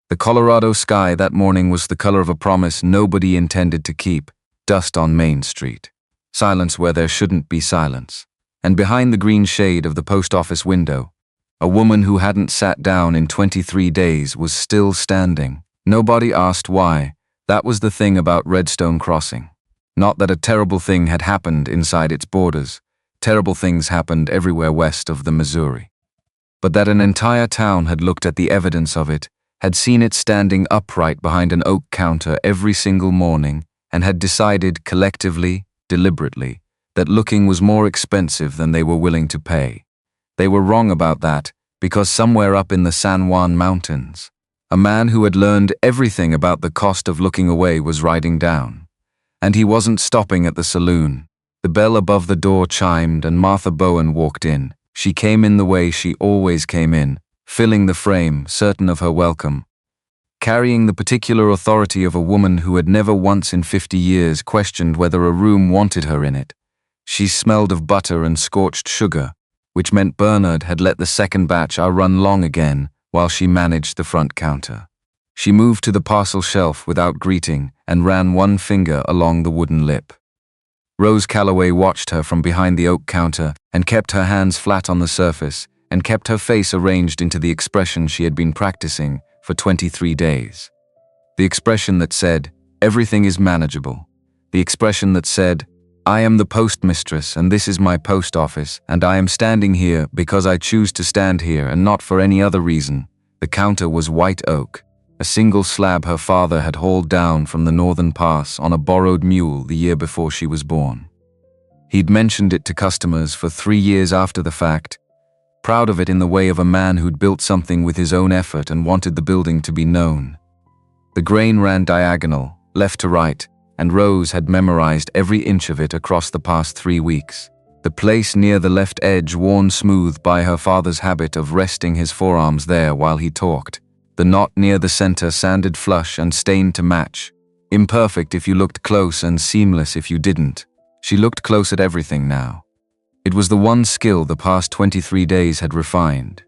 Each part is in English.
The Colorado sky that morning was the color of a promise nobody intended to keep, dust on Main Street. Silence where there shouldn't be silence. And behind the green shade of the post office window, a woman who hadn't sat down in 23 days was still standing. Nobody asked why. That was the thing about Redstone Crossing. Not that a terrible thing had happened inside its borders. Terrible things happened everywhere west of the Missouri. But that an entire town had looked at the evidence of it, had seen it standing upright behind an oak counter every single morning, and had decided collectively, deliberately, that looking was more expensive than they were willing to pay. They were wrong about that, because somewhere up in the San Juan Mountains, a man who had learned everything about the cost of looking away was riding down. And he wasn't stopping at the saloon. The bell above the door chimed and Martha Bowen walked in. She came in the way she always came in, filling the frame, certain of her welcome, carrying the particular authority of a woman who had never once in 50 years questioned whether a room wanted her in it. She smelled of butter and scorched sugar, which meant Bernard had let the second batch run long again while she managed the front counter. She moved to the parcel shelf without greeting and ran one finger along the wooden lip. Rose Callaway watched her from behind the oak counter and kept her hands flat on the surface and kept her face arranged into the expression she had been practicing for 23 days. The expression that said, "Everything is manageable." The expression that said, "I am the postmistress and this is my post office and I am standing here because I choose to stand here and not for any other reason." The counter was white oak, a single slab her father had hauled down from the northern pass on a borrowed mule the year before she was born. He'd mentioned it to customers for 3 years after the fact, proud of it in the way of a man who'd built something with his own effort and wanted the building to be known. The grain ran diagonal, left to right, and Rose had memorized every inch of it across the past 3 weeks. The place near the left edge worn smooth by her father's habit of resting his forearms there while he talked. The knot near the center sanded flush and stained to match. Imperfect if you looked close and seamless if you didn't. She looked close at everything now. It was the one skill the past 23 days had refined.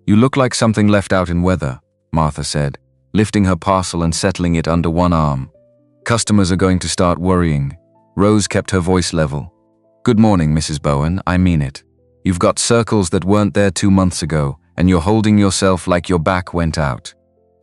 "You look like something left out in weather," Martha said, lifting her parcel and settling it under one arm. "Customers are going to start worrying." Rose kept her voice level. "Good morning, Mrs. Bowen, I mean it. You've got circles that weren't there 2 months ago, and you're holding yourself like your back went out."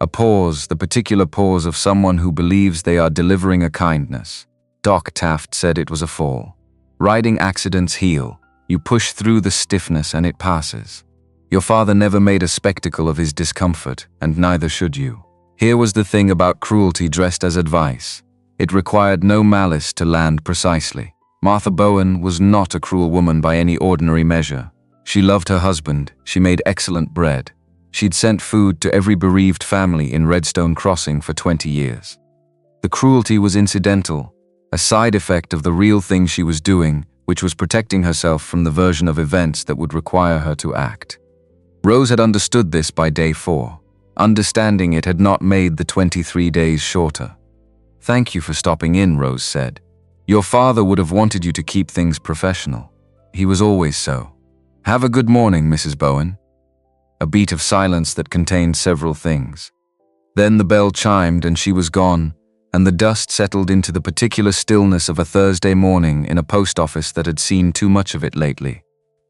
A pause, the particular pause of someone who believes they are delivering a kindness. Doc Taft said it was a fall. Riding accidents heal. You push through the stiffness and it passes. Your father never made a spectacle of his discomfort, and neither should you. Here was the thing about cruelty dressed as advice. It required no malice to land precisely. Martha Bowen was not a cruel woman by any ordinary measure. She loved her husband, she made excellent bread. She'd sent food to every bereaved family in Redstone Crossing for 20 years. The cruelty was incidental, a side effect of the real thing she was doing, which was protecting herself from the version of events that would require her to act. Rose had understood this by day 4. Understanding it had not made the 23 days shorter. "Thank you for stopping in," Rose said. "Your father would have wanted you to keep things professional. He was always so. Have a good morning, Mrs. Bowen." A beat of silence that contained several things. Then the bell chimed and she was gone, and the dust settled into the particular stillness of a Thursday morning in a post office that had seen too much of it lately.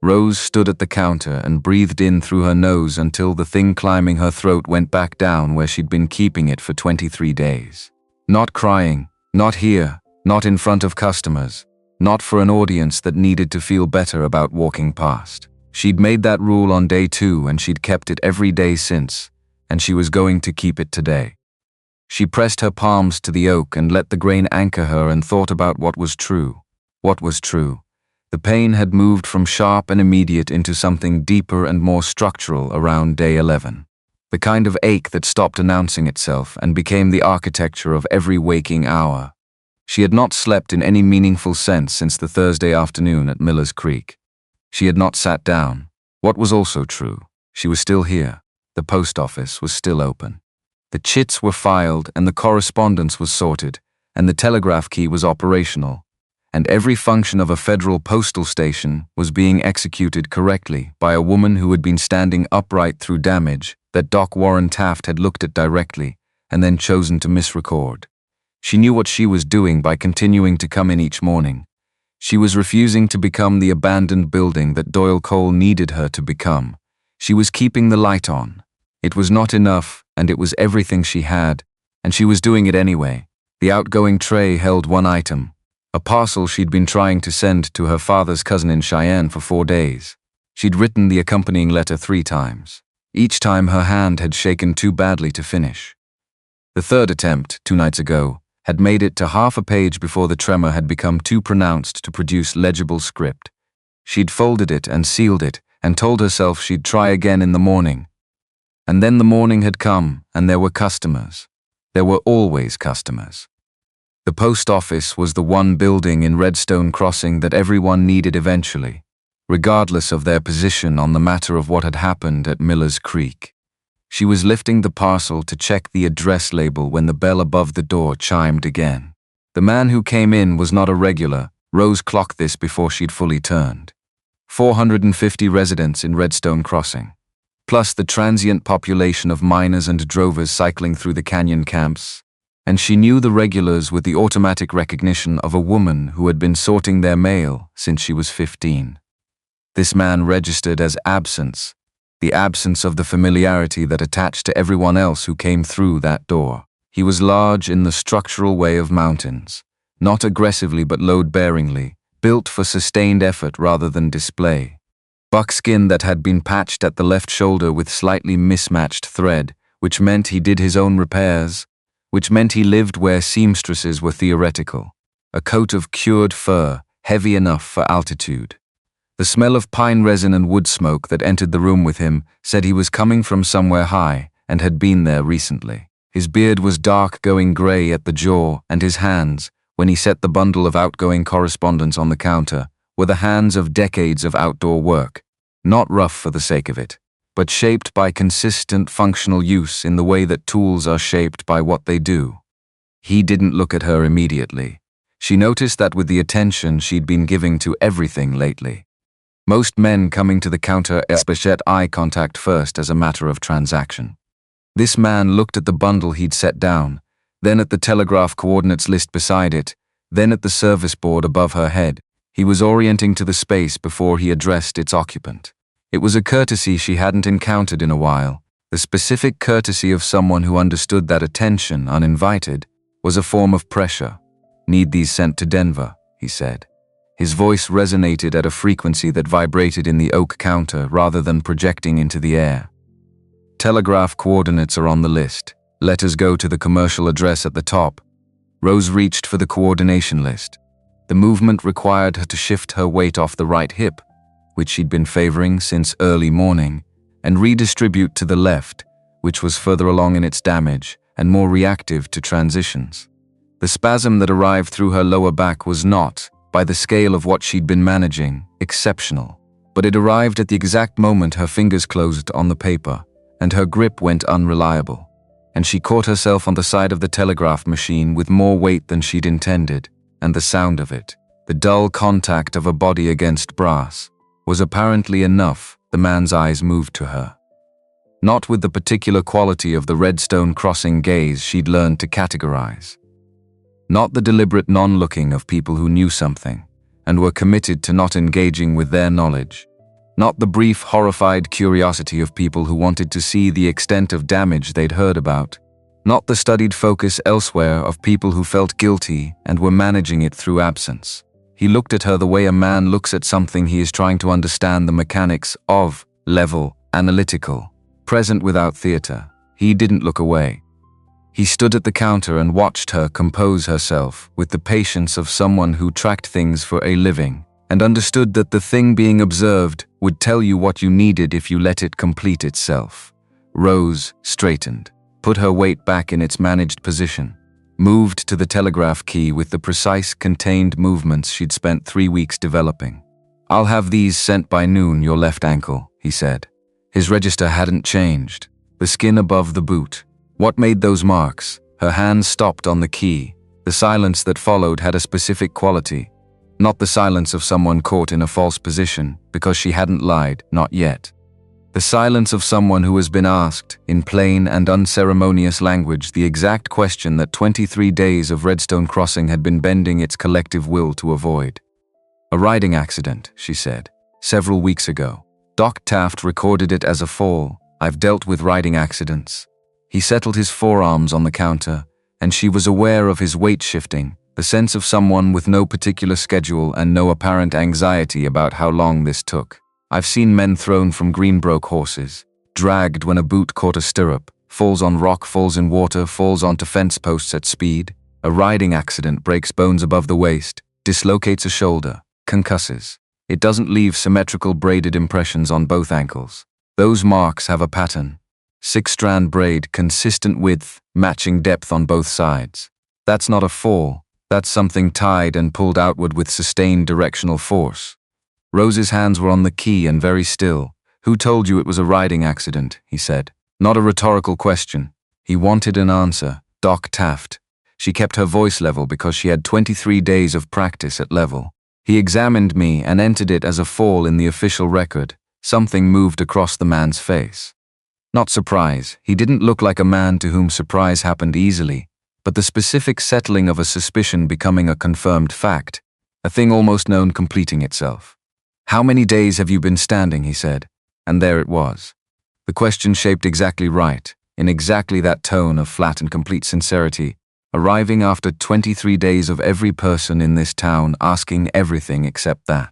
Rose stood at the counter and breathed in through her nose until the thing climbing her throat went back down where she'd been keeping it for 23 days. Not crying, not here, not in front of customers, not for an audience that needed to feel better about walking past. She'd made that rule on day 2 and she'd kept it every day since, and she was going to keep it today. She pressed her palms to the oak and let the grain anchor her and thought about what was true. What was true? The pain had moved from sharp and immediate into something deeper and more structural around day 11. The kind of ache that stopped announcing itself and became the architecture of every waking hour. She had not slept in any meaningful sense since the Thursday afternoon at Miller's Creek. She had not sat down. What was also true? She was still here. The post office was still open. The chits were filed and the correspondence was sorted, and the telegraph key was operational. and every function of a federal postal station was being executed correctly by a woman who had been standing upright through damage that Doc Warren Taft had looked at directly and then chosen to misrecord. She knew what she was doing by continuing to come in each morning. She was refusing to become the abandoned building that Doyle Cole needed her to become. She was keeping the light on. It was not enough, and it was everything she had, and she was doing it anyway. The outgoing tray held one item, a parcel she'd been trying to send to her father's cousin in Cheyenne for 4 days. She'd written the accompanying letter 3 times. Each time her hand had shaken too badly to finish. The third attempt, 2 nights ago, had made it to half a page before the tremor had become too pronounced to produce legible script. She'd folded it and sealed it and told herself she'd try again in the morning. And then the morning had come, and there were customers. There were always customers. The post office was the one building in Redstone Crossing that everyone needed eventually, regardless of their position on the matter of what had happened at Miller's Creek. She was lifting the parcel to check the address label when the bell above the door chimed again. The man who came in was not a regular. Rose clocked this before she'd fully turned. 450 residents in Redstone Crossing, plus the transient population of miners and drovers cycling through the canyon camps. And she knew the regulars with the automatic recognition of a woman who had been sorting their mail since she was 15. This man registered as absence, the absence of the familiarity that attached to everyone else who came through that door. He was large in the structural way of mountains, not aggressively but load-bearingly, built for sustained effort rather than display. Buckskin that had been patched at the left shoulder with slightly mismatched thread, which meant he did his own repairs, which meant he lived where seamstresses were theoretical. A coat of cured fur, heavy enough for altitude. The smell of pine resin and wood smoke that entered the room with him said he was coming from somewhere high and had been there recently. His beard was dark going gray at the jaw, and his hands, when he set the bundle of outgoing correspondence on the counter, were the hands of decades of outdoor work, not rough for the sake of it, but shaped by consistent functional use in the way that tools are shaped by what they do. He didn't look at her immediately. She noticed that with the attention she'd been giving to everything lately. Most men coming to the counter especially eye contact first as a matter of transaction. This man looked at the bundle he'd set down, then at the telegraph coordinates list beside it, then at the service board above her head. He was orienting to the space before he addressed its occupant. It was a courtesy she hadn't encountered in a while, the specific courtesy of someone who understood that attention, uninvited, was a form of pressure. "Need these sent to Denver," he said. His voice resonated at a frequency that vibrated in the oak counter rather than projecting into the air. Telegraph coordinates are on the list. Letters go to the commercial address at the top. Rose reached for the coordination list. The movement required her to shift her weight off the right hip, which she'd been favoring since early morning, and redistribute to the left, which was further along in its damage and more reactive to transitions. The spasm that arrived through her lower back was not, by the scale of what she'd been managing, exceptional, but it arrived at the exact moment her fingers closed on the paper, and her grip went unreliable, and she caught herself on the side of the telegraph machine with more weight than she'd intended, and the sound of it, the dull contact of a body against brass, was apparently enough. The man's eyes moved to her. Not with the particular quality of the Redstone Crossing gaze she'd learned to categorize. Not the deliberate non-looking of people who knew something, and were committed to not engaging with their knowledge. Not the brief, horrified curiosity of people who wanted to see the extent of damage they'd heard about. Not the studied focus elsewhere of people who felt guilty and were managing it through absence. He looked at her the way a man looks at something he is trying to understand the mechanics of, level, analytical, present without theater. He didn't look away. He stood at the counter and watched her compose herself with the patience of someone who tracked things for a living and understood that the thing being observed would tell you what you needed if you let it complete itself. Rose straightened, put her weight back in its managed position, moved to the telegraph key with the precise, contained movements she'd spent 3 weeks developing. "I'll have these sent by noon, your left ankle," he said. His register hadn't changed. The skin above the boot. What made those marks? Her hand stopped on the key. The silence that followed had a specific quality. Not the silence of someone caught in a false position, because she hadn't lied, not yet. The silence of someone who has been asked, in plain and unceremonious language, the exact question that 23 days of Redstone Crossing had been bending its collective will to avoid. "A riding accident," she said, "several weeks ago. Doc Taft recorded it as a fall. I've dealt with riding accidents." He settled his forearms on the counter, and she was aware of his weight shifting, the sense of someone with no particular schedule and no apparent anxiety about how long this took. "I've seen men thrown from Greenbroke horses, dragged when a boot caught a stirrup, falls on rock, falls in water, falls onto fence posts at speed. A riding accident breaks bones above the waist, dislocates a shoulder, concusses. It doesn't leave symmetrical braided impressions on both ankles. Those marks have a pattern. 6-strand braid, consistent width, matching depth on both sides. That's not a fall. That's something tied and pulled outward with sustained directional force." Rose's hands were on the key and very still. "Who told you it was a riding accident?" he said. Not a rhetorical question. He wanted an answer. Doc Taft. She kept her voice level because she had 23 days of practice at level. "He examined me and entered it as a fall in the official record." Something moved across the man's face. Not surprise. He didn't look like a man to whom surprise happened easily, but the specific settling of a suspicion becoming a confirmed fact, a thing almost known completing itself. "How many days have you been standing?" he said. And there it was. The question shaped exactly right, in exactly that tone of flat and complete sincerity, arriving after 23 days of every person in this town asking everything except that.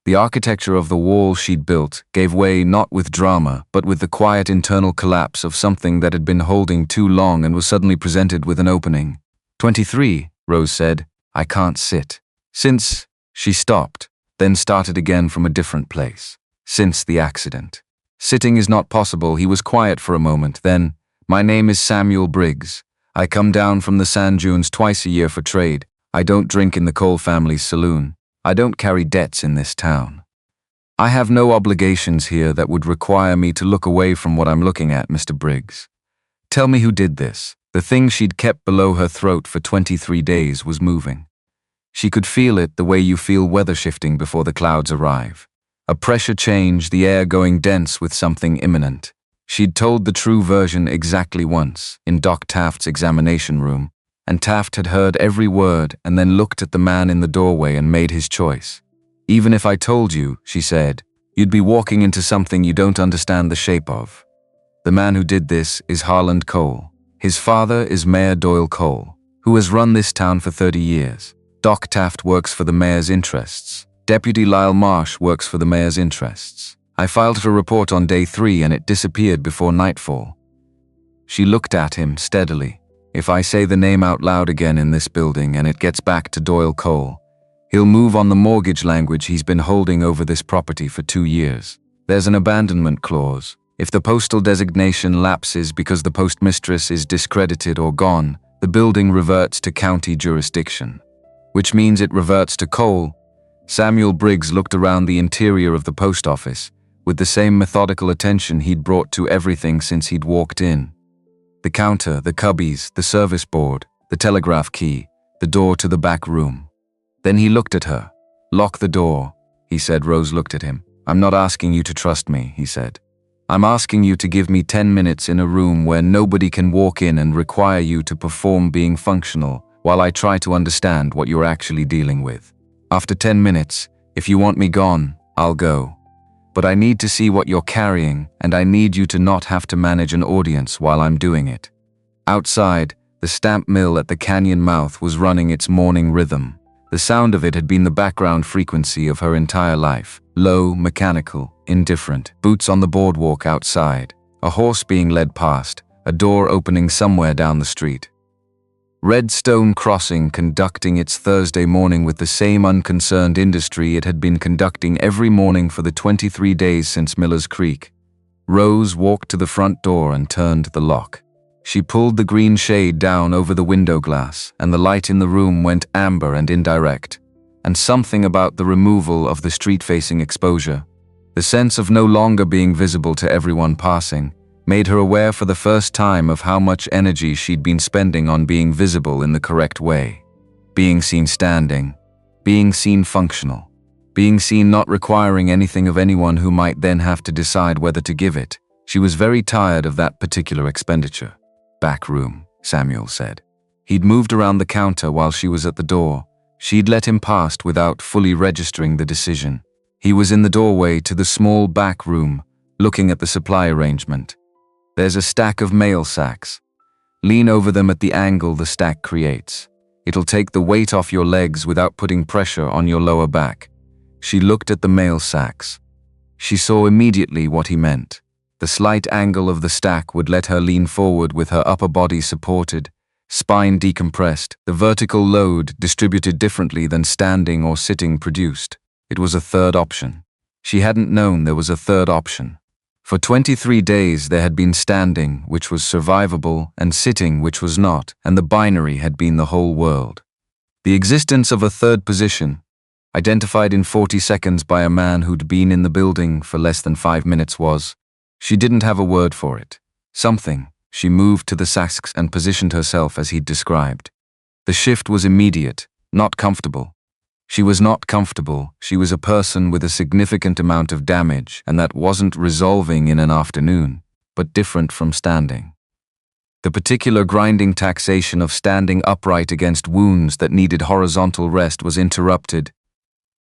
The architecture of the wall she'd built gave way not with drama, but with the quiet internal collapse of something that had been holding too long and was suddenly presented with an opening. 23, Rose said. "I can't sit." Since, she stopped, then started again from a different place. Since the accident. "Sitting is not possible." He was quiet for a moment, then, "My name is Samuel Briggs. I come down from the sand dunes twice a year for trade. I don't drink in the Cole family's saloon. I don't carry debts in this town. I have no obligations here that would require me to look away from what I'm looking at, Mr. Briggs. Tell me who did this." The thing she'd kept below her throat for 23 days was moving. She could feel it the way you feel weather shifting before the clouds arrive. A pressure change, the air going dense with something imminent. She'd told the true version exactly once, in Doc Taft's examination room, and Taft had heard every word and then looked at the man in the doorway and made his choice. "Even if I told you," she said, "you'd be walking into something you don't understand the shape of. The man who did this is Harland Cole. His father is Mayor Doyle Cole, who has run this town for 30 years. Doc Taft works for the mayor's interests. Deputy Lyle Marsh works for the mayor's interests. I filed a report on day 3 and it disappeared before nightfall." She looked at him steadily. "If I say the name out loud again in this building and it gets back to Doyle Cole, he'll move on the mortgage language he's been holding over this property for 2 years. There's an abandonment clause. If the postal designation lapses because the postmistress is discredited or gone, the building reverts to county jurisdiction. Which means it reverts to Cole." Samuel Briggs looked around the interior of the post office, with the same methodical attention he'd brought to everything since he'd walked in. The counter, the cubbies, the service board, the telegraph key, the door to the back room. Then he looked at her. "Lock the door," he said. Rose looked at him. "I'm not asking you to trust me," he said. "I'm asking you to give me 10 minutes in a room where nobody can walk in and require you to perform being functional while I try to understand what you're actually dealing with. After 10 minutes, if you want me gone, I'll go. But I need to see what you're carrying, and I need you to not have to manage an audience while I'm doing it." Outside, the stamp mill at the canyon mouth was running its morning rhythm. The sound of it had been the background frequency of her entire life. Low, mechanical, indifferent. Boots on the boardwalk outside. A horse being led past. A door opening somewhere down the street. Redstone Crossing conducting its Thursday morning with the same unconcerned industry it had been conducting every morning for the 23 days since Miller's Creek. Rose walked to the front door and turned the lock. She pulled the green shade down over the window glass, and the light in the room went amber and indirect. And something about the removal of the street-facing exposure, the sense of no longer being visible to everyone passing, made her aware for the first time of how much energy she'd been spending on being visible in the correct way. Being seen standing, Being seen functional. Being seen not requiring anything of anyone who might then have to decide whether to give it. She was very tired of that particular expenditure. Back room, Samuel said. He'd moved around the counter while she was at the door. She'd let him past without fully registering the decision. He was in the doorway to the small back room, looking at the supply arrangement. There's a stack of mail sacks. Lean over them at the angle the stack creates. It'll take the weight off your legs without putting pressure on your lower back. She looked at the mail sacks. She saw immediately what he meant. The slight angle of the stack would let her lean forward with her upper body supported, spine decompressed, the vertical load distributed differently than standing or sitting produced. It was a third option. She hadn't known there was a third option. For 23 days there had been standing, which was survivable, and sitting, which was not, and the binary had been the whole world. The existence of a third position, identified in 40 seconds by a man who'd been in the building for less than 5 minutes was, she didn't have a word for it. Something. She moved to the sacks and positioned herself as he'd described. The shift was immediate, not comfortable. She was not comfortable. She was a person with a significant amount of damage, and that wasn't resolving in an afternoon, but different from standing. The particular grinding taxation of standing upright against wounds that needed horizontal rest was interrupted,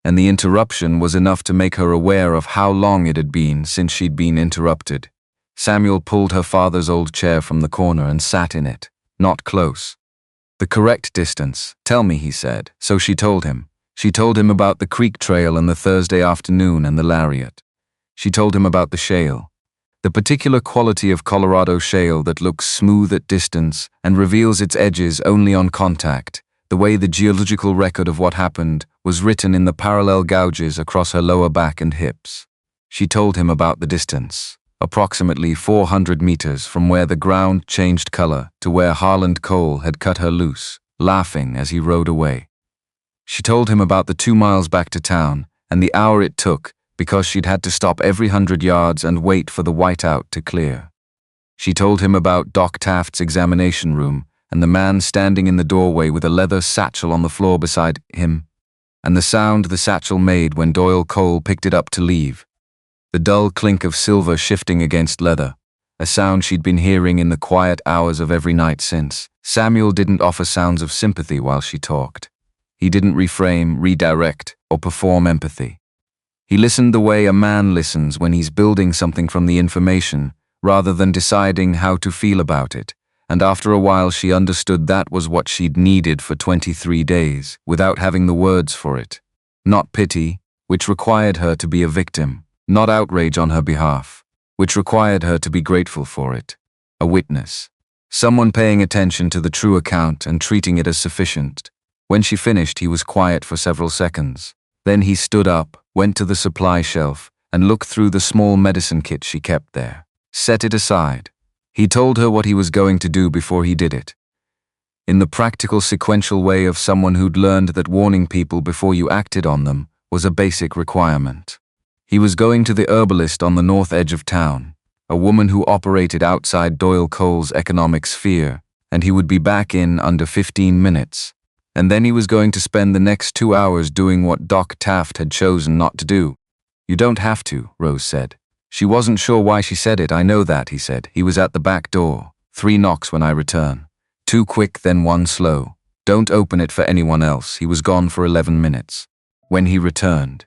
and the interruption was enough to make her aware of how long it had been since she'd been interrupted. Samuel pulled her father's old chair from the corner and sat in it, not close. The correct distance, tell me, he said, so she told him. She told him about the creek trail and the Thursday afternoon and the lariat. She told him about the shale. The particular quality of Colorado shale that looks smooth at distance and reveals its edges only on contact, the way the geological record of what happened was written in the parallel gouges across her lower back and hips. She told him about the distance, approximately 400 meters from where the ground changed color to where Harland Cole had cut her loose, laughing as he rode away. She told him about the 2 miles back to town and the hour it took because she'd had to stop every 100 yards and wait for the whiteout to clear. She told him about Doc Taft's examination room and the man standing in the doorway with a leather satchel on the floor beside him, and the sound the satchel made when Doyle Cole picked it up to leave. The dull clink of silver shifting against leather, a sound she'd been hearing in the quiet hours of every night since. Samuel didn't offer sounds of sympathy while she talked. He didn't reframe, redirect, or perform empathy. He listened the way a man listens when he's building something from the information, rather than deciding how to feel about it. And after a while she understood that was what she'd needed for 23 days, without having the words for it. Not pity, which required her to be a victim. Not outrage on her behalf, which required her to be grateful for it. A witness. Someone paying attention to the true account and treating it as sufficient. When she finished, he was quiet for several seconds. Then he stood up, went to the supply shelf, and looked through the small medicine kit she kept there. Set it aside. He told her what he was going to do before he did it. In the practical, sequential way of someone who'd learned that warning people before you acted on them was a basic requirement. He was going to the herbalist on the north edge of town, a woman who operated outside Doyle Cole's economic sphere, and he would be back in under 15 minutes. And then he was going to spend the next 2 hours doing what Doc Taft had chosen not to do. You don't have to, Rose said. She wasn't sure why she said it. I know that, he said. He was at the back door. 3 knocks when I return. 2 quick, then 1 slow. Don't open it for anyone else. He was gone for 11 minutes. When he returned.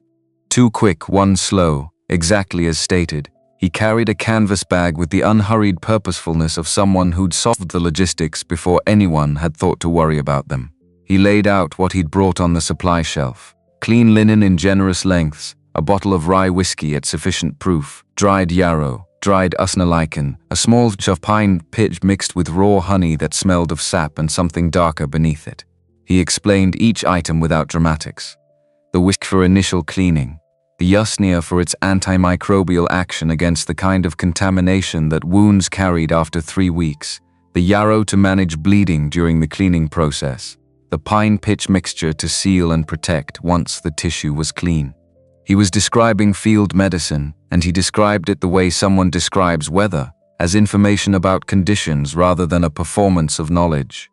2 quick, 1 slow, exactly as stated. He carried a canvas bag with the unhurried purposefulness of someone who'd solved the logistics before anyone had thought to worry about them. He laid out what he'd brought on the supply shelf. Clean linen in generous lengths, a bottle of rye whiskey at sufficient proof, dried yarrow, dried usnaliken, a small batch of pine pitch mixed with raw honey that smelled of sap and something darker beneath it. He explained each item without dramatics. The whisk for initial cleaning, the usnea for its antimicrobial action against the kind of contamination that wounds carried after 3 weeks, the yarrow to manage bleeding during the cleaning process, the pine pitch mixture to seal and protect once the tissue was clean. He was describing field medicine, and he described it the way someone describes weather, as information about conditions rather than a performance of knowledge.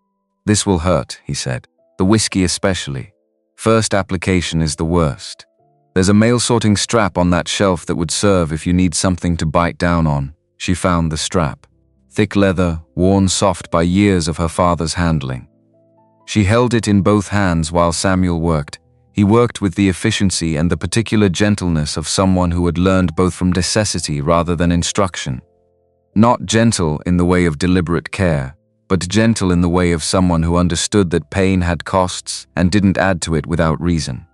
This will hurt, he said. The whiskey especially. First application is the worst. There's a mail-sorting strap on that shelf that would serve if you need something to bite down on. She found the strap. Thick leather, worn soft by years of her father's handling. She held it in both hands while Samuel worked. He worked with the efficiency and the particular gentleness of someone who had learned both from necessity rather than instruction. Not gentle in the way of deliberate care, but gentle in the way of someone who understood that pain had costs and didn't add to it without reason.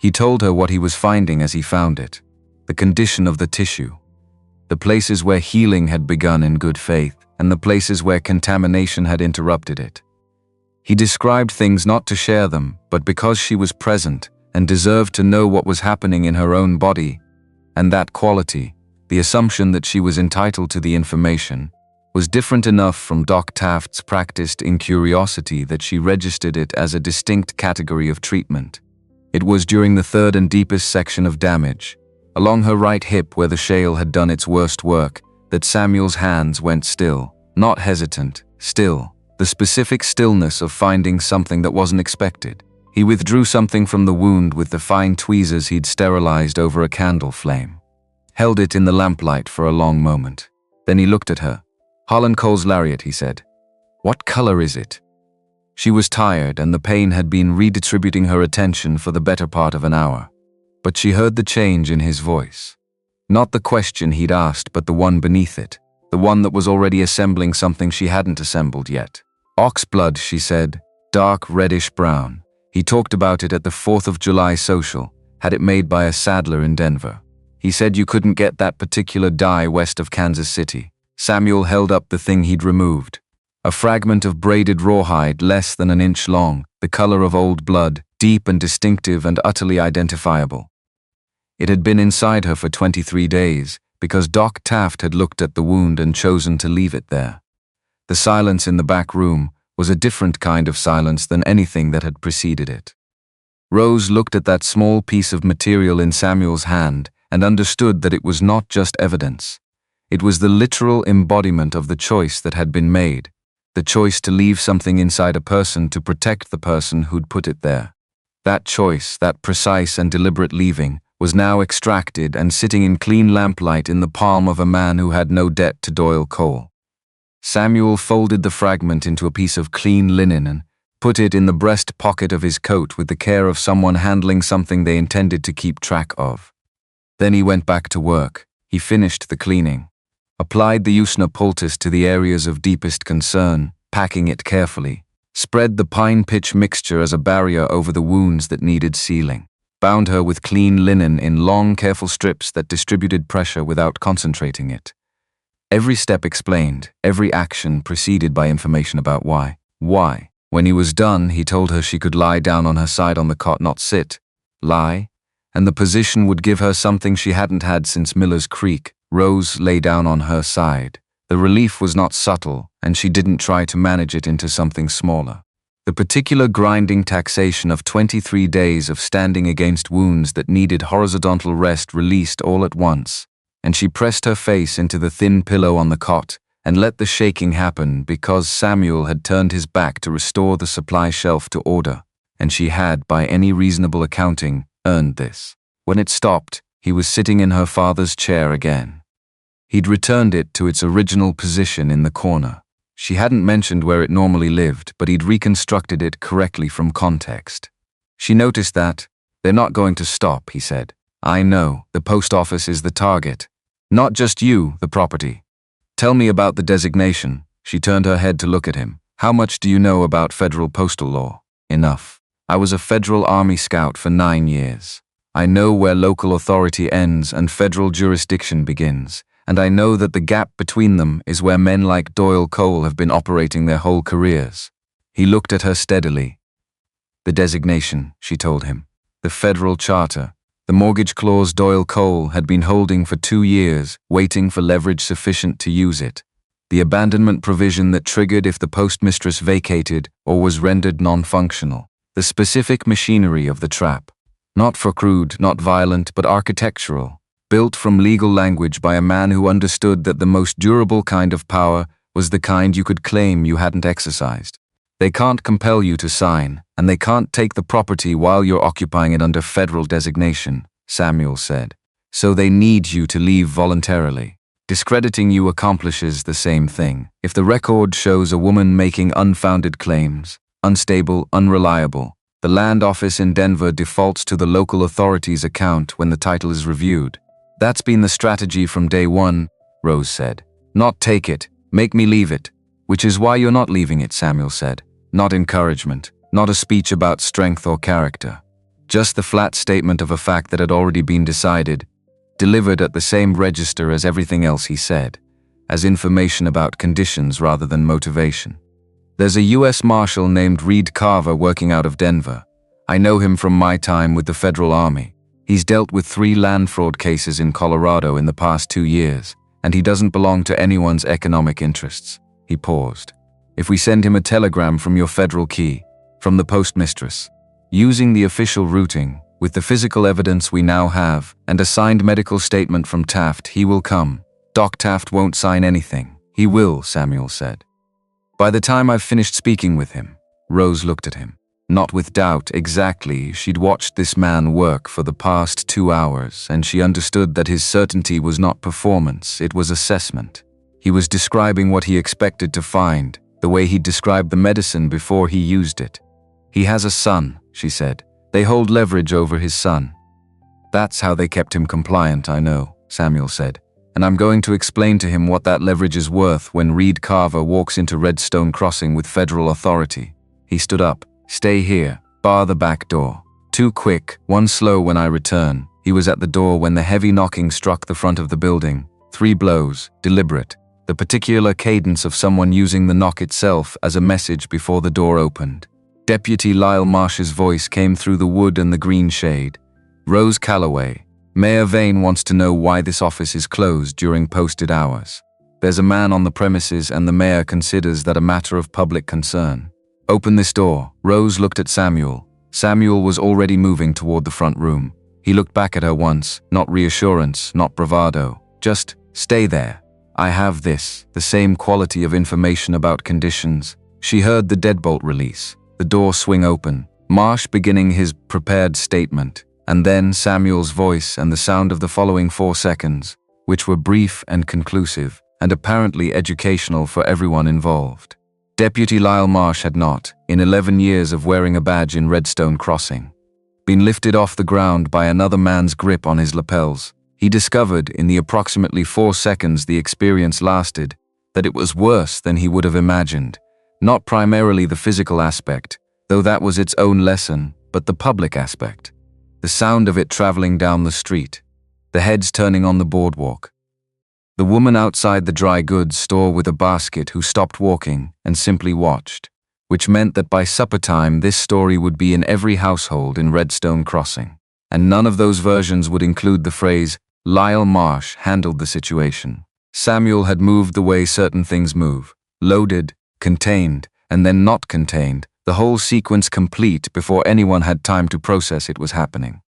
He told her what he was finding as he found it, the condition of the tissue, the places where healing had begun in good faith, and the places where contamination had interrupted it. He described things not to share them, but because she was present and deserved to know what was happening in her own body, and that quality, the assumption that she was entitled to the information, was different enough from Doc Taft's practiced incuriosity that she registered it as a distinct category of treatment. It was during the third and deepest section of damage, along her right hip where the shale had done its worst work, that Samuel's hands went still, not hesitant, still, the specific stillness of finding something that wasn't expected. He withdrew something from the wound with the fine tweezers he'd sterilized over a candle flame. Held it in the lamplight for a long moment. Then he looked at her. "Holland Cole's lariat," he said. "What color is it?" She was tired and the pain had been redistributing her attention for the better part of an hour. But she heard the change in his voice. Not the question he'd asked, but the one beneath it. The one that was already assembling something she hadn't assembled yet. "Ox blood," she said. "Dark reddish-brown. He talked about it at the 4th of July social, had it made by a saddler in Denver. He said you couldn't get that particular dye west of Kansas City." Samuel held up the thing he'd removed. A fragment of braided rawhide less than an inch long, the color of old blood, deep and distinctive and utterly identifiable. It had been inside her for 23 days, because Doc Taft had looked at the wound and chosen to leave it there. The silence in the back room was a different kind of silence than anything that had preceded it. Rose looked at that small piece of material in Samuel's hand and understood that it was not just evidence. It was the literal embodiment of the choice that had been made, the choice to leave something inside a person to protect the person who'd put it there. That choice, that precise and deliberate leaving, was now extracted and sitting in clean lamplight in the palm of a man who had no debt to Doyle Cole. Samuel folded the fragment into a piece of clean linen and put it in the breast pocket of his coat with the care of someone handling something they intended to keep track of. Then he went back to work. He finished the cleaning. Applied the Usna poultice to the areas of deepest concern, packing it carefully. Spread the pine pitch mixture as a barrier over the wounds that needed sealing. Bound her with clean linen in long, careful strips that distributed pressure without concentrating it. Every step explained, every action preceded by information about why. Why? When he was done, he told her she could lie down on her side on the cot, not sit. Lie, and the position would give her something she hadn't had since Miller's Creek. Rose lay down on her side. The relief was not subtle, and she didn't try to manage it into something smaller. The particular grinding taxation of 23 days of standing against wounds that needed horizontal rest released all at once, and she pressed her face into the thin pillow on the cot and let the shaking happen because Samuel had turned his back to restore the supply shelf to order, and she had, by any reasonable accounting, earned this. When it stopped, he was sitting in her father's chair again. He'd returned it to its original position in the corner. She hadn't mentioned where it normally lived, but he'd reconstructed it correctly from context. She noticed that, "They're not going to stop," he said. "I know, the post office is the target. Not just you, the property. Tell me about the designation." She turned her head to look at him. "How much do you know about federal postal law?" "Enough. I was a federal Army scout for 9 years. I know where local authority ends and federal jurisdiction begins. And I know that the gap between them is where men like Doyle Cole have been operating their whole careers." He looked at her steadily. "The designation," she told him. "The federal charter. The mortgage clause Doyle Cole had been holding for 2 years, waiting for leverage sufficient to use it. The abandonment provision that triggered if the postmistress vacated or was rendered non-functional. The specific machinery of the trap. Not for crude, not violent, but architectural. Built from legal language by a man who understood that the most durable kind of power was the kind you could claim you hadn't exercised. They can't compel you to sign, and they can't take the property while you're occupying it under federal designation, Samuel said. So they need you to leave voluntarily. Discrediting you accomplishes the same thing. If the record shows a woman making unfounded claims, unstable, unreliable, the land office in Denver defaults to the local authorities' account when the title is reviewed. That's been the strategy from day one, Rose said. Not take it, make me leave it. Which is why you're not leaving it, Samuel said. Not encouragement, not a speech about strength or character. Just the flat statement of a fact that had already been decided, delivered at the same register as everything else he said, as information about conditions rather than motivation. There's a U.S. Marshal named Reed Carver working out of Denver. I know him from my time with the Federal Army. He's dealt with 3 land fraud cases in Colorado in the past 2 years, and he doesn't belong to anyone's economic interests. He paused. If we send him a telegram from your federal key, from the postmistress, using the official routing, with the physical evidence we now have, and a signed medical statement from Taft, he will come. Doc Taft won't sign anything. He will, Samuel said. By the time I've finished speaking with him, Rose looked at him. Not with doubt, exactly. She'd watched this man work for the past 2 hours, and she understood that his certainty was not performance, it was assessment. He was describing what he expected to find, the way he'd described the medicine before he used it. He has a son, she said. They hold leverage over his son. That's how they kept him compliant, I know, Samuel said. And I'm going to explain to him what that leverage is worth when Reed Carver walks into Redstone Crossing with federal authority. He stood up. Stay here. Bar the back door. 2 quick, 1 slow when I return. He was at the door when the heavy knocking struck the front of the building. 3 blows, deliberate. The particular cadence of someone using the knock itself as a message before the door opened. Deputy Lyle Marsh's voice came through the wood and the green shade. Rose Callaway. Mayor Vane wants to know why this office is closed during posted hours. There's a man on the premises and the mayor considers that a matter of public concern. Open this door. Rose looked at Samuel. Samuel was already moving toward the front room. He looked back at her once, not reassurance, not bravado. Just, stay there. I have this, the same quality of information about conditions. She heard the deadbolt release, the door swing open, Marsh beginning his prepared statement, and then Samuel's voice and the sound of the following 4 seconds, which were brief and conclusive, and apparently educational for everyone involved. Deputy Lyle Marsh had not, in 11 years of wearing a badge in Redstone Crossing, been lifted off the ground by another man's grip on his lapels. He discovered, in the approximately 4 seconds the experience lasted, that it was worse than he would have imagined. Not primarily the physical aspect, though that was its own lesson, but the public aspect. The sound of it traveling down the street, the heads turning on the boardwalk. The woman outside the dry goods store with a basket who stopped walking and simply watched, which meant that by supper time this story would be in every household in Redstone Crossing. And none of those versions would include the phrase, Lyle Marsh handled the situation. Samuel had moved the way certain things move, loaded, contained, and then not contained, the whole sequence complete before anyone had time to process it was happening.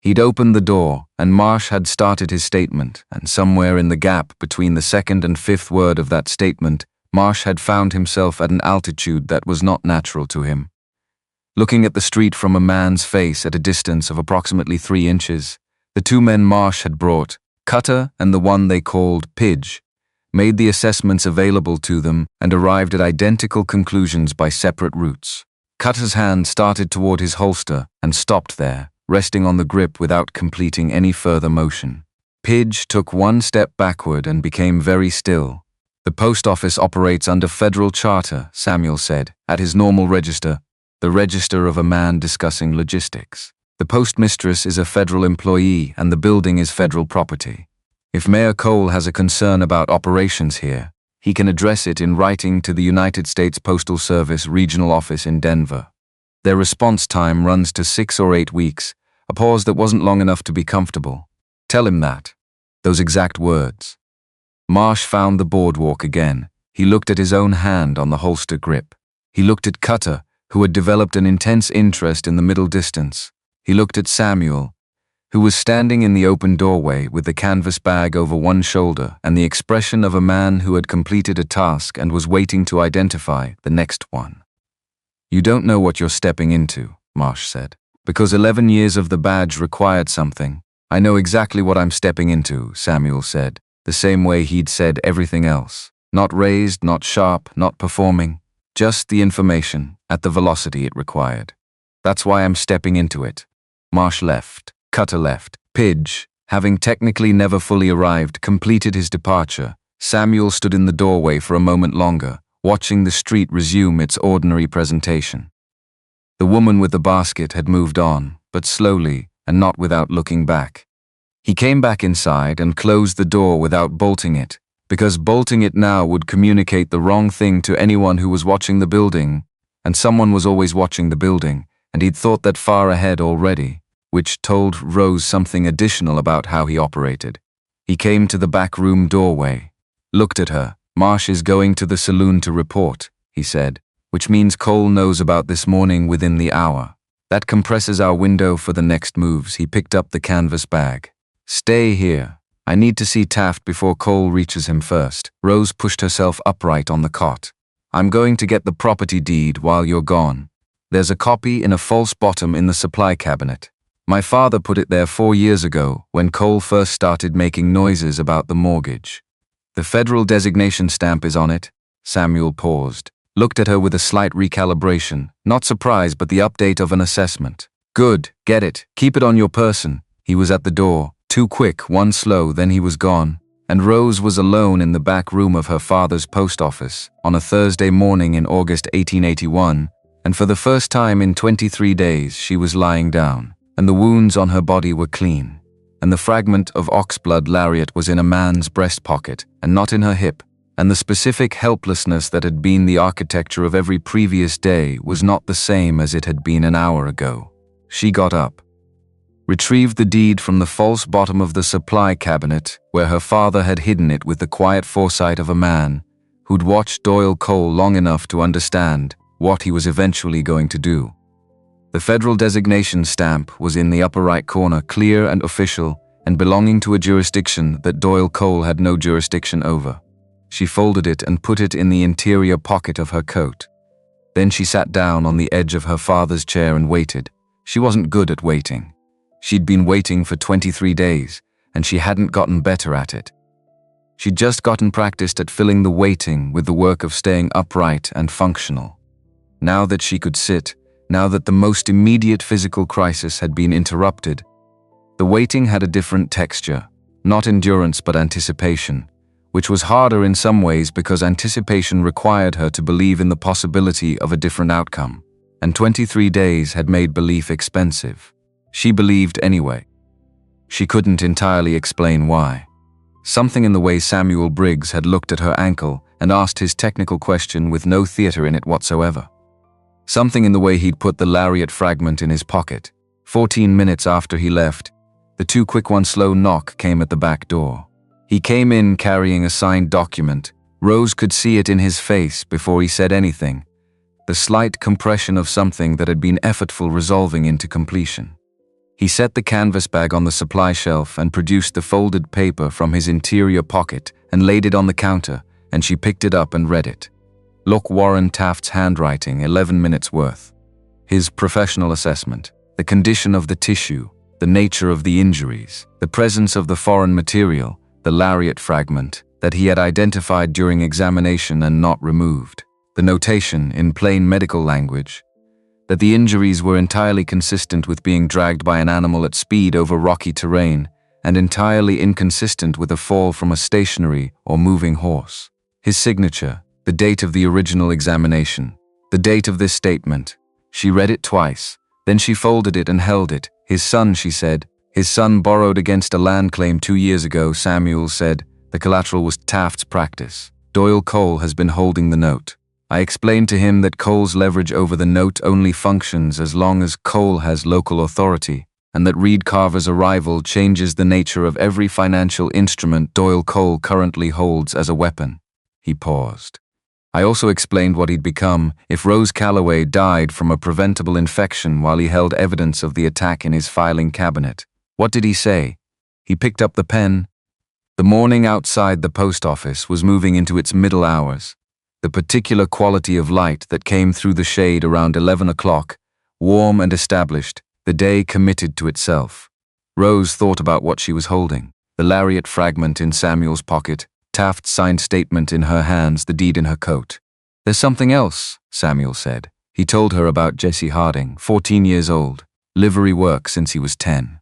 He'd opened the door, and Marsh had started his statement, and somewhere in the gap between the 2nd and 5th word of that statement, Marsh had found himself at an altitude that was not natural to him. Looking at the street from a man's face at a distance of approximately 3 inches, the 2 men Marsh had brought, Cutter and the one they called Pidge, made the assessments available to them and arrived at identical conclusions by separate routes. Cutter's hand started toward his holster and stopped there, resting on the grip without completing any further motion. Pidge took 1 step backward and became very still. The post office operates under federal charter, Samuel said, at his normal register, the register of a man discussing logistics. The postmistress is a federal employee and the building is federal property. If Mayor Cole has a concern about operations here, he can address it in writing to the United States Postal Service regional office in Denver. Their response time runs to 6 or 8 weeks, a pause that wasn't long enough to be comfortable. Tell him that. Those exact words. Marsh found the boardwalk again. He looked at his own hand on the holster grip. He looked at Cutter, who had developed an intense interest in the middle distance. He looked at Samuel, who was standing in the open doorway with the canvas bag over one shoulder and the expression of a man who had completed a task and was waiting to identify the next one. You don't know what you're stepping into, Marsh said. Because 11 years of the badge required something. I know exactly what I'm stepping into, Samuel said, the same way he'd said everything else. Not raised, not sharp, not performing. Just the information, at the velocity it required. That's why I'm stepping into it. Marsh left, Cutter left. Pidge, having technically never fully arrived, completed his departure. Samuel stood in the doorway for a moment longer, watching the street resume its ordinary presentation. The woman with the basket had moved on, but slowly and not without looking back. He came back inside and closed the door without bolting it, because bolting it now would communicate the wrong thing to anyone who was watching the building, and someone was always watching the building, and he'd thought that far ahead already, which told Rose something additional about how he operated. He came to the back room doorway, looked at her. Marsh is going to the saloon to report, he said, which means Cole knows about this morning within the hour. That compresses our window for the next moves. He picked up the canvas bag. Stay here. I need to see Taft before Cole reaches him first. Rose pushed herself upright on the cot. I'm going to get the property deed while you're gone. There's a copy in a false bottom in the supply cabinet. My father put it there 4 years ago when Cole first started making noises about the mortgage. The federal designation stamp is on it. Samuel paused, looked at her with a slight recalibration, not surprise but the update of an assessment. Good, get it, keep it on your person. He was at the door, 2 quick, 1 slow, then he was gone, and Rose was alone in the back room of her father's post office on a Thursday morning in August 1881, and for the first time in 23 days she was lying down, and the wounds on her body were clean, and the fragment of oxblood lariat was in a man's breast pocket and not in her hip, and the specific helplessness that had been the architecture of every previous day was not the same as it had been an hour ago. She got up, retrieved the deed from the false bottom of the supply cabinet where her father had hidden it with the quiet foresight of a man who'd watched Doyle Cole long enough to understand what he was eventually going to do. The federal designation stamp was in the upper right corner, clear and official, and belonging to a jurisdiction that Doyle Cole had no jurisdiction over. She folded it and put it in the interior pocket of her coat. Then she sat down on the edge of her father's chair and waited. She wasn't good at waiting. She'd been waiting for 23 days, and she hadn't gotten better at it. She'd just gotten practiced at filling the waiting with the work of staying upright and functional. Now that she could sit, now that the most immediate physical crisis had been interrupted, the waiting had a different texture, not endurance but anticipation, which was harder in some ways because anticipation required her to believe in the possibility of a different outcome, and 23 days had made belief expensive. She believed anyway. She couldn't entirely explain why. Something in the way Samuel Briggs had looked at her ankle and asked his technical question with no theater in it whatsoever. Something in the way he'd put the lariat fragment in his pocket. 14 minutes after he left, the 2 quick 1 slow knock came at the back door. He came in carrying a signed document. Rose could see it in his face before he said anything. The slight compression of something that had been effortful resolving into completion. He set the canvas bag on the supply shelf and produced the folded paper from his interior pocket and laid it on the counter, and she picked it up and read it. Look, Warren Taft's handwriting, 11 minutes worth. His professional assessment, the condition of the tissue, the nature of the injuries, the presence of the foreign material, the lariat fragment that he had identified during examination and not removed, the notation in plain medical language, that the injuries were entirely consistent with being dragged by an animal at speed over rocky terrain and entirely inconsistent with a fall from a stationary or moving horse. His signature, the date of the original examination, the date of this statement. She read it twice, then she folded it and held it. His son, she said. His son borrowed against a land claim 2 years ago, Samuel said. The collateral was Taft's practice. Doyle Cole has been holding the note. I explained to him that Cole's leverage over the note only functions as long as Cole has local authority, and that Reed Carver's arrival changes the nature of every financial instrument Doyle Cole currently holds as a weapon. He paused. I also explained what he'd become if Rose Callaway died from a preventable infection while he held evidence of the attack in his filing cabinet. What did he say? He picked up the pen. The morning outside the post office was moving into its middle hours. the particular quality of light that came through the shade around 11 o'clock, warm and established, the day committed to itself. Rose thought about what she was holding, the lariat fragment in Samuel's pocket, Taft's signed statement in her hands, the deed in her coat. "There's something else," Samuel said. He told her about Jesse Harding, 14 years old, livery work since he was 10.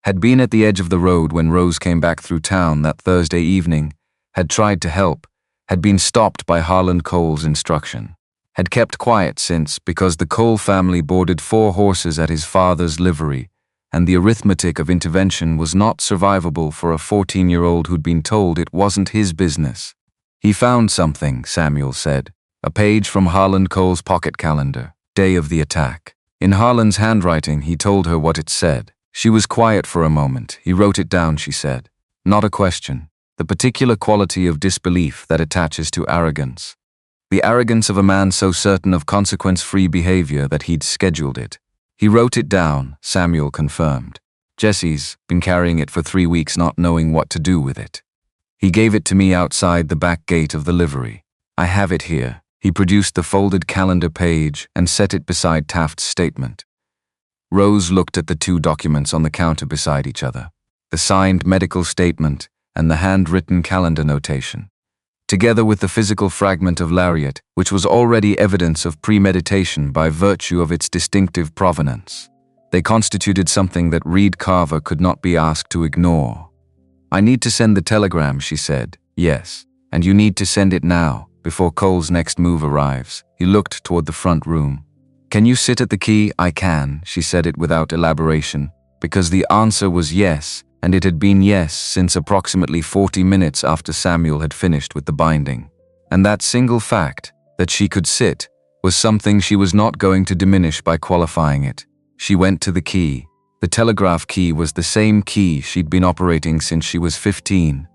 Had been at the edge of the road when Rose came back through town that Thursday evening, had tried to help, had been stopped by Harlan Cole's instruction. Had kept quiet since because the Cole family boarded 4 horses at his father's livery, and the arithmetic of intervention was not survivable for a 14-year-old who'd been told it wasn't his business. He found something, Samuel said, a page from Harlan Cole's pocket calendar, day of the attack. In Harlan's handwriting, he told her what it said. She was quiet for a moment. He wrote it down, she said. Not a question. The particular quality of disbelief that attaches to arrogance. The arrogance of a man so certain of consequence-free behavior that he'd scheduled it. He wrote it down, Samuel confirmed. Jesse's been carrying it for 3 weeks not knowing what to do with it. He gave it to me outside the back gate of the livery. I have it here. He produced the folded calendar page and set it beside Taft's statement. Rose looked at the 2 documents on the counter beside each other, the signed medical statement and the handwritten calendar notation, together with the physical fragment of lariat, which was already evidence of premeditation by virtue of its distinctive provenance. They constituted something that Reed Carver could not be asked to ignore. "I need to send the telegram," she said. "Yes, and you need to send it now, before Cole's next move arrives." He looked toward the front room. "Can you sit at the key?" "I can," she said it without elaboration, because the answer was yes, and it had been yes since approximately 40 minutes after Samuel had finished with the binding. And that single fact, that she could sit, was something she was not going to diminish by qualifying it. She went to the key. The telegraph key was the same key she'd been operating since she was 15.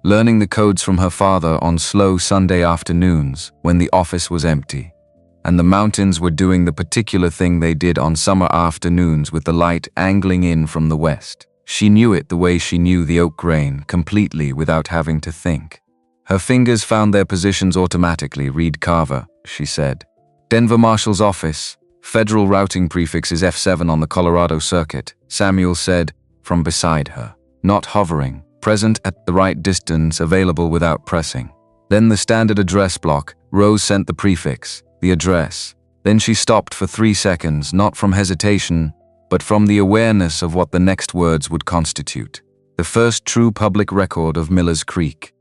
Learning the codes from her father on slow Sunday afternoons when the office was empty. And the mountains were doing the particular thing they did on summer afternoons with the light angling in from the west. She knew it the way she knew the oak grain, completely without having to think. Her fingers found their positions automatically. "Reed Carver," she said. "Denver Marshal's office. Federal routing prefix is F7 on the Colorado circuit," Samuel said, from beside her. Not hovering, present at the right distance, available without pressing. Then the standard address block. Rose sent the prefix, the address. Then she stopped for 3 seconds, not from hesitation, but from the awareness of what the next words would constitute. The first true public record of Miller's Creek.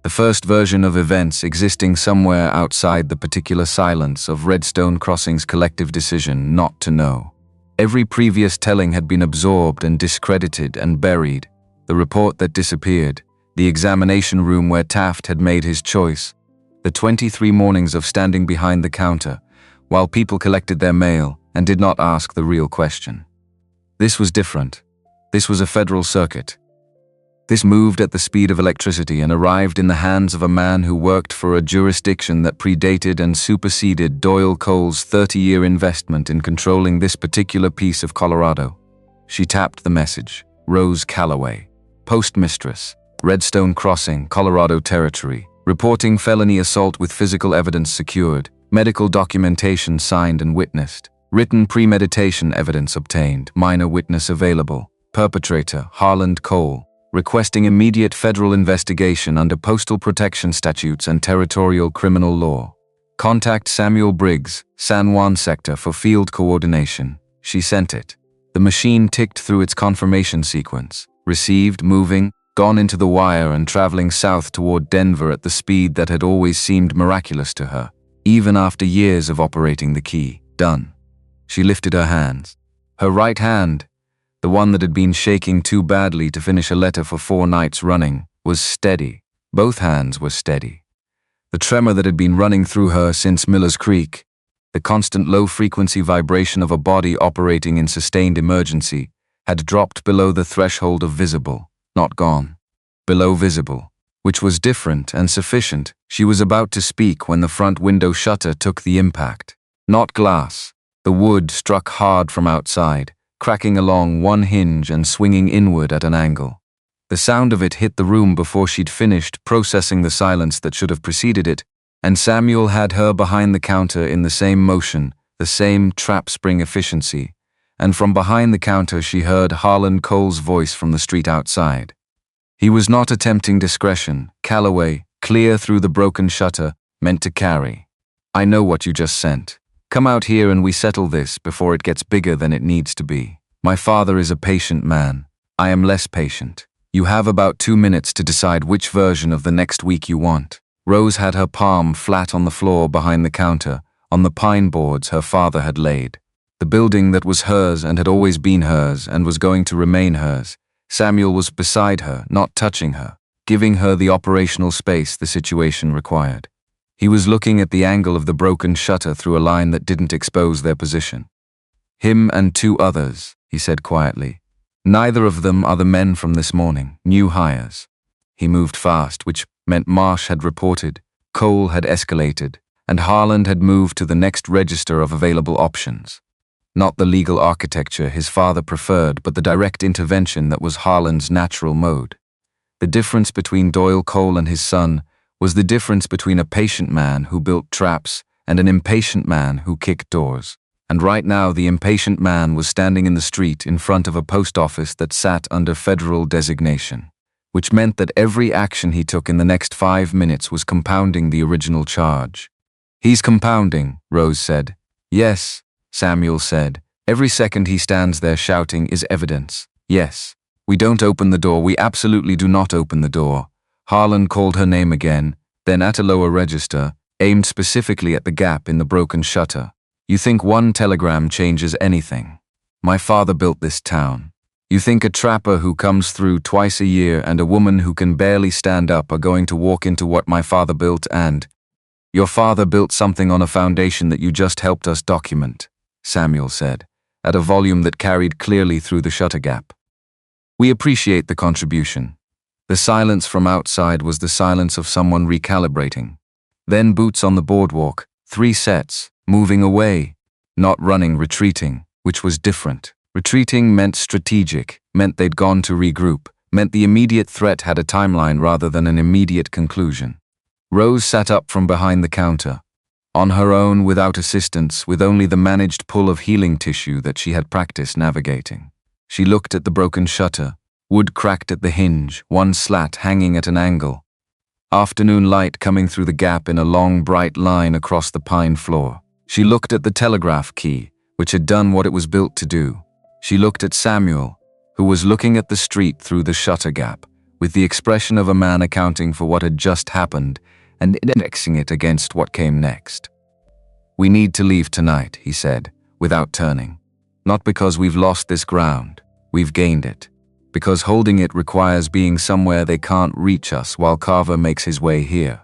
The first version of events existing somewhere outside the particular silence of Redstone Crossing's collective decision not to know. Every previous telling had been absorbed and discredited and buried. The report that disappeared, the examination room where Taft had made his choice, the 23 mornings of standing behind the counter, while people collected their mail and did not ask the real question. This was different. This was a federal circuit. This moved at the speed of electricity and arrived in the hands of a man who worked for a jurisdiction that predated and superseded Doyle Cole's 30-year investment in controlling this particular piece of Colorado. She tapped the message. Rose Callaway, postmistress, Redstone Crossing, Colorado Territory, reporting felony assault with physical evidence secured, medical documentation signed and witnessed. Written premeditation evidence obtained, minor witness available. Perpetrator, Harlan Cole, requesting immediate federal investigation under postal protection statutes and territorial criminal law. Contact Samuel Briggs, San Juan sector for field coordination. She sent it. The machine ticked through its confirmation sequence. Received, moving, gone into the wire and traveling south toward Denver at the speed that had always seemed miraculous to her, even after years of operating the key. Done. She lifted her hands. Her right hand, the one that had been shaking too badly to finish a letter for 4 nights running, was steady. Both hands were steady. The tremor that had been running through her since Miller's Creek, the constant low-frequency vibration of a body operating in sustained emergency, had dropped below the threshold of visible, not gone. Below visible, which was different and sufficient. She was about to speak when the front window shutter took the impact. Not glass. The wood struck hard from outside, cracking along one hinge and swinging inward at an angle. The sound of it hit the room before she'd finished processing the silence that should have preceded it, and Samuel had her behind the counter in the same motion, the same trap spring efficiency, and from behind the counter she heard Harlan Cole's voice from the street outside. He was not attempting discretion. Callaway, clear through the broken shutter, meant to carry. I know what you just sent. Come out here and we settle this before it gets bigger than it needs to be. My father is a patient man. I am less patient. You have about 2 minutes to decide which version of the next week you want. Rose had her palm flat on the floor behind the counter, on the pine boards her father had laid. The building that was hers and had always been hers and was going to remain hers. Samuel was beside her, not touching her, giving her the operational space the situation required. He was looking at the angle of the broken shutter through a line that didn't expose their position. Him and 2 others, he said quietly. Neither of them are the men from this morning, new hires. He moved fast, which meant Marsh had reported, Cole had escalated, and Harlan had moved to the next register of available options. Not the legal architecture his father preferred, but the direct intervention that was Harlan's natural mode. The difference between Doyle Cole and his son was the difference between a patient man who built traps and an impatient man who kicked doors. And right now the impatient man was standing in the street in front of a post office that sat under federal designation, which meant that every action he took in the next 5 minutes was compounding the original charge. He's compounding, Rose said. Yes, Samuel said. Every second he stands there shouting is evidence. Yes. We don't open the door. We absolutely do not open the door. Harlan called her name again, then at a lower register, aimed specifically at the gap in the broken shutter. You think one telegram changes anything? My father built this town. You think a trapper who comes through twice a year and a woman who can barely stand up are going to walk into what my father built and... Your father built something on a foundation that you just helped us document, Samuel said, at a volume that carried clearly through the shutter gap. We appreciate the contribution. The silence from outside was the silence of someone recalibrating. Then boots on the boardwalk, 3 sets, moving away, not running, retreating, which was different. Retreating meant strategic, meant they'd gone to regroup, meant the immediate threat had a timeline rather than an immediate conclusion. Rose sat up from behind the counter, on her own without assistance, with only the managed pull of healing tissue that she had practiced navigating. She looked at the broken shutter, wood cracked at the hinge, one slat hanging at an angle. Afternoon light coming through the gap in a long, bright line across the pine floor. She looked at the telegraph key, which had done what it was built to do. She looked at Samuel, who was looking at the street through the shutter gap, with the expression of a man accounting for what had just happened and indexing it against what came next. We need to leave tonight, he said, without turning. Not because we've lost this ground, we've gained it. Because holding it requires being somewhere they can't reach us while Carver makes his way here.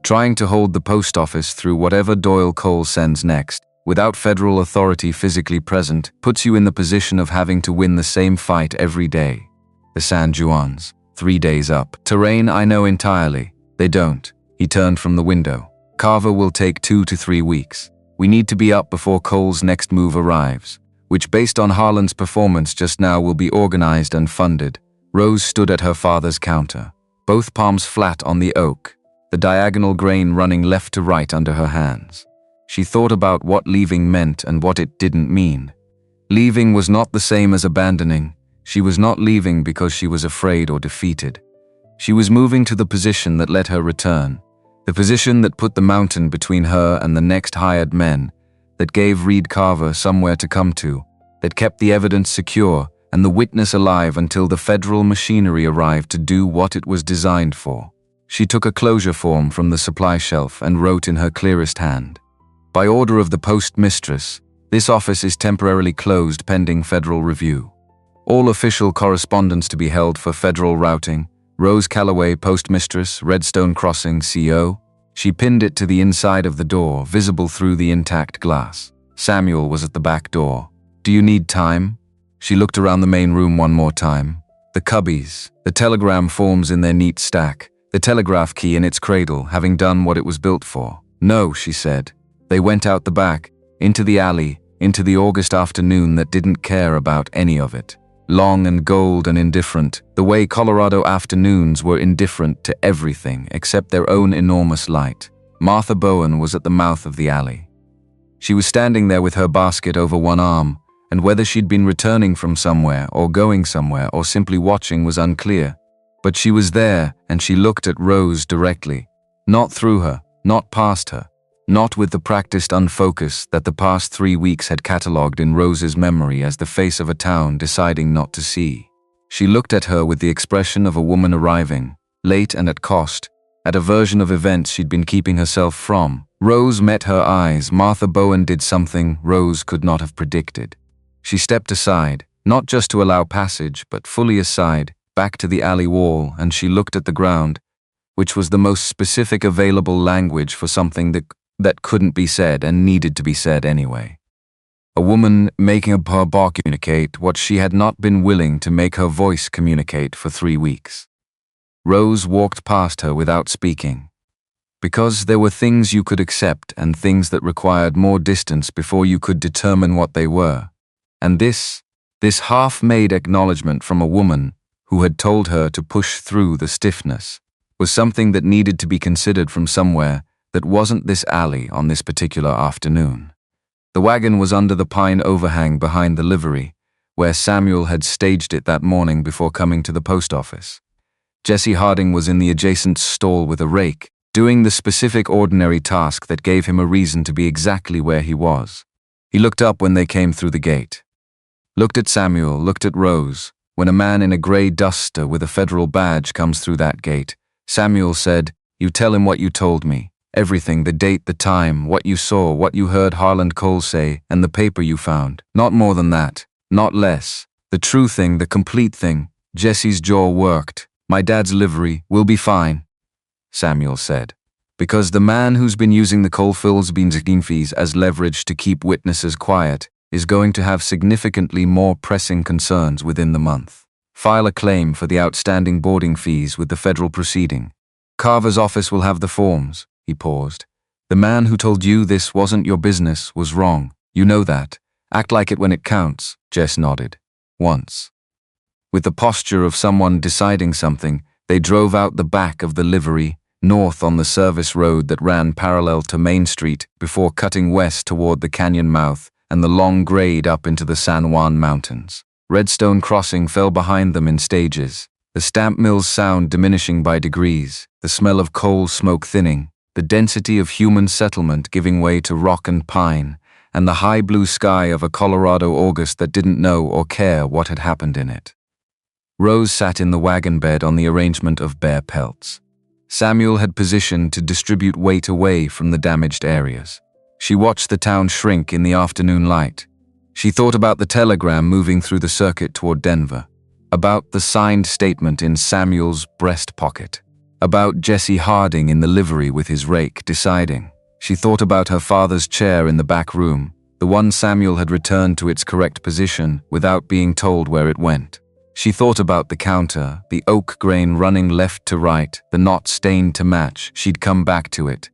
Trying to hold the post office through whatever Doyle Cole sends next, without federal authority physically present, puts you in the position of having to win the same fight every day. The San Juans, 3 days up. Terrain I know entirely. They don't. He turned from the window. Carver will take 2 to 3 weeks. We need to be up before Cole's next move arrives, which based on Harlan's performance just now will be organized and funded. Rose stood at her father's counter, both palms flat on the oak, the diagonal grain running left to right under her hands. She thought about what leaving meant and what it didn't mean. Leaving was not the same as abandoning. She was not leaving because she was afraid or defeated. She was moving to the position that let her return, the position that put the mountain between her and the next hired men, that gave Reed Carver somewhere to come to, that kept the evidence secure and the witness alive until the federal machinery arrived to do what it was designed for. She took a closure form from the supply shelf and wrote in her clearest hand. By order of the postmistress, this office is temporarily closed pending federal review. All official correspondence to be held for federal routing. Rose Callaway, postmistress, Redstone Crossing, CO. She pinned it to the inside of the door, visible through the intact glass. Samuel was at the back door. Do you need time? She looked around the main room one more time. The cubbies, the telegram forms in their neat stack, the telegraph key in its cradle, having done what it was built for. No, she said. They went out the back, into the alley, into the August afternoon that didn't care about any of it. long and gold and indifferent, the way Colorado afternoons were indifferent to everything except their own enormous light. Martha Bowen was at the mouth of the alley. She was standing there with her basket over one arm, and whether she'd been returning from somewhere or going somewhere or simply watching was unclear. But she was there, and she looked at Rose directly, not through her, not past her, not with the practiced unfocus that the past 3 weeks had catalogued in Rose's memory as the face of a town deciding not to see. She looked at her with the expression of a woman arriving, late and at cost, at a version of events she'd been keeping herself from. Rose met her eyes. Martha Bowen did something Rose could not have predicted. She stepped aside, not just to allow passage, but fully aside, back to the alley wall, and she looked at the ground, which was the most specific available language for something that couldn't be said and needed to be said anyway. A woman making her body communicate what she had not been willing to make her voice communicate for 3 weeks. Rose walked past her without speaking. Because there were things you could accept and things that required more distance before you could determine what they were. And this half-made acknowledgement from a woman who had told her to push through the stiffness was something that needed to be considered from somewhere that wasn't this alley on this particular afternoon. The wagon was under the pine overhang behind the livery, where Samuel had staged it that morning before coming to the post office. Jesse Harding was in the adjacent stall with a rake, doing the specific ordinary task that gave him a reason to be exactly where he was. He looked up when they came through the gate. Looked at Samuel, looked at Rose. When a man in a grey duster with a federal badge comes through that gate, Samuel said, "You tell him what you told me. Everything, the date, the time, what you saw, what you heard Harland Cole say, and the paper you found. Not more than that, not less. The true thing, the complete thing." Jesse's jaw worked. "My dad's livery will be fine," Samuel said. Because the man who's been using the Coalfields Beanzine fees as leverage to keep witnesses quiet is going to have significantly more pressing concerns within the month. File a claim for the outstanding boarding fees with the federal proceeding. Carver's office will have the forms. He paused. The man who told you this wasn't your business was wrong. You know that. Act like it when it counts. Jess nodded. Once. With the posture of someone deciding something, they drove out the back of the livery, north on the service road that ran parallel to Main Street before cutting west toward the canyon mouth and the long grade up into the San Juan Mountains. Redstone Crossing fell behind them in stages, the stamp mill's sound diminishing by degrees, the smell of coal smoke thinning, the density of human settlement giving way to rock and pine, and the high blue sky of a Colorado August that didn't know or care what had happened in it. Rose sat in the wagon bed on the arrangement of bare pelts. Samuel had positioned to distribute weight away from the damaged areas. She watched the town shrink in the afternoon light. She thought about the telegram moving through the circuit toward Denver, about the signed statement in Samuel's breast pocket, about Jesse Harding in the livery with his rake deciding. She thought about her father's chair in the back room, the one Samuel had returned to its correct position without being told where it went. She thought about the counter, the oak grain running left to right, the knot stained to match. She'd come back to it.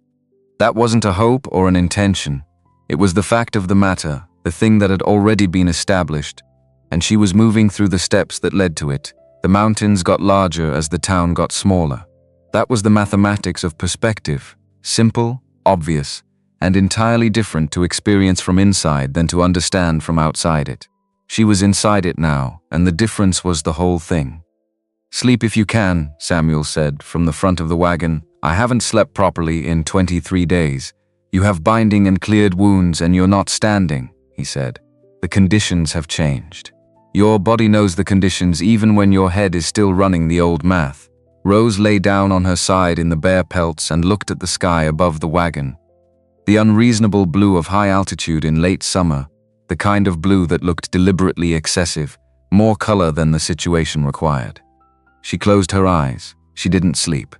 That wasn't a hope or an intention. It was the fact of the matter, the thing that had already been established, and she was moving through the steps that led to it. The mountains got larger as the town got smaller. That was the mathematics of perspective, simple, obvious, and entirely different to experience from inside than to understand from outside it. She was inside it now, and the difference was the whole thing. "Sleep if you can," Samuel said from the front of the wagon. "I haven't slept properly in 23 days. You have binding and cleared wounds and you're not standing," he said. "The conditions have changed. Your body knows the conditions even when your head is still running the old math." Rose lay down on her side in the bare pelts and looked at the sky above the wagon. The unreasonable blue of high altitude in late summer, the kind of blue that looked deliberately excessive, more color than the situation required. She closed her eyes. She didn't sleep.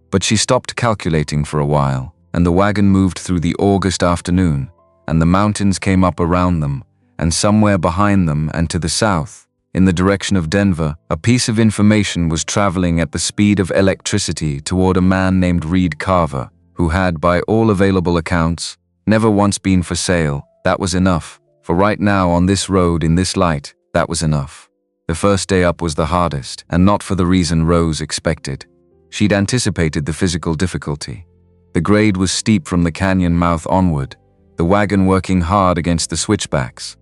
But she stopped calculating for a while, and the wagon moved through the August afternoon, and the mountains came up around them, and somewhere behind them and to the south, in the direction of Denver, a piece of information was traveling at the speed of electricity toward a man named Reed Carver, who had, by all available accounts, never once been for sale. That was enough. For right now on this road in this light, that was enough. The first day up was the hardest, and not for the reason Rose expected. She'd anticipated the physical difficulty. The grade was steep from the canyon mouth onward, the wagon working hard against the switchbacks,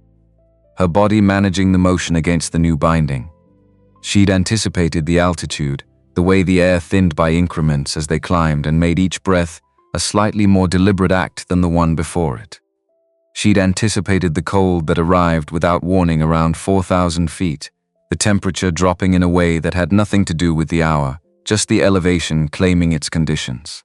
her body managing the motion against the new binding. She'd anticipated the altitude, the way the air thinned by increments as they climbed and made each breath a slightly more deliberate act than the one before it. She'd anticipated the cold that arrived without warning around 4,000 feet, the temperature dropping in a way that had nothing to do with the hour, just the elevation claiming its conditions.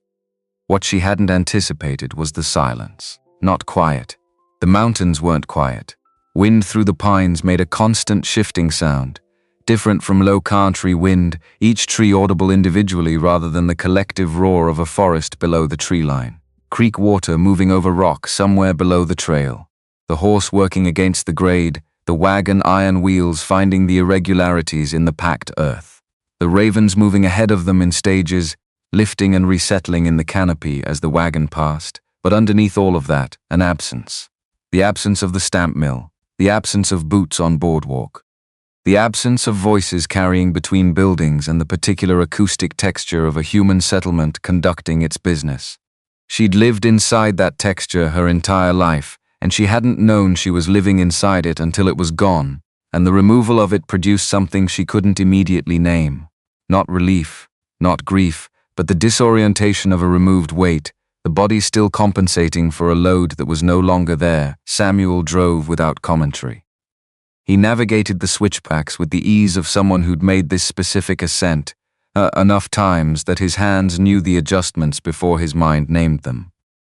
What she hadn't anticipated was the silence. Not quiet. The mountains weren't quiet. Wind through the pines made a constant shifting sound, different from low country wind, each tree audible individually rather than the collective roar of a forest below the tree line. Creek water moving over rock somewhere below the trail. The horse working against the grade, the wagon iron wheels finding the irregularities in the packed earth. The ravens moving ahead of them in stages, lifting and resettling in the canopy as the wagon passed, but underneath all of that, an absence. The absence of the stamp mill, the absence of boots on boardwalk, the absence of voices carrying between buildings and the particular acoustic texture of a human settlement conducting its business. She'd lived inside that texture her entire life, and she hadn't known she was living inside it until it was gone, and the removal of it produced something she couldn't immediately name. Not relief, not grief, but the disorientation of a removed weight, the body still compensating for a load that was no longer there. Samuel drove without commentary. He navigated the switchbacks with the ease of someone who'd made this specific ascent, enough times that his hands knew the adjustments before his mind named them.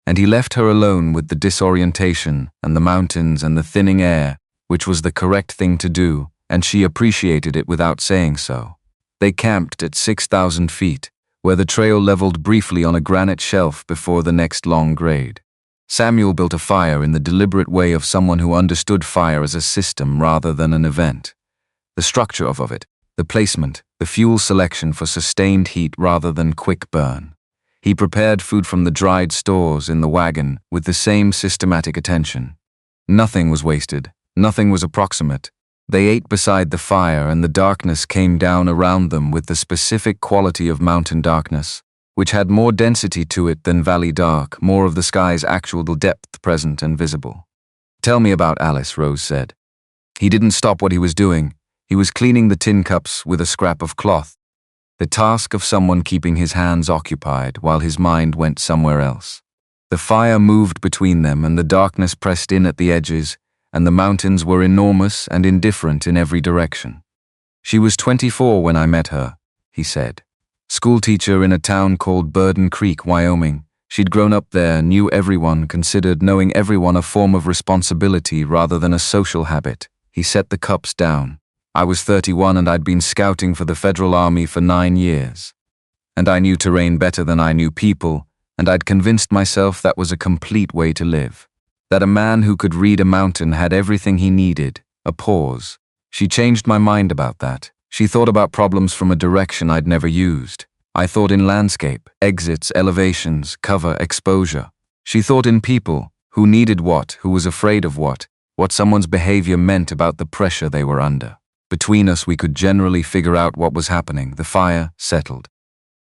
And he left her alone with the disorientation and the mountains and the thinning air, which was the correct thing to do, and she appreciated it without saying so. They camped at 6,000 feet, where the trail leveled briefly on a granite shelf before the next long grade. Samuel built a fire in the deliberate way of someone who understood fire as a system rather than an event. The structure of it, the placement, the fuel selection for sustained heat rather than quick burn. He prepared food from the dried stores in the wagon with the same systematic attention. Nothing was wasted, nothing was approximate. They ate beside the fire and the darkness came down around them with the specific quality of mountain darkness, which had more density to it than valley dark, more of the sky's actual depth present and visible. "Tell me about Alice," Rose said. He didn't stop what he was doing. He was cleaning the tin cups with a scrap of cloth, the task of someone keeping his hands occupied while his mind went somewhere else. The fire moved between them and the darkness pressed in at the edges, and the mountains were enormous and indifferent in every direction. "She was 24 when I met her," he said. "Schoolteacher in a town called Burden Creek, Wyoming. She'd grown up there, knew everyone, considered knowing everyone a form of responsibility rather than a social habit." He set the cups down. "I was 31 and I'd been scouting for the Federal Army for 9 years. And I knew terrain better than I knew people, and I'd convinced myself that was a complete way to live. That a man who could read a mountain had everything he needed." A pause. "She changed my mind about that. She thought about problems from a direction I'd never used. I thought in landscape, exits, elevations, cover, exposure. She thought in people, who needed what, who was afraid of what someone's behavior meant about the pressure they were under. Between us we could generally figure out what was happening." The fire settled.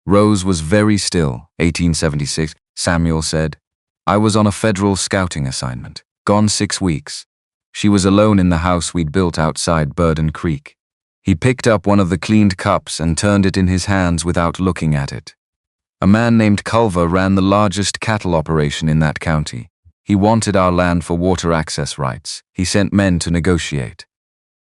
Rose was very still. 1876, Samuel said. "I was on a federal scouting assignment, gone 6 weeks. She was alone in the house we'd built outside Burden Creek." He picked up one of the cleaned cups and turned it in his hands without looking at it. "A man named Culver ran the largest cattle operation in that county. He wanted our land for water access rights. He sent men to negotiate.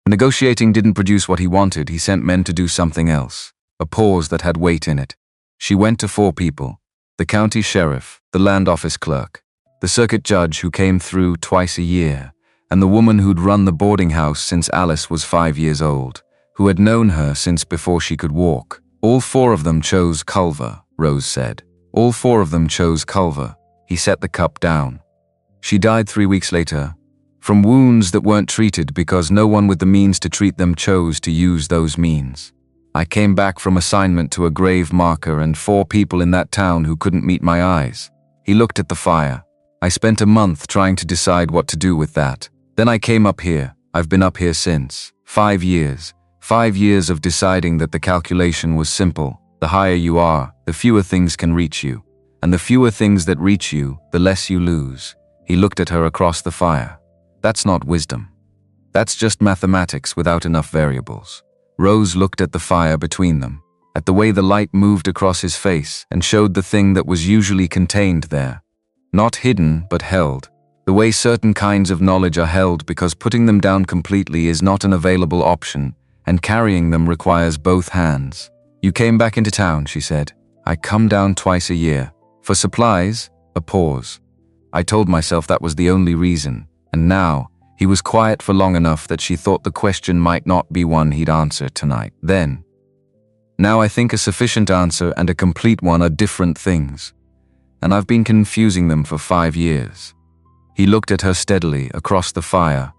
Negotiating didn't produce what he wanted. He sent men to do something else." A pause that had weight in it. "She went to 4 people. The county sheriff, the land office clerk, the circuit judge who came through twice a year, and the woman who'd run the boarding house since Alice was 5 years old, who had known her since before she could walk. All 4 of them chose Culver," Rose said. "All 4 of them chose Culver." He set the cup down. "She died 3 weeks later, from wounds that weren't treated because no one with the means to treat them chose to use those means. I came back from assignment to a grave marker and 4 people in that town who couldn't meet my eyes." He looked at the fire. "I spent a month trying to decide what to do with that. Then I came up here. I've been up here since. 5 years. 5 years of deciding that the calculation was simple. The higher you are, the fewer things can reach you. And the fewer things that reach you, the less you lose. He looked at her across the fire. That's not wisdom. That's just mathematics without enough variables. Rose looked at the fire between them, at the way the light moved across his face and showed the thing that was usually contained there. Not hidden, but held. The way certain kinds of knowledge are held because putting them down completely is not an available option, and carrying them requires both hands. You came back into town, she said. I come down twice a year. For supplies, a pause. I told myself that was the only reason, and now, he was quiet for long enough that she thought the question might not be one he'd answer tonight. Then, now I think a sufficient answer and a complete one are different things, and I've been confusing them for 5 years. He looked at her steadily across the fire,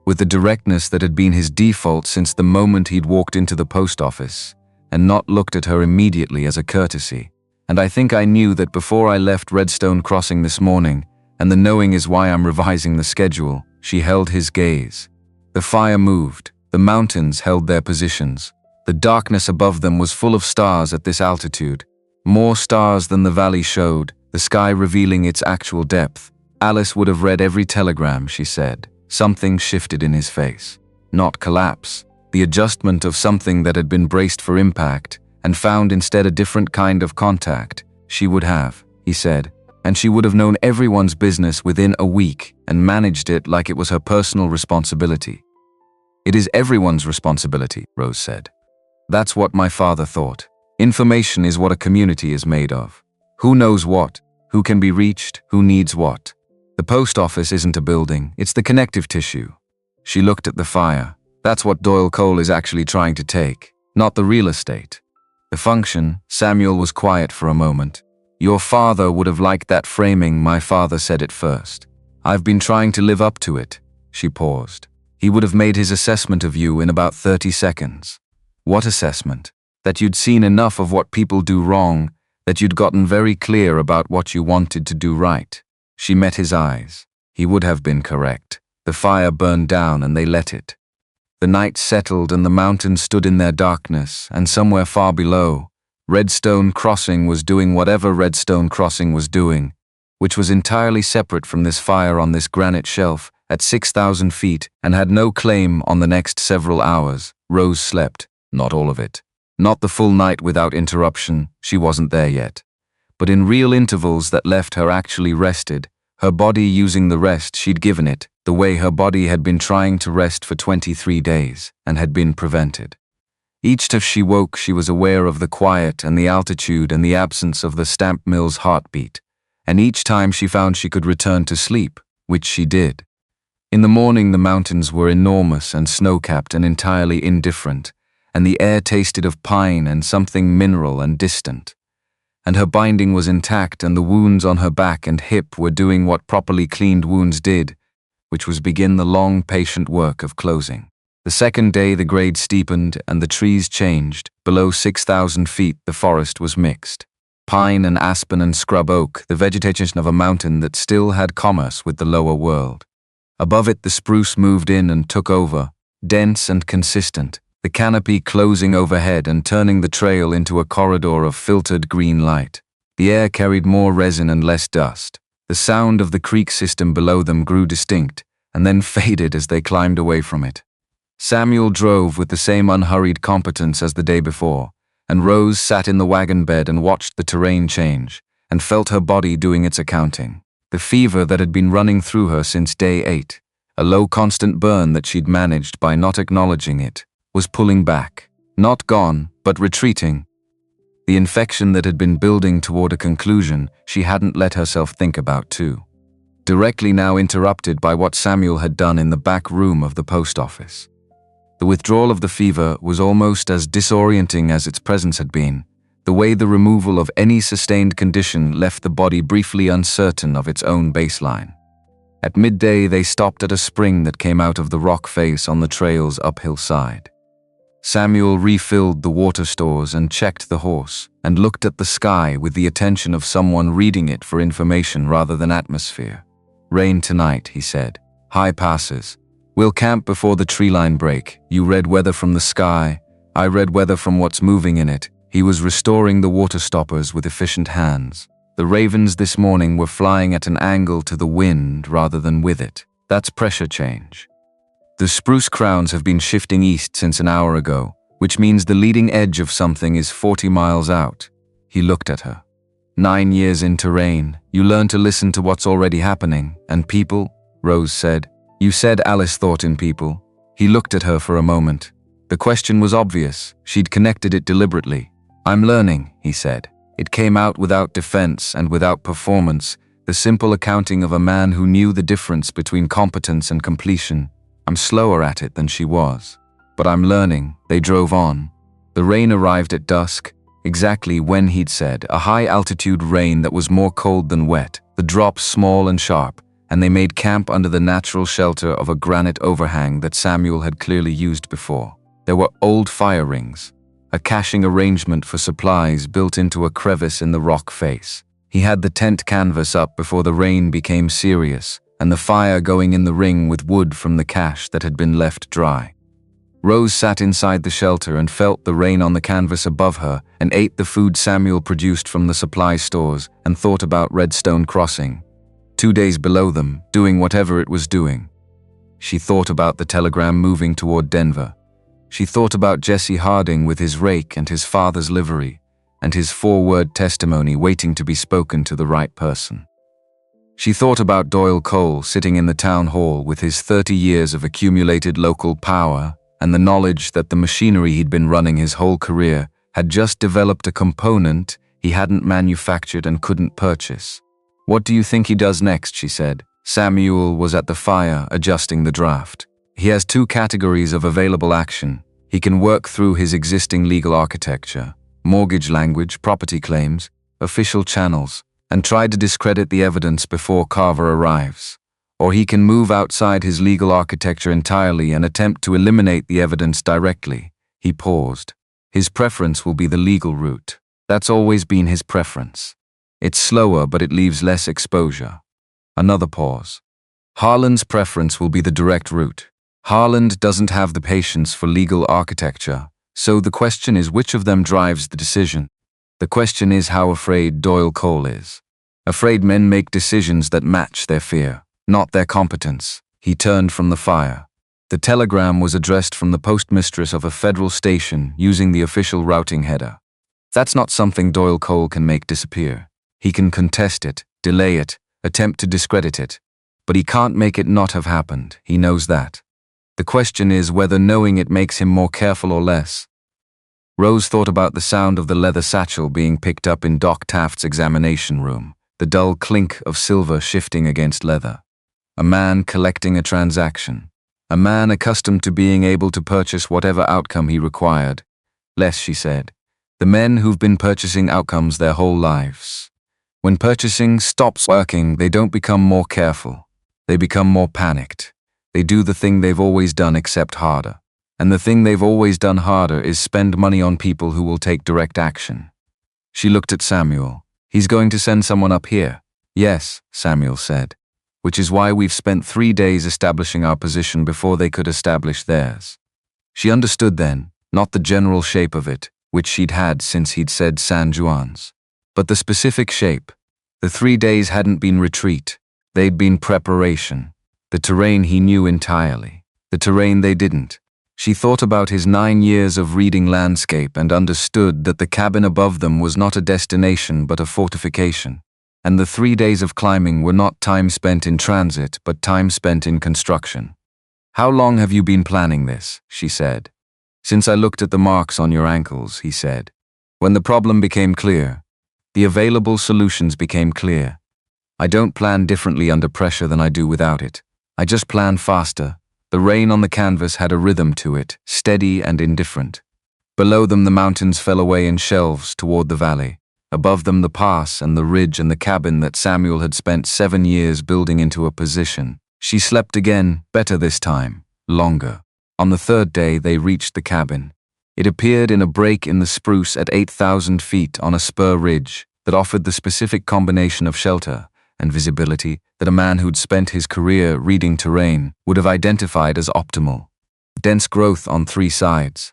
with the directness that had been his default since the moment he'd walked into the post office, and not looked at her immediately as a courtesy. And I think I knew that before I left Redstone Crossing this morning, and the knowing is why I'm revising the schedule. She held his gaze. The fire moved. The mountains held their positions. The darkness above them was full of stars at this altitude. More stars than the valley showed, the sky revealing its actual depth. Alice would have read every telegram, she said. Something shifted in his face. Not collapse. The adjustment of something that had been braced for impact, and found instead a different kind of contact. She would have, he said, and she would have known everyone's business within a week and managed it like it was her personal responsibility. It is everyone's responsibility, Rose said. That's what my father thought. Information is what a community is made of. Who knows what, who can be reached, who needs what. The post office isn't a building, it's the connective tissue. She looked at the fire. That's what Doyle Cole is actually trying to take, not the real estate. The function. Samuel was quiet for a moment. Your father would have liked that framing, my father said it first. I've been trying to live up to it. She paused. He would have made his assessment of you in about 30 seconds. What assessment? That you'd seen enough of what people do wrong, that you'd gotten very clear about what you wanted to do right. She met his eyes. He would have been correct. The fire burned down and they let it. The night settled and the mountains stood in their darkness, and somewhere far below, Redstone Crossing was doing whatever Redstone Crossing was doing, which was entirely separate from this fire on this granite shelf at 6,000 feet and had no claim on the next several hours. Rose slept, not all of it. Not the full night without interruption, she wasn't there yet. But in real intervals that left her actually rested, her body using the rest she'd given it, the way her body had been trying to rest for 23 days and had been prevented. Each time she woke, she was aware of the quiet and the altitude and the absence of the stamp mill's heartbeat, and each time she found she could return to sleep, which she did. In the morning the mountains were enormous and snow-capped and entirely indifferent, and the air tasted of pine and something mineral and distant. And her binding was intact and the wounds on her back and hip were doing what properly cleaned wounds did, which was begin the long, patient work of closing. The second day the grade steepened and the trees changed. Below 6,000 feet the forest was mixed. Pine and aspen and scrub oak, the vegetation of a mountain that still had commerce with the lower world. Above it the spruce moved in and took over, dense and consistent, the canopy closing overhead and turning the trail into a corridor of filtered green light. The air carried more resin and less dust. The sound of the creek system below them grew distinct, and then faded as they climbed away from it. Samuel drove with the same unhurried competence as the day before, and Rose sat in the wagon bed and watched the terrain change, and felt her body doing its accounting. The fever that had been running through her since day 8, a low constant burn that she'd managed by not acknowledging it, was pulling back, not gone, but retreating. The infection that had been building toward a conclusion she hadn't let herself think about too. Directly now interrupted by what Samuel had done in the back room of the post office. The withdrawal of the fever was almost as disorienting as its presence had been, the way the removal of any sustained condition left the body briefly uncertain of its own baseline. At midday they stopped at a spring that came out of the rock face on the trail's uphill side. Samuel refilled the water stores and checked the horse, and looked at the sky with the attention of someone reading it for information rather than atmosphere. Rain tonight, he said. High passes. We'll camp before the tree line break. You read weather from the sky. I read weather from what's moving in it. He was restoring the water stoppers with efficient hands. The ravens this morning were flying at an angle to the wind rather than with it. That's pressure change. The spruce crowns have been shifting east since an hour ago, which means the leading edge of something is 40 miles out. He looked at her. 9 years in terrain, you learn to listen to what's already happening. And people, Rose said. You said Alice thought in people. He looked at her for a moment. The question was obvious. She'd connected it deliberately. I'm learning, he said. It came out without defense and without performance, the simple accounting of a man who knew the difference between competence and completion. I'm slower at it than she was. But I'm learning. They drove on. The rain arrived at dusk, exactly when he'd said, a high-altitude rain that was more cold than wet, the drops small and sharp, and they made camp under the natural shelter of a granite overhang that Samuel had clearly used before. There were old fire rings, a caching arrangement for supplies built into a crevice in the rock face. He had the tent canvas up before the rain became serious, and the fire going in the ring with wood from the cache that had been left dry. Rose sat inside the shelter and felt the rain on the canvas above her and ate the food Samuel produced from the supply stores and thought about Redstone Crossing. 2 days below them, doing whatever it was doing. She thought about the telegram moving toward Denver. She thought about Jesse Harding with his rake and his father's livery, and his 4-word testimony waiting to be spoken to the right person. She thought about Doyle Cole sitting in the town hall with his 30 years of accumulated local power and the knowledge that the machinery he'd been running his whole career had just developed a component he hadn't manufactured and couldn't purchase. What do you think he does next, she said. Samuel was at the fire, adjusting the draft. He has 2 categories of available action. He can work through his existing legal architecture, mortgage language, property claims, official channels, and try to discredit the evidence before Carver arrives. Or he can move outside his legal architecture entirely and attempt to eliminate the evidence directly. He paused. His preference will be the legal route. That's always been his preference. It's slower, but it leaves less exposure. Another pause. Harlan's preference will be the direct route. Harland doesn't have the patience for legal architecture, so the question is which of them drives the decision. The question is how afraid Doyle Cole is. Afraid men make decisions that match their fear, not their competence. He turned from the fire. The telegram was addressed from the postmistress of a federal station using the official routing header. That's not something Doyle Cole can make disappear. He can contest it, delay it, attempt to discredit it. But he can't make it not have happened. He knows that. The question is whether knowing it makes him more careful or less. Rose thought about the sound of the leather satchel being picked up in Doc Taft's examination room, the dull clink of silver shifting against leather. A man collecting a transaction. A man accustomed to being able to purchase whatever outcome he required. Less, she said. The men who've been purchasing outcomes their whole lives. When purchasing stops working, they don't become more careful. They become more panicked. They do the thing they've always done except harder. And the thing they've always done harder is spend money on people who will take direct action. She looked at Samuel. He's going to send someone up here. Yes, Samuel said. Which is why we've spent 3 days establishing our position before they could establish theirs. She understood then, not the general shape of it, which she'd had since he'd said San Juan's. But the specific shape. The 3 days hadn't been retreat. They'd been preparation. The terrain he knew entirely. The terrain they didn't. She thought about his 9 years of reading landscape and understood that the cabin above them was not a destination but a fortification. And the 3 days of climbing were not time spent in transit but time spent in construction. How long have you been planning this? She said. Since I looked at the marks on your ankles, he said. When the problem became clear, the available solutions became clear. I don't plan differently under pressure than I do without it. I just plan faster. The rain on the canvas had a rhythm to it, steady and indifferent. Below them the mountains fell away in shelves toward the valley. Above them the pass and the ridge and the cabin that Samuel had spent 7 years building into a position. She slept again, better this time, longer. On the 3rd day they reached the cabin. It appeared in a break in the spruce at 8,000 feet on a spur ridge that offered the specific combination of shelter and visibility that a man who'd spent his career reading terrain would have identified as optimal. Dense growth on 3 sides,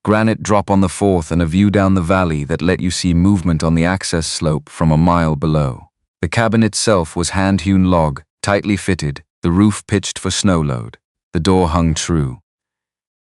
granite drop on the 4th, and a view down the valley that let you see movement on the access slope from a mile below. The cabin itself was hand-hewn log, tightly fitted, the roof pitched for snow load. The door hung true.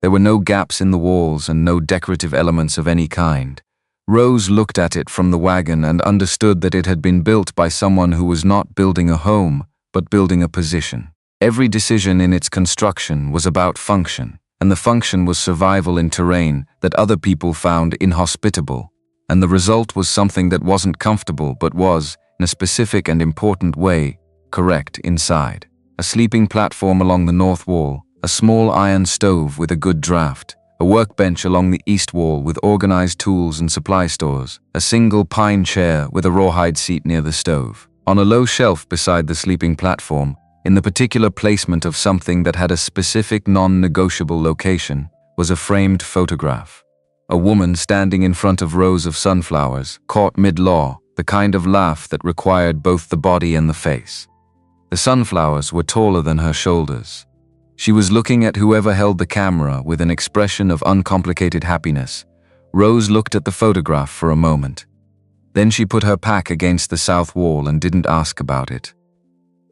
There were no gaps in the walls and no decorative elements of any kind. Rose looked at it from the wagon and understood that it had been built by someone who was not building a home, but building a position. Every decision in its construction was about function, and the function was survival in terrain that other people found inhospitable. And the result was something that wasn't comfortable but was, in a specific and important way, correct inside. A sleeping platform along the north wall, a small iron stove with a good draft, a workbench along the east wall with organized tools and supply stores, a single pine chair with a rawhide seat near the stove. On a low shelf beside the sleeping platform, in the particular placement of something that had a specific non-negotiable location, was a framed photograph. A woman standing in front of rows of sunflowers, caught mid-law, the kind of laugh that required both the body and the face. The sunflowers were taller than her shoulders. She was looking at whoever held the camera with an expression of uncomplicated happiness. Rose looked at the photograph for a moment. Then she put her pack against the south wall and didn't ask about it.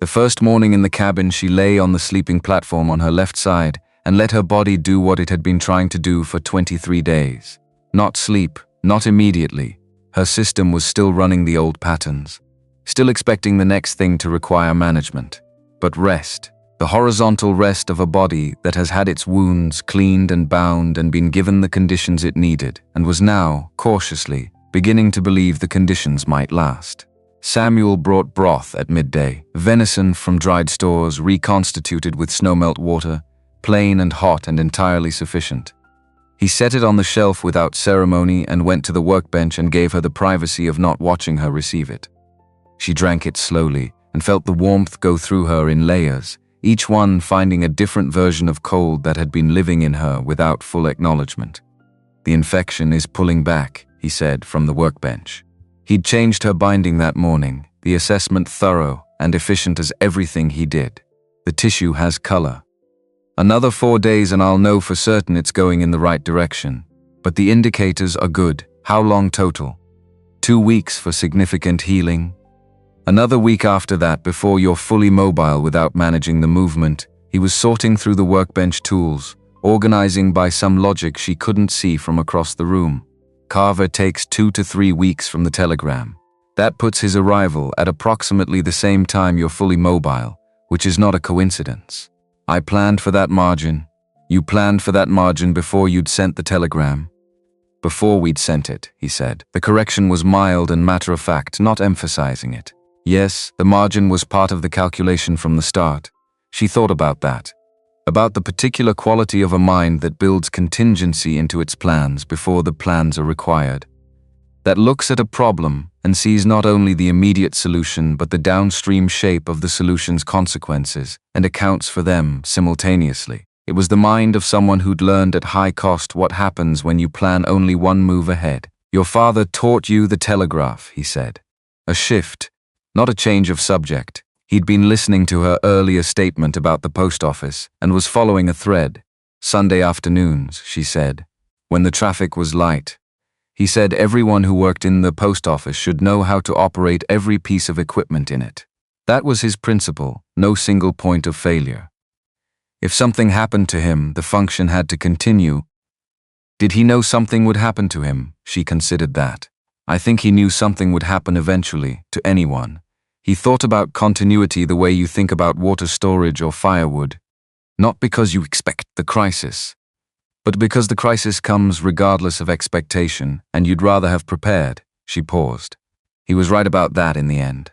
The first morning in the cabin, she lay on the sleeping platform on her left side and let her body do what it had been trying to do for 23 days. Not sleep, not immediately. Her system was still running the old patterns, still expecting the next thing to require management. But rest, the horizontal rest of a body that has had its wounds cleaned and bound and been given the conditions it needed, and was now, cautiously, beginning to believe the conditions might last. Samuel brought broth at midday, venison from dried stores reconstituted with snowmelt water, plain and hot and entirely sufficient. He set it on the shelf without ceremony and went to the workbench and gave her the privacy of not watching her receive it. She drank it slowly and felt the warmth go through her in layers, each one finding a different version of cold that had been living in her without full acknowledgement. "The infection is pulling back," he said from the workbench. He'd changed her binding that morning, the assessment thorough and efficient as everything he did. "The tissue has color. Another 4 days and I'll know for certain it's going in the right direction. But the indicators are good. How long total? 2 weeks for significant healing? Another week after that before you're fully mobile without managing the movement." He was sorting through the workbench tools, organizing by some logic she couldn't see from across the room. "Carver takes 2 to 3 weeks from the telegram. That puts his arrival at approximately the same time you're fully mobile, which is not a coincidence. I planned for that margin. You planned for that margin before you'd sent the telegram." "Before we'd sent it," he said. The correction was mild and matter-of-fact, not emphasizing it. Yes, the margin was part of the calculation from the start. She thought about that. About the particular quality of a mind that builds contingency into its plans before the plans are required. That looks at a problem and sees not only the immediate solution but the downstream shape of the solution's consequences and accounts for them simultaneously. It was the mind of someone who'd learned at high cost what happens when you plan only one move ahead. "Your father taught you the telegraph," he said. A shift, not a change of subject. He'd been listening to her earlier statement about the post office and was following a thread. "Sunday afternoons," she said, "when the traffic was light. He said everyone who worked in the post office should know how to operate every piece of equipment in it. That was his principle, no single point of failure. If something happened to him, the function had to continue. Did he know something would happen to him? She considered that. I think he knew something would happen eventually, to anyone. He thought about continuity the way you think about water storage or firewood. Not because you expect the crisis, but because the crisis comes regardless of expectation, and you'd rather have prepared." She paused. "He was right about that in the end.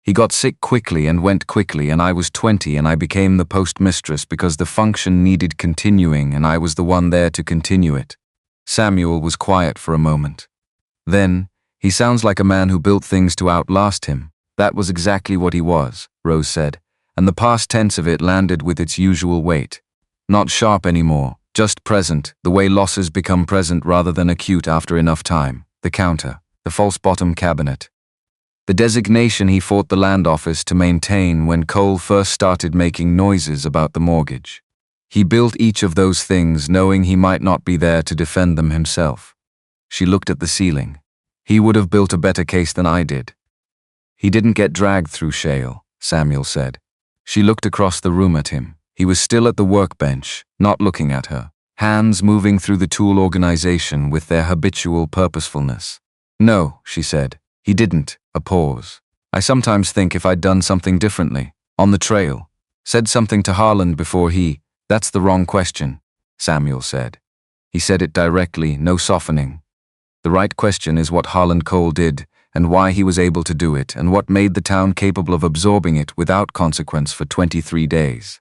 He got sick quickly and went quickly, and I was 20 and I became the postmistress because the function needed continuing and I was the one there to continue it." Samuel was quiet for a moment. Then, "He sounds like a man who built things to outlast him." "That was exactly what he was," Rose said, and the past tense of it landed with its usual weight. Not sharp anymore, just present, the way losses become present rather than acute after enough time. The counter, the false bottom cabinet. The designation he fought the land office to maintain when Cole first started making noises about the mortgage. He built each of those things knowing he might not be there to defend them himself. She looked at the ceiling. He would have built a better case than I did. He didn't get dragged through shale, Samuel said. She looked across the room at him. He was still at the workbench, not looking at her, hands moving through the tool organization with their habitual purposefulness. No, she said. He didn't. A pause. I sometimes think if I'd done something differently, on the trail, said something to Harland before that's the wrong question, Samuel said. He said it directly, no softening. The right question is what Harland Cole did, and why he was able to do it, and what made the town capable of absorbing it without consequence for 23 days.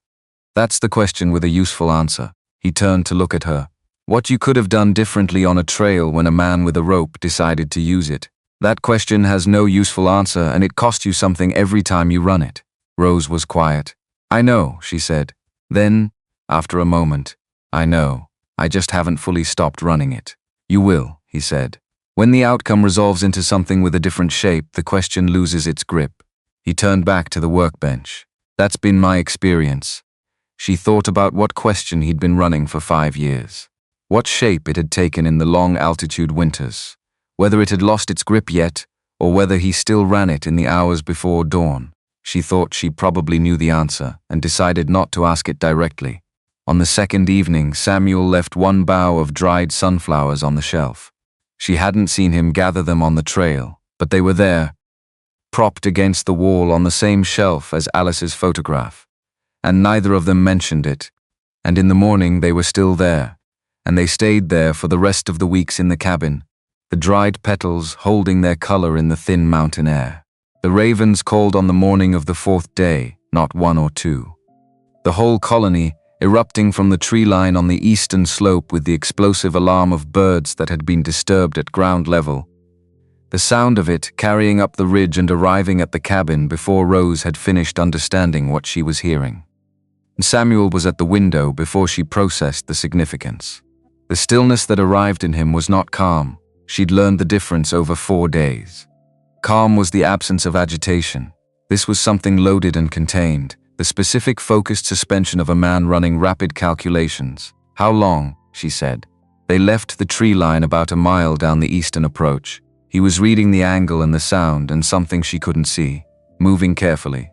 That's the question with a useful answer. He turned to look at her. What you could have done differently on a trail when a man with a rope decided to use it. That question has no useful answer, and it costs you something every time you run it. Rose was quiet. I know, she said. Then, after a moment, I know. I just haven't fully stopped running it. You will, he said. When the outcome resolves into something with a different shape, the question loses its grip. He turned back to the workbench. That's been my experience. She thought about what question he'd been running for 5 years. What shape it had taken in the long altitude winters. Whether it had lost its grip yet, or whether he still ran it in the hours before dawn. She thought she probably knew the answer, and decided not to ask it directly. On the second evening, Samuel left one bough of dried sunflowers on the shelf. She hadn't seen him gather them on the trail, but they were there, propped against the wall on the same shelf as Alice's photograph. And neither of them mentioned it. And in the morning they were still there, and they stayed there for the rest of the weeks in the cabin, the dried petals holding their color in the thin mountain air. The ravens called on the morning of the 4th day, not 1 or 2. The whole colony, erupting from the tree line on the eastern slope with the explosive alarm of birds that had been disturbed at ground level. The sound of it carrying up the ridge and arriving at the cabin before Rose had finished understanding what she was hearing. Samuel was at the window before she processed the significance. The stillness that arrived in him was not calm. She'd learned the difference over 4 days. Calm was the absence of agitation. This was something loaded and contained, the specific focused suspension of a man running rapid calculations. How long, she said. They left the tree line about a mile down the eastern approach. He was reading the angle and the sound and something she couldn't see, moving carefully.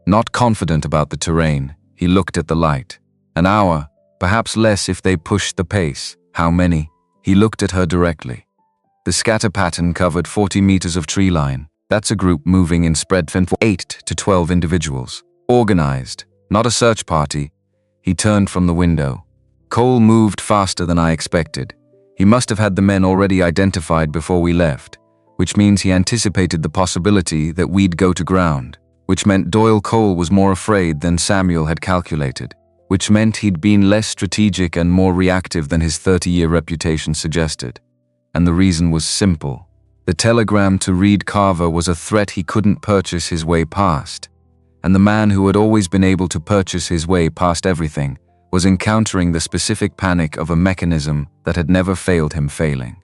Not confident about the terrain, he looked at the light. An hour, perhaps less if they pushed the pace. How many? He looked at her directly. The scatter pattern covered 40 meters of tree line. That's a group moving in spread from 8 to 12 individuals. Organized, not a search party. He turned from the window. Cole moved faster than I expected. He must have had the men already identified before we left, which means he anticipated the possibility that we'd go to ground, which meant Doyle Cole was more afraid than Samuel had calculated, which meant he'd been less strategic and more reactive than his 30-year reputation suggested. And the reason was simple. The telegram to Reed Carver was a threat he couldn't purchase his way past. And the man who had always been able to purchase his way past everything was encountering the specific panic of a mechanism that had never failed him failing.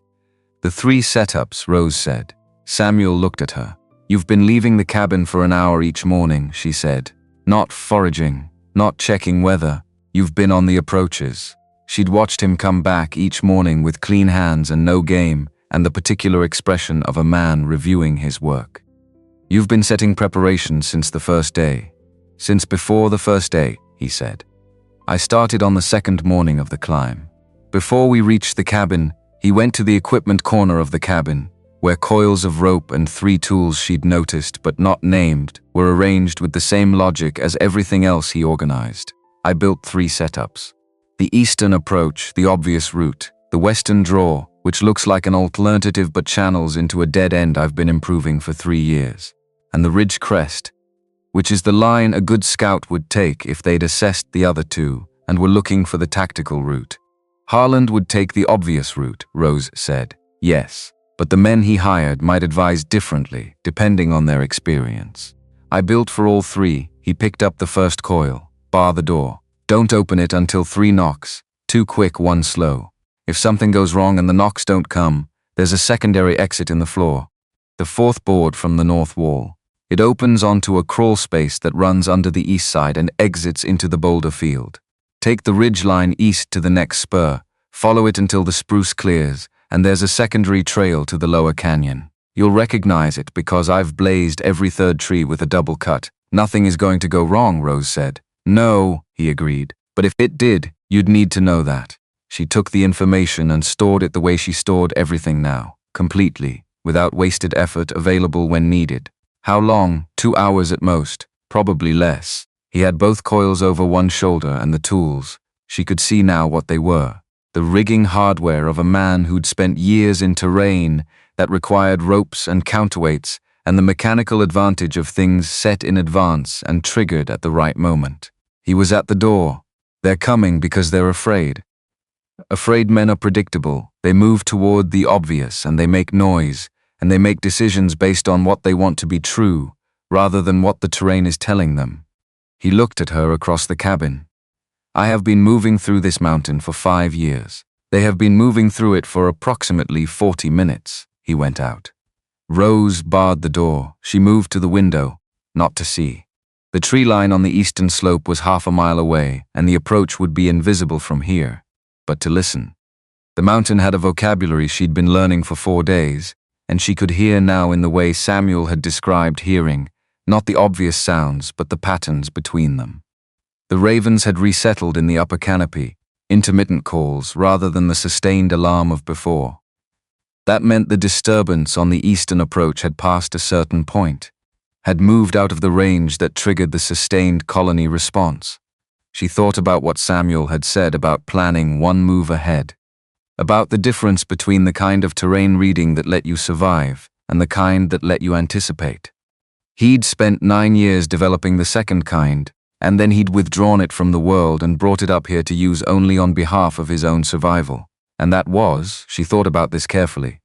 The 3 setups, Rose said. Samuel looked at her. You've been leaving the cabin for an hour each morning, she said. Not foraging, not checking weather. You've been on the approaches. She'd watched him come back each morning with clean hands and no game, and the particular expression of a man reviewing his work. You've been setting preparations since the first day. Since before the first day, he said. I started on the second morning of the climb. Before we reached the cabin, he went to the equipment corner of the cabin, where coils of rope and 3 tools she'd noticed but not named were arranged with the same logic as everything else he organized. I built 3 setups. The eastern approach, the obvious route, the western draw, which looks like an alternative but channels into a dead end I've been improving for 3 years, and the ridge crest, which is the line a good scout would take if they'd assessed the other 2 and were looking for the tactical route. Harland would take the obvious route, Rose said. Yes, but the men he hired might advise differently, depending on their experience. I built for all 3. He picked up the first coil. Bar the door. Don't open it until 3 knocks. 2 quick, 1 slow. If something goes wrong and the knocks don't come, there's a secondary exit in the floor. the fourth board from the north wall. It opens onto a crawl space that runs under the east side and exits into the boulder field. Take the ridge line east to the next spur, follow it until the spruce clears, and there's a secondary trail to the lower canyon. You'll recognize it because I've blazed every third tree with a double cut. Nothing is going to go wrong, Rose said. No, he agreed, but if it did, you'd need to know that. She took the information and stored it the way she stored everything now, completely, without wasted effort, available when needed. How long? 2 hours at most, probably less. He had both coils over one shoulder and the tools. She could see now what they were. The rigging hardware of a man who'd spent years in terrain that required ropes and counterweights, and the mechanical advantage of things set in advance and triggered at the right moment. He was at the door. They're coming because they're afraid. Afraid men are predictable. They move toward the obvious and they make noise, and they make decisions based on what they want to be true, rather than what the terrain is telling them. He looked at her across the cabin. I have been moving through this mountain for 5 years. They have been moving through it for approximately 40 minutes. He went out. Rose barred the door. She moved to the window, not to see. The tree line on the eastern slope was half a mile away, and the approach would be invisible from here. But to listen. The mountain had a vocabulary she'd been learning for 4 days, and she could hear now in the way Samuel had described hearing, not the obvious sounds, but the patterns between them. The ravens had resettled in the upper canopy, intermittent calls rather than the sustained alarm of before. That meant the disturbance on the eastern approach had passed a certain point, had moved out of the range that triggered the sustained colony response. She thought about what Samuel had said about planning one move ahead, about the difference between the kind of terrain reading that let you survive and the kind that let you anticipate. He'd spent 9 years developing the second kind, and then he'd withdrawn it from the world and brought it up here to use only on behalf of his own survival. And that was, she thought about this carefully,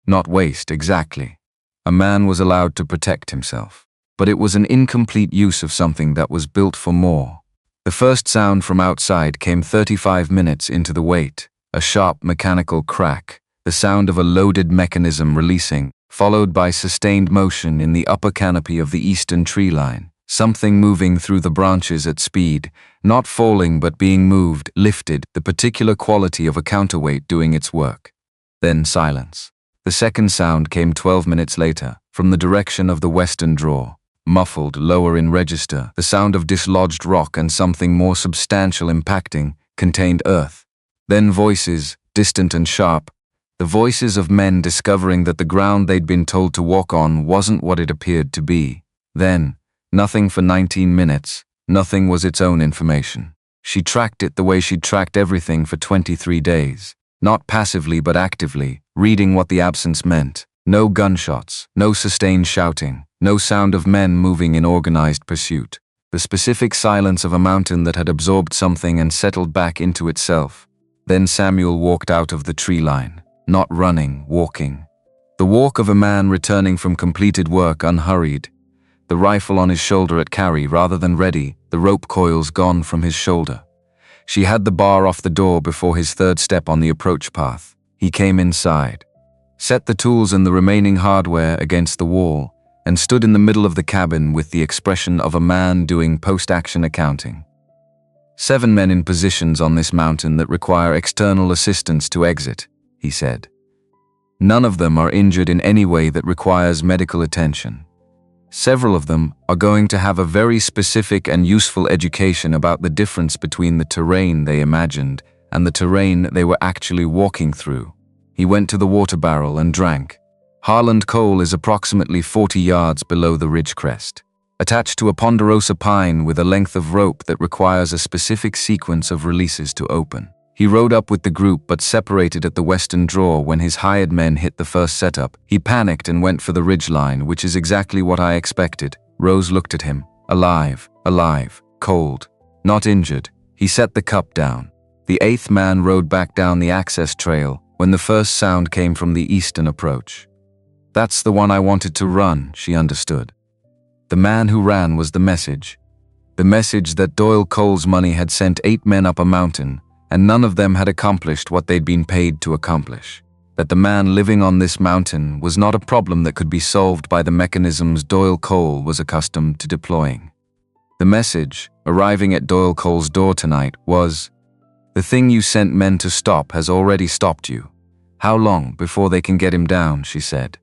not waste exactly. A man was allowed to protect himself, but it was an incomplete use of something that was built for more. The first sound from outside came 35 minutes into the wait, a sharp mechanical crack, the sound of a loaded mechanism releasing, followed by sustained motion in the upper canopy of the eastern tree line. Something moving through the branches at speed, not falling but being moved, lifted, the particular quality of a counterweight doing its work. Then silence. The second sound came 12 minutes later, from the direction of the western draw. Muffled, lower in register, the sound of dislodged rock and something more substantial impacting, contained earth. Then voices, distant and sharp, the voices of men discovering that the ground they'd been told to walk on wasn't what it appeared to be. Then, nothing for 19 minutes, nothing was its own information. She tracked it the way she'd tracked everything for 23 days. Not passively but actively, reading what the absence meant. No gunshots, no sustained shouting, no sound of men moving in organized pursuit. The specific silence of a mountain that had absorbed something and settled back into itself. Then Samuel walked out of the tree line, not running, walking. The walk of a man returning from completed work unhurried. The rifle on his shoulder at carry rather than ready, the rope coils gone from his shoulder. She had the bar off the door before his third step on the approach path. He came inside, set the tools and the remaining hardware against the wall, and stood in the middle of the cabin with the expression of a man doing post-action accounting. 7 men in positions on this mountain that require external assistance to exit, he said. None of them are injured in any way that requires medical attention. Several of them are going to have a very specific and useful education about the difference between the terrain they imagined and the terrain they were actually walking through. He went to the water barrel and drank. Harland Coal is approximately 40 yards below the ridge crest, attached to a ponderosa pine with a length of rope that requires a specific sequence of releases to open. He rode up with the group but separated at the western draw when his hired men hit the first setup. He panicked and went for the ridgeline, which is exactly what I expected. Rose looked at him. Alive, cold, not injured. He set the cup down. The 8th man rode back down the access trail when the first sound came from the eastern approach. That's the one I wanted to run, she understood. The man who ran was the message. The message that Doyle Cole's money had sent 8 men up a mountain, and none of them had accomplished what they'd been paid to accomplish. that the man living on this mountain was not a problem that could be solved by the mechanisms Doyle Cole was accustomed to deploying. The message, arriving at Doyle Cole's door tonight, was, "The thing you sent men to stop has already stopped you. How long before they can get him down?" she said.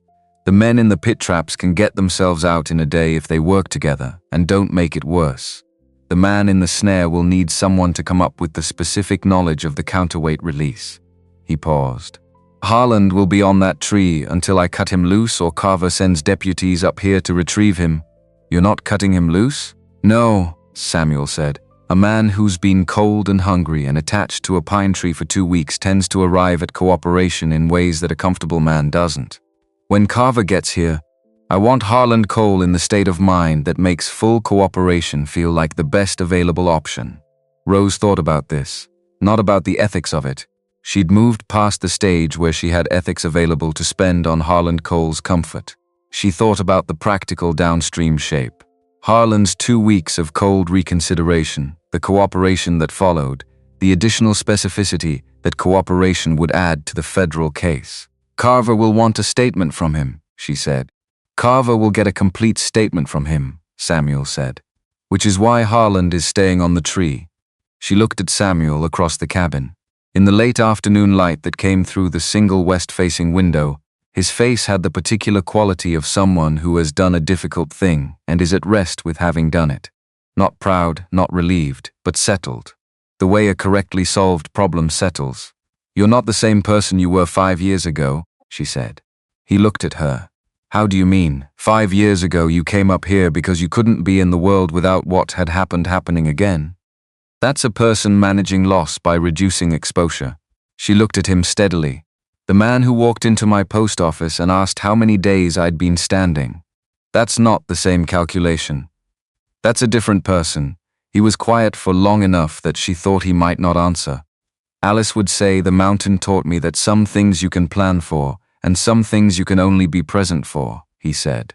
"The men in the pit traps can get themselves out in a day if they work together and don't make it worse. The man in the snare will need someone to come up with the specific knowledge of the counterweight release." He paused. "Harland will be on that tree until I cut him loose or Carver sends deputies up here to retrieve him." "You're not cutting him loose?" "No," Samuel said. "A man who's been cold and hungry and attached to a pine tree for 2 weeks tends to arrive at cooperation in ways that a comfortable man doesn't. When Carver gets here, I want Harland Cole in the state of mind that makes full cooperation feel like the best available option." Rose thought about this, not about the ethics of it. She'd moved past the stage where she had ethics available to spend on Harland Cole's comfort. She thought about the practical downstream shape. Harland's 2 weeks of cold reconsideration, the cooperation that followed, the additional specificity that cooperation would add to the federal case. "Carver will want a statement from him," she said. "Carver will get a complete statement from him," Samuel said. "Which is why Harland is staying on the tree." She looked at Samuel across the cabin. In the late afternoon light that came through the single west-facing window, his face had the particular quality of someone who has done a difficult thing and is at rest with having done it. Not proud, not relieved, but settled. The way a correctly solved problem settles. "You're not the same person you were 5 years ago," she said. He looked at her. "How do you mean? 5 years ago you came up here because you couldn't be in the world without what had happened happening again. That's a person managing loss by reducing exposure." She looked at him steadily. "The man who walked into my post office and asked how many days I'd been standing. That's not the same calculation. That's a different person. He was quiet for long enough that she thought he might not answer. Alice would say the mountain taught me that some things you can plan for, and some things you can only be present for," he said.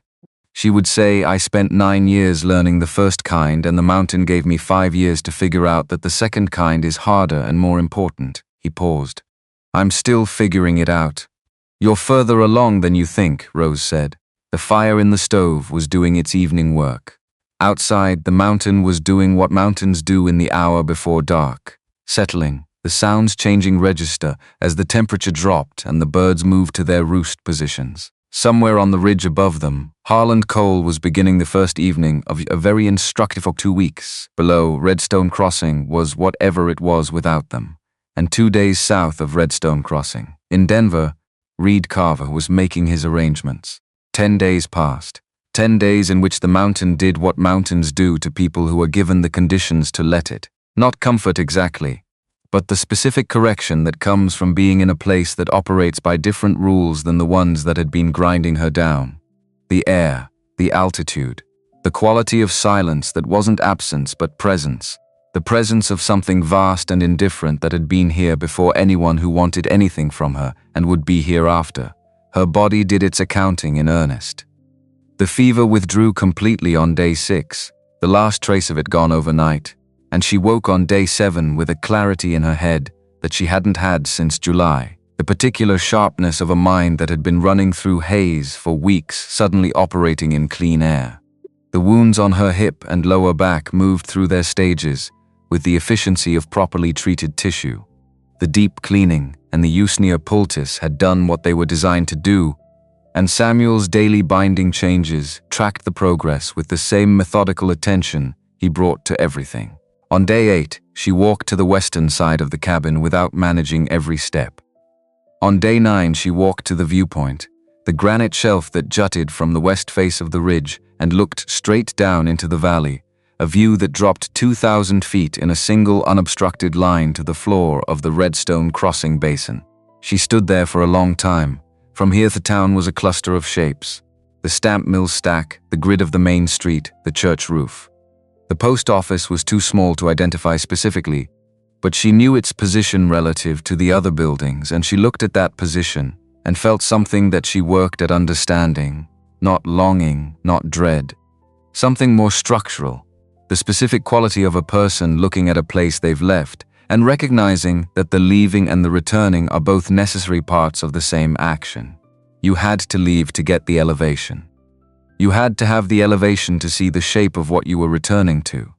She would say, "I spent 9 years learning the first kind and the mountain gave me 5 years to figure out that the second kind is harder and more important." He paused. "I'm still figuring it out." "You're further along than you think," Rose said. The fire in the stove was doing its evening work. Outside, the mountain was doing what mountains do in the hour before dark, settling, the sounds changing register as the temperature dropped and the birds moved to their roost positions. Somewhere on the ridge above them, Harland Cole was beginning the first evening of a very instructive 2 weeks. Below, Redstone Crossing was whatever it was without them, and 2 days south of Redstone Crossing. In Denver, Reed Carver was making his arrangements. 10 days passed. 10 days in which the mountain did what mountains do to people who are given the conditions to let it. Not comfort exactly, but the specific correction that comes from being in a place that operates by different rules than the ones that had been grinding her down. The air, the altitude, the quality of silence that wasn't absence but presence, the presence of something vast and indifferent that had been here before anyone who wanted anything from her and would be here after. Her body did its accounting in earnest. The fever withdrew completely on day 6, the last trace of it gone overnight, and she woke on day 7 with a clarity in her head that she hadn't had since July. The particular sharpness of a mind that had been running through haze for weeks suddenly operating in clean air. The wounds on her hip and lower back moved through their stages with the efficiency of properly treated tissue. The deep cleaning and the Usnea poultice had done what they were designed to do, and Samuel's daily binding changes tracked the progress with the same methodical attention he brought to everything. On day 8, she walked to the western side of the cabin without managing every step. On day 9, she walked to the viewpoint, the granite shelf that jutted from the west face of the ridge and looked straight down into the valley, a view that dropped 2,000 feet in a single unobstructed line to the floor of the Redstone Crossing basin. She stood there for a long time. From here the town was a cluster of shapes. The stamp mill stack, the grid of the main street, the church roof. The post office was too small to identify specifically, but she knew its position relative to the other buildings, and she looked at that position and felt something that she worked at understanding, not longing, not dread. Something more structural, the specific quality of a person looking at a place they've left and recognizing that the leaving and the returning are both necessary parts of the same action. You had to leave to get the elevation. You had to have the elevation to see the shape of what you were returning to.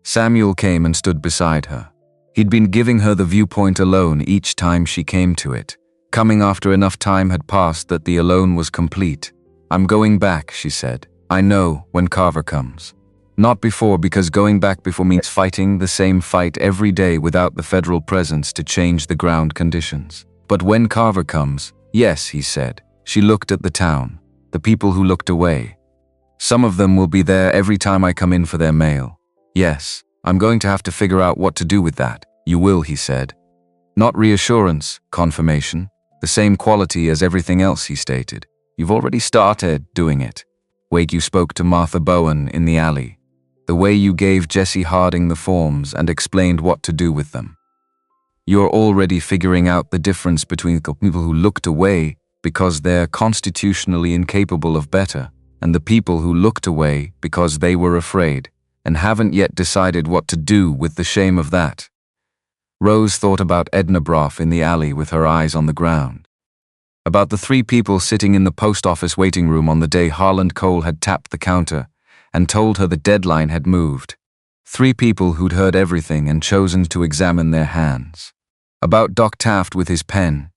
Samuel came and stood beside her. He'd been giving her the viewpoint alone each time she came to it, coming after enough time had passed that the alone was complete. "I'm going back," she said. "I know, when Carver comes. Not before, because going back before means fighting the same fight every day without the federal presence to change the ground conditions. But when Carver comes, yes," he said. She looked at the town, the people who looked away. "Some of them will be there every time I come in for their mail. Yes, I'm going to have to figure out what to do with that." "You will," he said. "Not reassurance, confirmation. The same quality as everything else," he stated. "You've already started doing it. Wait, you spoke to Martha Bowen in the alley. The way you gave Jesse Harding the forms and explained what to do with them. You're already figuring out the difference between people who looked away because they're constitutionally incapable of better, and the people who looked away because they were afraid, and haven't yet decided what to do with the shame of that." Rose thought about Edna Broff in the alley with her eyes on the ground. About the 3 people sitting in the post office waiting room on the day Harland Cole had tapped the counter and told her the deadline had moved. 3 people who'd heard everything and chosen to examine their hands. About Doc Taft with his pen,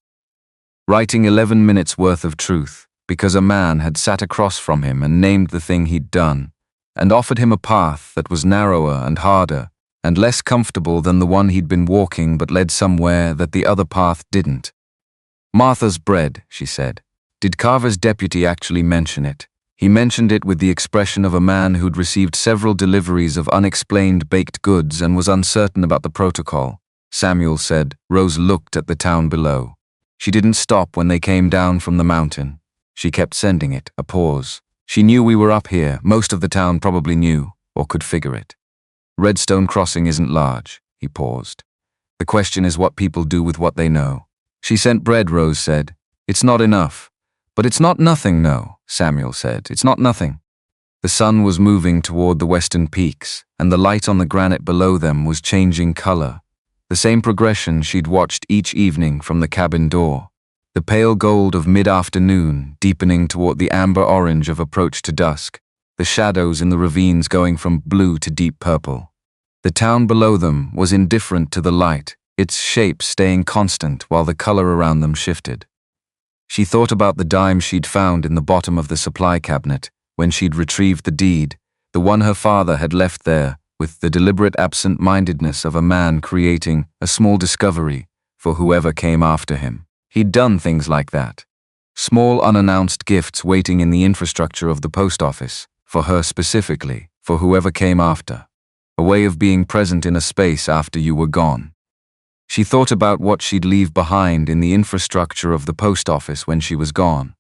writing 11 minutes worth of truth because a man had sat across from him and named the thing he'd done and offered him a path that was narrower and harder and less comfortable than the one he'd been walking but led somewhere that the other path didn't. "Martha's bread," she said. "Did Carver's deputy actually mention it?" He mentioned it with the expression of a man who'd received several deliveries of unexplained baked goods and was uncertain about the protocol. Samuel said. Rose looked at the town below. She didn't stop when they came down from the mountain. She kept sending it, a pause. She knew we were up here. Most of the town probably knew, or could figure it. Redstone Crossing isn't large. He paused. The question is what people do with what they know. She sent bread, Rose said. It's not enough. But it's not nothing, no, Samuel said. It's not nothing. The sun was moving toward the western peaks, and the light on the granite below them was changing color. The same progression she'd watched each evening from the cabin door. The pale gold of mid-afternoon deepening toward the amber orange of approach to dusk, the shadows in the ravines going from blue to deep purple. The town below them was indifferent to the light, its shape staying constant while the color around them shifted. She thought about the dime she'd found in the bottom of the supply cabinet when she'd retrieved the deed, the one her father had left there with the deliberate absent-mindedness of a man creating a small discovery for whoever came after him. He'd done things like that. Small unannounced gifts waiting in the infrastructure of the post office, for her specifically, for whoever came after. A way of being present in a space after you were gone. She thought about what she'd leave behind in the infrastructure of the post office when she was gone.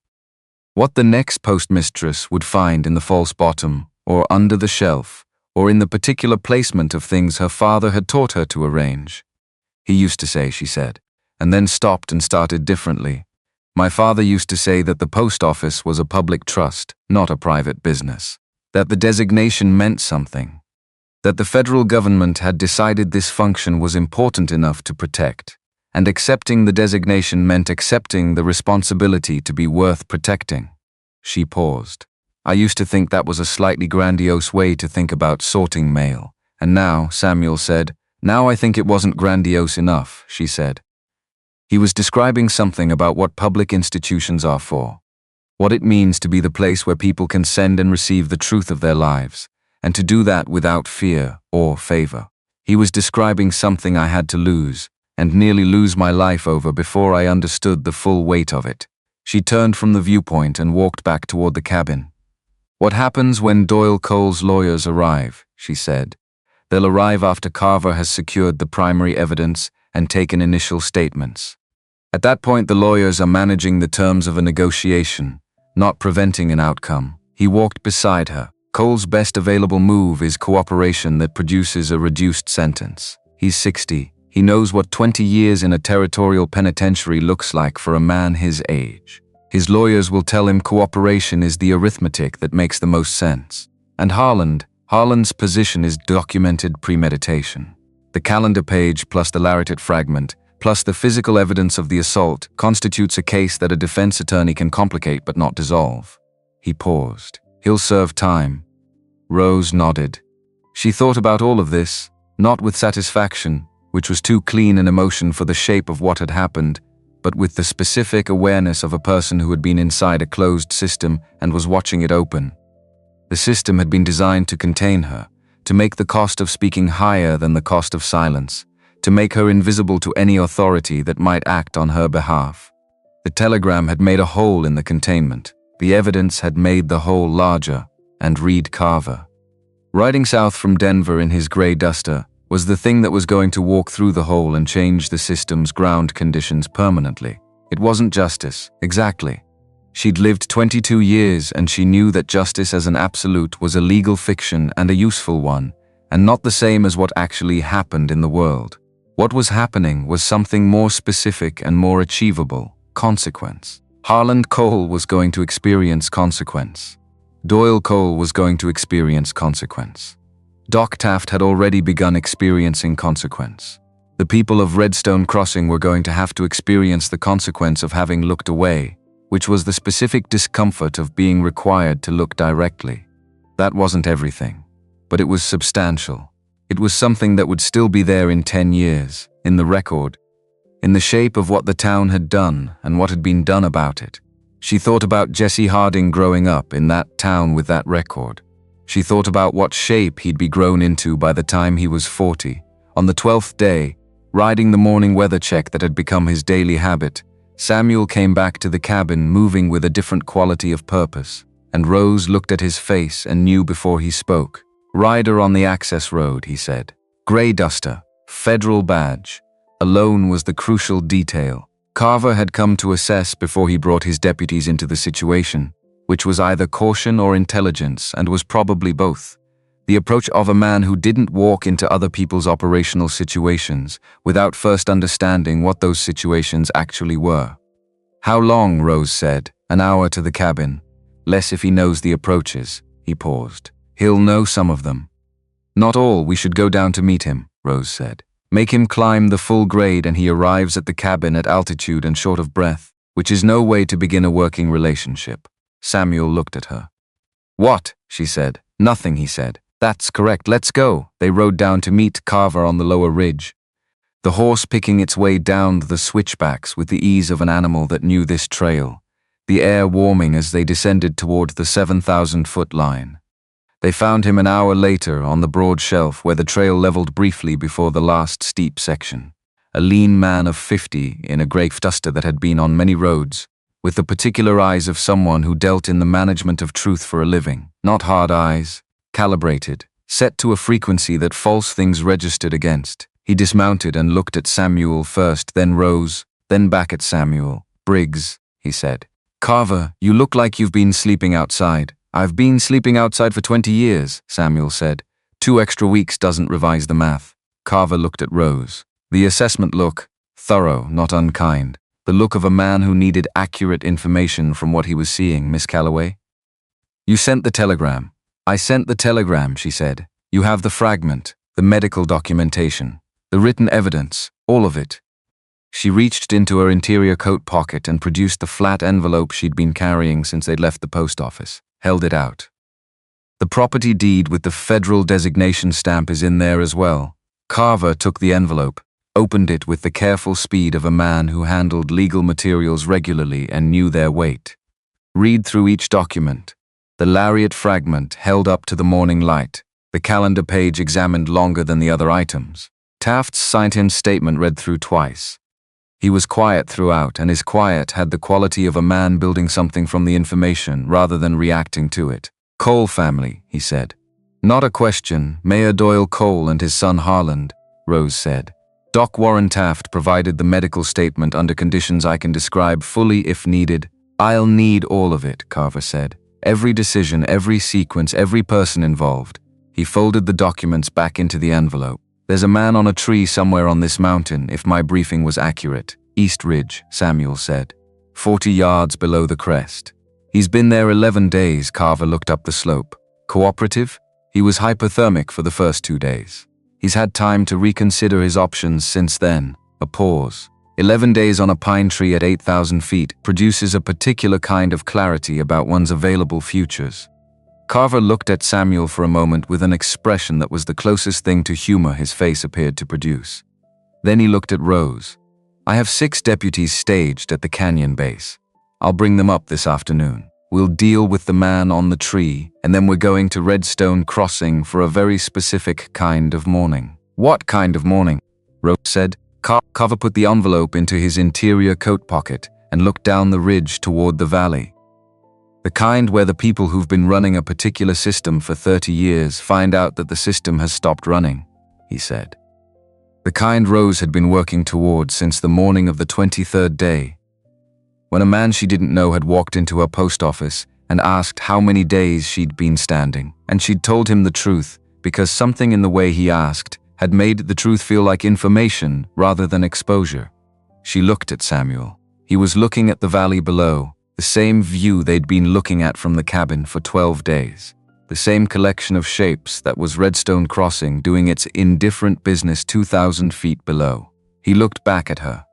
What the next postmistress would find in the false bottom, or under the shelf, or in the particular placement of things her father had taught her to arrange. He used to say, she said, and then stopped and started differently. My father used to say that the post office was a public trust, not a private business. That the designation meant something. That the federal government had decided this function was important enough to protect, and accepting the designation meant accepting the responsibility to be worth protecting. She paused. I used to think that was a slightly grandiose way to think about sorting mail, and now, Samuel said, now I think it wasn't grandiose enough, she said. He was describing something about what public institutions are for, what it means to be the place where people can send and receive the truth of their lives, and to do that without fear or favor. He was describing something I had to lose, and nearly lose my life over before I understood the full weight of it. She turned from the viewpoint and walked back toward the cabin. What happens when Doyle Cole's lawyers arrive, she said. They'll arrive after Carver has secured the primary evidence and taken initial statements. At that point, the lawyers are managing the terms of a negotiation, not preventing an outcome. He walked beside her. Cole's best available move is cooperation that produces a reduced sentence. He's 60. He knows what 20 years in a territorial penitentiary looks like for a man his age. His lawyers will tell him cooperation is the arithmetic that makes the most sense. And Harland's position is documented premeditation. The calendar page plus the lariat fragment, plus the physical evidence of the assault, constitutes a case that a defense attorney can complicate but not dissolve. He paused. He'll serve time. Rose nodded. She thought about all of this, not with satisfaction, which was too clean an emotion for the shape of what had happened, but with the specific awareness of a person who had been inside a closed system and was watching it open. The system had been designed to contain her, to make the cost of speaking higher than the cost of silence, to make her invisible to any authority that might act on her behalf. The telegram had made a hole in the containment. The evidence had made the hole larger, and Reed Carver, riding south from Denver in his gray duster, was the thing that was going to walk through the hole and change the system's ground conditions permanently. It wasn't justice, exactly. She'd lived 22 years and she knew that justice as an absolute was a legal fiction and a useful one, and not the same as what actually happened in the world. What was happening was something more specific and more achievable: consequence. Harland Cole was going to experience consequence. Doyle Cole was going to experience consequence. Doc Taft had already begun experiencing consequence. The people of Redstone Crossing were going to have to experience the consequence of having looked away, which was the specific discomfort of being required to look directly. That wasn't everything, but it was substantial. It was something that would still be there in 10 years, in the record, in the shape of what the town had done and what had been done about it. She thought about Jesse Harding growing up in that town with that record. She thought about what shape he'd be grown into by the time he was 40. On the 12th day, riding the morning weather check that had become his daily habit, Samuel came back to the cabin moving with a different quality of purpose, and Rose looked at his face and knew before he spoke. "Rider on the access road," he said. "Gray duster, federal badge." Alone was the crucial detail. Carver had come to assess before he brought his deputies into the situation, which was either caution or intelligence, and was probably both. The approach of a man who didn't walk into other people's operational situations without first understanding what those situations actually were. "How long?" Rose said. "An hour to the cabin. Less if he knows the approaches." He paused. "He'll know some of them." "Not all. We should go down to meet him," Rose said. "Make him climb the full grade and he arrives at the cabin at altitude and short of breath, which is no way to begin a working relationship." Samuel looked at her. "What?" she said. "Nothing," he said. "That's correct. Let's go." They rode down to meet Carver on the lower ridge, the horse picking its way down the switchbacks with the ease of an animal that knew this trail, the air warming as they descended toward the 7,000-foot line. They found him an hour later on the broad shelf where the trail leveled briefly before the last steep section. A lean man of 50 in a gray duster that had been on many roads, with the particular eyes of someone who dealt in the management of truth for a living. Not hard eyes, calibrated, set to a frequency that false things registered against. He dismounted and looked at Samuel first, then Rose, then back at Samuel. "Briggs," he said. "Carver, you look like you've been sleeping outside." "I've been sleeping outside for 20 years, Samuel said. 2 extra weeks doesn't revise the math. Carver looked at Rose. The assessment look, thorough, not unkind. The look of a man who needed accurate information from what he was seeing, Miss Callaway. "You sent the telegram." "I sent the telegram," she said. "You have the fragment, the medical documentation, the written evidence, all of it." She reached into her interior coat pocket and produced the flat envelope she'd been carrying since they'd left the post office. Held it out. "The property deed with the federal designation stamp is in there as well." Carver took the envelope, opened it with the careful speed of a man who handled legal materials regularly and knew their weight. Read through each document. The lariat fragment held up to the morning light, the calendar page examined longer than the other items. Taft's signed-in statement read through twice. He was quiet throughout, and his quiet had the quality of a man building something from the information rather than reacting to it. "Cole family," he said. "Not a question. Mayor Doyle Cole and his son Harland," Rose said. "Doc Warren Taft provided the medical statement under conditions I can describe fully if needed." "I'll need all of it," Carver said. "Every decision, every sequence, every person involved." He folded the documents back into the envelope. "There's a man on a tree somewhere on this mountain, if my briefing was accurate. East Ridge," Samuel said. 40 yards below the crest. "He's been there 11 days, Carver looked up the slope. "Cooperative?" "He was hypothermic for the first 2 days. He's had time to reconsider his options since then. A pause. 11 days on a pine tree at 8,000 feet produces a particular kind of clarity about one's available futures. Carver looked at Samuel for a moment with an expression that was the closest thing to humor his face appeared to produce. Then he looked at Rose. I have 6 deputies staged at the canyon base. I'll bring them up this afternoon. We'll deal with the man on the tree, and then we're going to Redstone Crossing for a very specific kind of mourning. What kind of mourning? Rose said. Carver put the envelope into his interior coat pocket and looked down the ridge toward the valley. The kind where the people who've been running a particular system for 30 years find out that the system has stopped running, he said. The kind Rose had been working toward since the morning of the 23rd day. When a man she didn't know had walked into her post office and asked how many days she'd been standing, and she'd told him the truth because something in the way he asked had made the truth feel like information rather than exposure. She looked at Samuel. He was looking at the valley below, the same view they'd been looking at from the cabin for 12 days. The same collection of shapes that was Redstone Crossing doing its indifferent business 2,000 feet below. He looked back at her.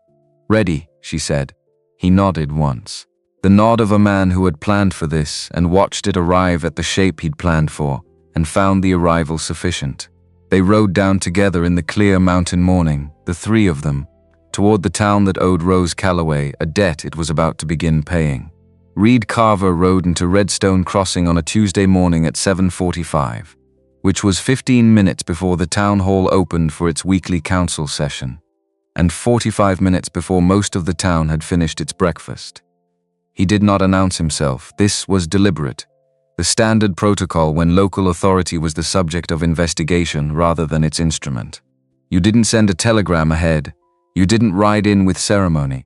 Ready, she said. He nodded once. The nod of a man who had planned for this and watched it arrive at the shape he'd planned for, and found the arrival sufficient. They rode down together in the clear mountain morning, the 3 of them, toward the town that owed Rose Callaway a debt it was about to begin paying. Reed Carver rode into Redstone Crossing on a Tuesday morning at 7:45, which was 15 minutes before the town hall opened for its weekly council session, and 45 minutes before most of the town had finished its breakfast. He did not announce himself. This was deliberate, the standard protocol when local authority was the subject of investigation rather than its instrument. You didn't send a telegram ahead. You didn't ride in with ceremony.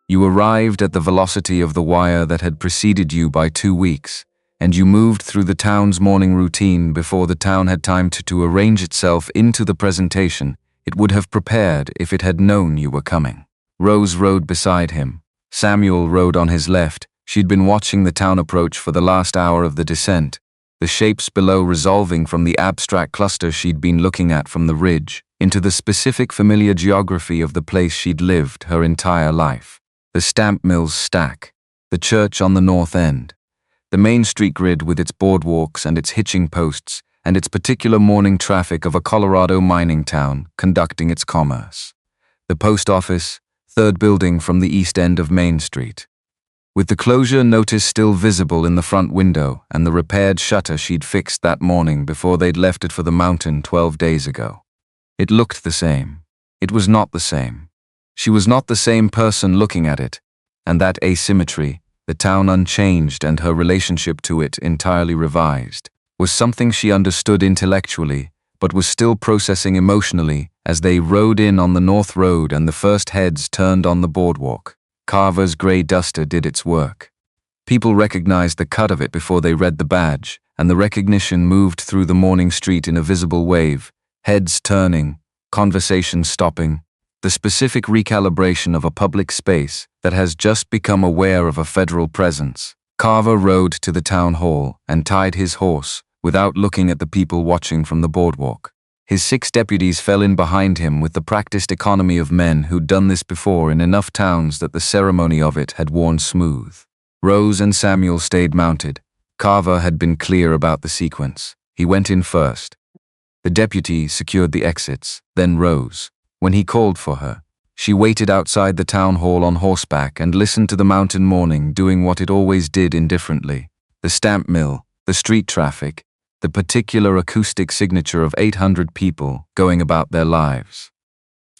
You arrived at the velocity of the wire that had preceded you by 2 weeks, and you moved through the town's morning routine before the town had time to arrange itself into the presentation it would have prepared if it had known you were coming. Rose rode beside him. Samuel rode on his left. She'd been watching the town approach for the last hour of the descent, the shapes below resolving from the abstract cluster she'd been looking at from the ridge into the specific familiar geography of the place she'd lived her entire life. The stamp mill's stack, the church on the north end, the main street grid with its boardwalks and its hitching posts, and its particular morning traffic of a Colorado mining town conducting its commerce. The post office, third building from the east end of Main Street. With the closure notice still visible in the front window and the repaired shutter she'd fixed that morning before they'd left it for the mountain 12 days ago. It looked the same. It was not the same. She was not the same person looking at it, and that asymmetry, the town unchanged and her relationship to it entirely revised, was something she understood intellectually, but was still processing emotionally as they rode in on the North Road and the first heads turned on the boardwalk. Carver's grey duster did its work. People recognized the cut of it before they read the badge, and the recognition moved through the morning street in a visible wave, heads turning, conversation stopping, the specific recalibration of a public space that has just become aware of a federal presence. Carver rode to the town hall and tied his horse without looking at the people watching from the boardwalk. His 6 deputies fell in behind him with the practiced economy of men who'd done this before in enough towns that the ceremony of it had worn smooth. Rose and Samuel stayed mounted. Carver had been clear about the sequence. He went in first. The deputy secured the exits, then Rose. When he called for her, she waited outside the town hall on horseback and listened to the mountain morning doing what it always did indifferently. The stamp mill, the street traffic, the particular acoustic signature of 800 people going about their lives.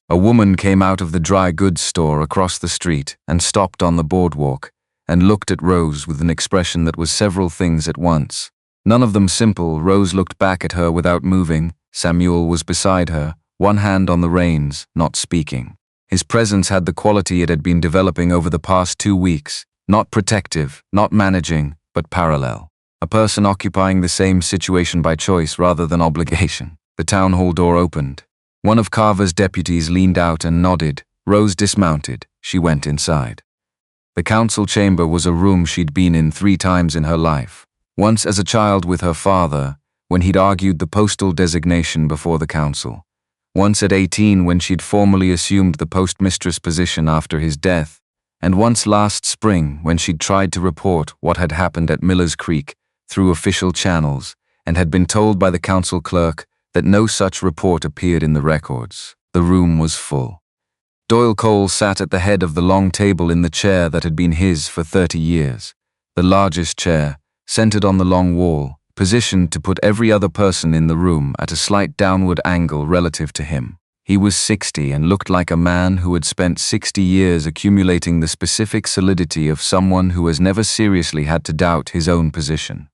A woman came out of the dry goods store across the street and stopped on the boardwalk and looked at Rose with an expression that was several things at once. None of them simple. Rose looked back at her without moving. Samuel was beside her, one hand on the reins, not speaking. His presence had the quality it had been developing over the past 2 weeks, not protective, not managing, but parallel. A person occupying the same situation by choice rather than obligation. The town hall door opened. One of Carver's deputies leaned out and nodded. Rose dismounted. She went inside. The council chamber was a room she'd been in 3 times in her life. Once as a child with her father, when he'd argued the postal designation before the council. Once at 18 when she'd formally assumed the postmistress position after his death, and once last spring when she'd tried to report what had happened at Miller's Creek through official channels and had been told by the council clerk that no such report appeared in the records. The room was full. Doyle Cole sat at the head of the long table in the chair that had been his for 30 years, the largest chair, centered on the long wall, positioned to put every other person in the room at a slight downward angle relative to him. He was 60 and looked like a man who had spent 60 years accumulating the specific solidity of someone who has never seriously had to doubt his own position.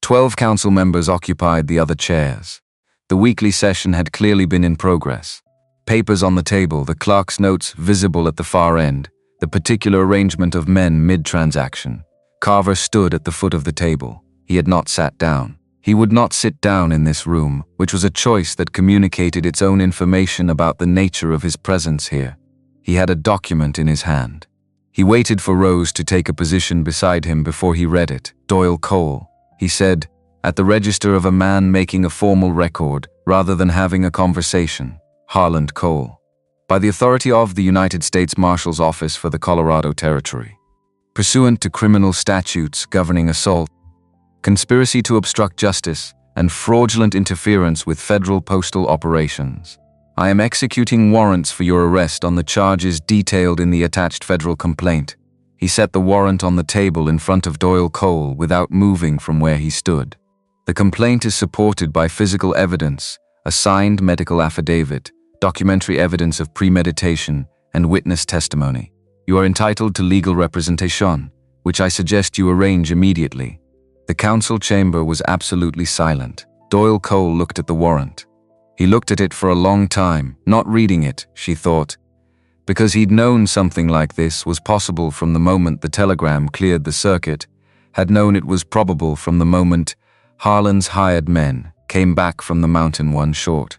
12 council members occupied the other chairs. The weekly session had clearly been in progress. Papers on the table, the clerk's notes visible at the far end, the particular arrangement of men mid-transaction. Carver stood at the foot of the table. He had not sat down. He would not sit down in this room, which was a choice that communicated its own information about the nature of his presence here. He had a document in his hand. He waited for Rose to take a position beside him before he read it. Doyle Cole, he said, at the register of a man making a formal record rather than having a conversation. Harland Cole. By the authority of the United States Marshal's Office for the Colorado Territory. Pursuant to criminal statutes governing assault, conspiracy to obstruct justice, and fraudulent interference with federal postal operations. I am executing warrants for your arrest on the charges detailed in the attached federal complaint. He set the warrant on the table in front of Doyle Cole without moving from where he stood. The complaint is supported by physical evidence, a signed medical affidavit, documentary evidence of premeditation, and witness testimony. You are entitled to legal representation, which I suggest you arrange immediately. The council chamber was absolutely silent. Doyle Cole looked at the warrant. He looked at it for a long time, not reading it, she thought, because he'd known something like this was possible from the moment the telegram cleared the circuit, had known it was probable from the moment Harlan's hired men came back from the mountain one short.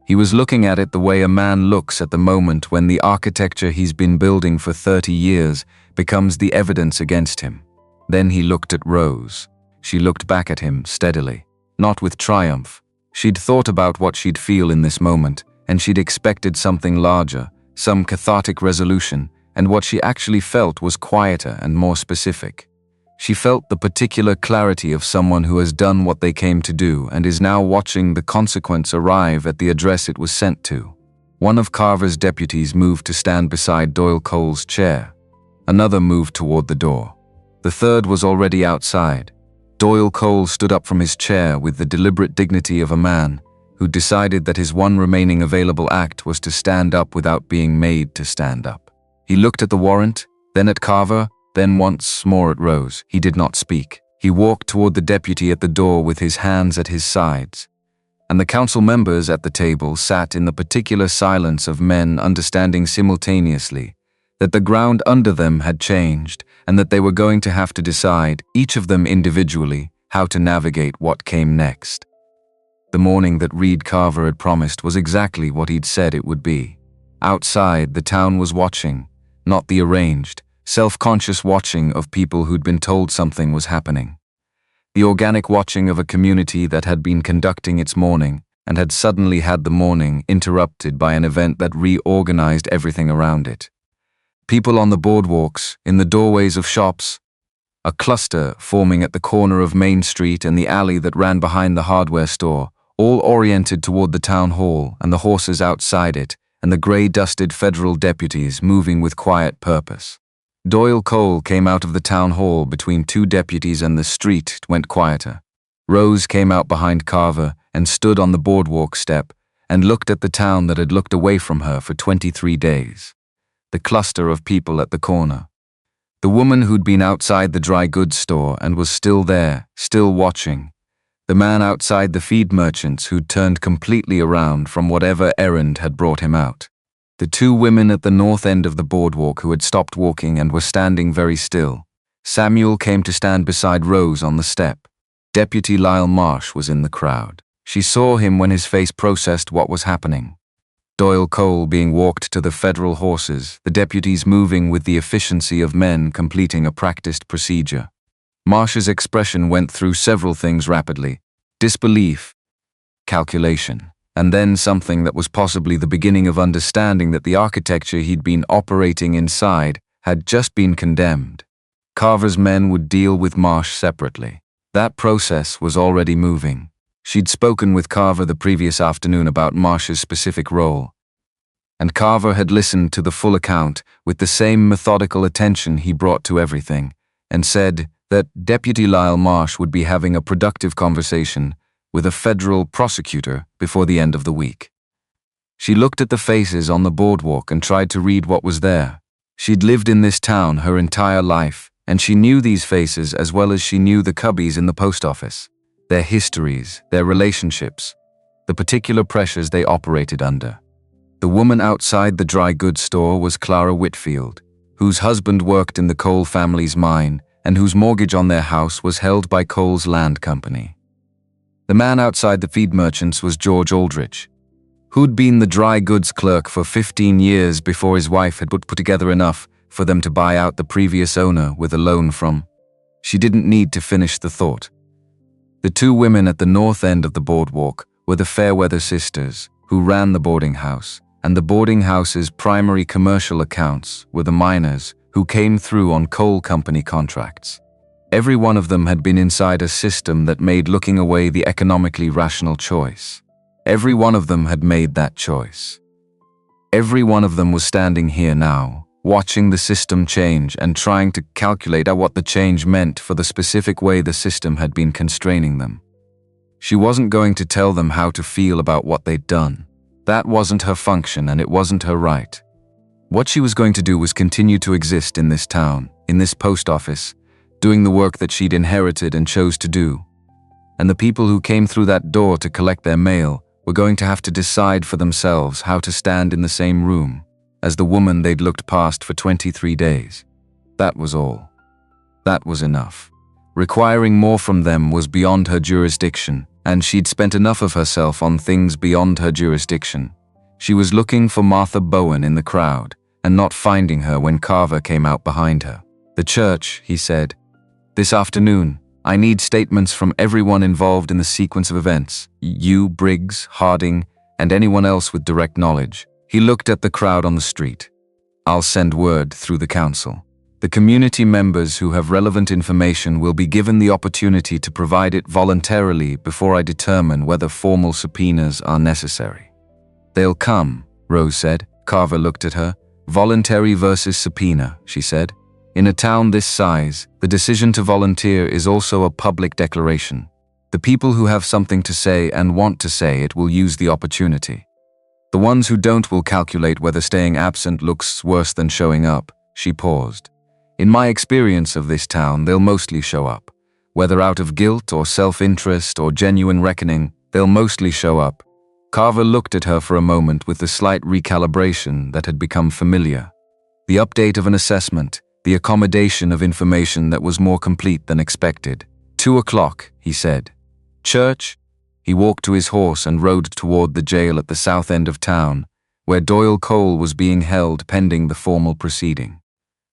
He was looking at it the way a man looks at the moment when the architecture he's been building for 30 years becomes the evidence against him. Then he looked at Rose. She looked back at him steadily, not with triumph. She'd thought about what she'd feel in this moment, and she'd expected something larger, some cathartic resolution, and what she actually felt was quieter and more specific. She felt the particular clarity of someone who has done what they came to do and is now watching the consequence arrive at the address it was sent to. One of Carver's deputies moved to stand beside Doyle Cole's chair. Another moved toward the door. The third was already outside. Doyle Cole stood up from his chair with the deliberate dignity of a man who decided that his one remaining available act was to stand up without being made to stand up. He looked at the warrant, then at Carver, then once more at Rose. He did not speak. He walked toward the deputy at the door with his hands at his sides. And the council members at the table sat in the particular silence of men understanding simultaneously that the ground under them had changed and that they were going to have to decide, each of them individually, how to navigate what came next. The morning that Reed Carver had promised was exactly what he'd said it would be. Outside, the town was watching, not the arranged, self-conscious watching of people who'd been told something was happening. The organic watching of a community that had been conducting its mourning and had suddenly had the mourning interrupted by an event that reorganized everything around it. People on the boardwalks, in the doorways of shops, a cluster forming at the corner of Main Street and the alley that ran behind the hardware store, all oriented toward the town hall and the horses outside it, and the gray-dusted federal deputies moving with quiet purpose. Doyle Cole came out of the town hall between two deputies and the street went quieter. Rose came out behind Carver and stood on the boardwalk step and looked at the town that had looked away from her for 23 days. The cluster of people at the corner. The woman who'd been outside the dry goods store and was still there, still watching. The man outside the feed merchants who'd turned completely around from whatever errand had brought him out. The two women at the north end of the boardwalk who had stopped walking and were standing very still. Samuel came to stand beside Rose on the step. Deputy Lyle Marsh was in the crowd. She saw him when his face processed what was happening. Doyle Cole being walked to the federal horses, the deputies moving with the efficiency of men completing a practiced procedure. Marsh's expression went through several things rapidly. disbelief, calculation, and then something that was possibly the beginning of understanding that the architecture he'd been operating inside had just been condemned. Carver's men would deal with Marsh separately. That process was already moving. She'd spoken with Carver the previous afternoon about Marsh's specific role, and Carver had listened to the full account with the same methodical attention he brought to everything, and said that Deputy Lyle Marsh would be having a productive conversation with a federal prosecutor before the end of the week. She looked at the faces on the boardwalk and tried to read what was there. She'd lived in this town her entire life, and she knew these faces as well as she knew the cubbies in the post office, their histories, their relationships, the particular pressures they operated under. The woman outside the dry goods store was Clara Whitfield, whose husband worked in the Cole family's mine and whose mortgage on their house was held by Cole's land company. The man outside the feed merchants was George Aldrich, who'd been the dry goods clerk for 15 years before his wife had put together enough for them to buy out the previous owner with a loan from. She didn't need to finish the thought. The two women at the north end of the boardwalk were the Fairweather sisters, who ran the boarding house, and the boarding house's primary commercial accounts were the miners who came through on coal company contracts. Every one of them had been inside a system that made looking away the economically rational choice. Every one of them had made that choice. Every one of them was standing here now, watching the system change and trying to calculate out what the change meant for the specific way the system had been constraining them. She wasn't going to tell them how to feel about what they'd done. That wasn't her function and it wasn't her right. What she was going to do was continue to exist in this town, in this post office, doing the work that she'd inherited and chose to do. And the people who came through that door to collect their mail were going to have to decide for themselves how to stand in the same room as the woman they'd looked past for 23 days. That was all. That was enough. Requiring more from them was beyond her jurisdiction, and she'd spent enough of herself on things beyond her jurisdiction. She was looking for Martha Bowen in the crowd, and not finding her when Carver came out behind her. "The church," he said. "This afternoon, I need statements from everyone involved in the sequence of events. You, Briggs, Harding, and anyone else with direct knowledge." He looked at the crowd on the street. "I'll send word through the council. The community members who have relevant information will be given the opportunity to provide it voluntarily before I determine whether formal subpoenas are necessary." "They'll come," Rose said. Carver looked at her. "Voluntary versus subpoena," she said. "In a town this size, the decision to volunteer is also a public declaration. The people who have something to say and want to say it will use the opportunity. The ones who don't will calculate whether staying absent looks worse than showing up." She paused. "In my experience of this town, they'll mostly show up. Whether out of guilt or self-interest or genuine reckoning, they'll mostly show up." Carver looked at her for a moment with the slight recalibration that had become familiar. The update of an assessment, the accommodation of information that was more complete than expected. 2 o'clock, he said. "Church?" He walked to his horse and rode toward the jail at the south end of town, where Doyle Cole was being held pending the formal proceeding.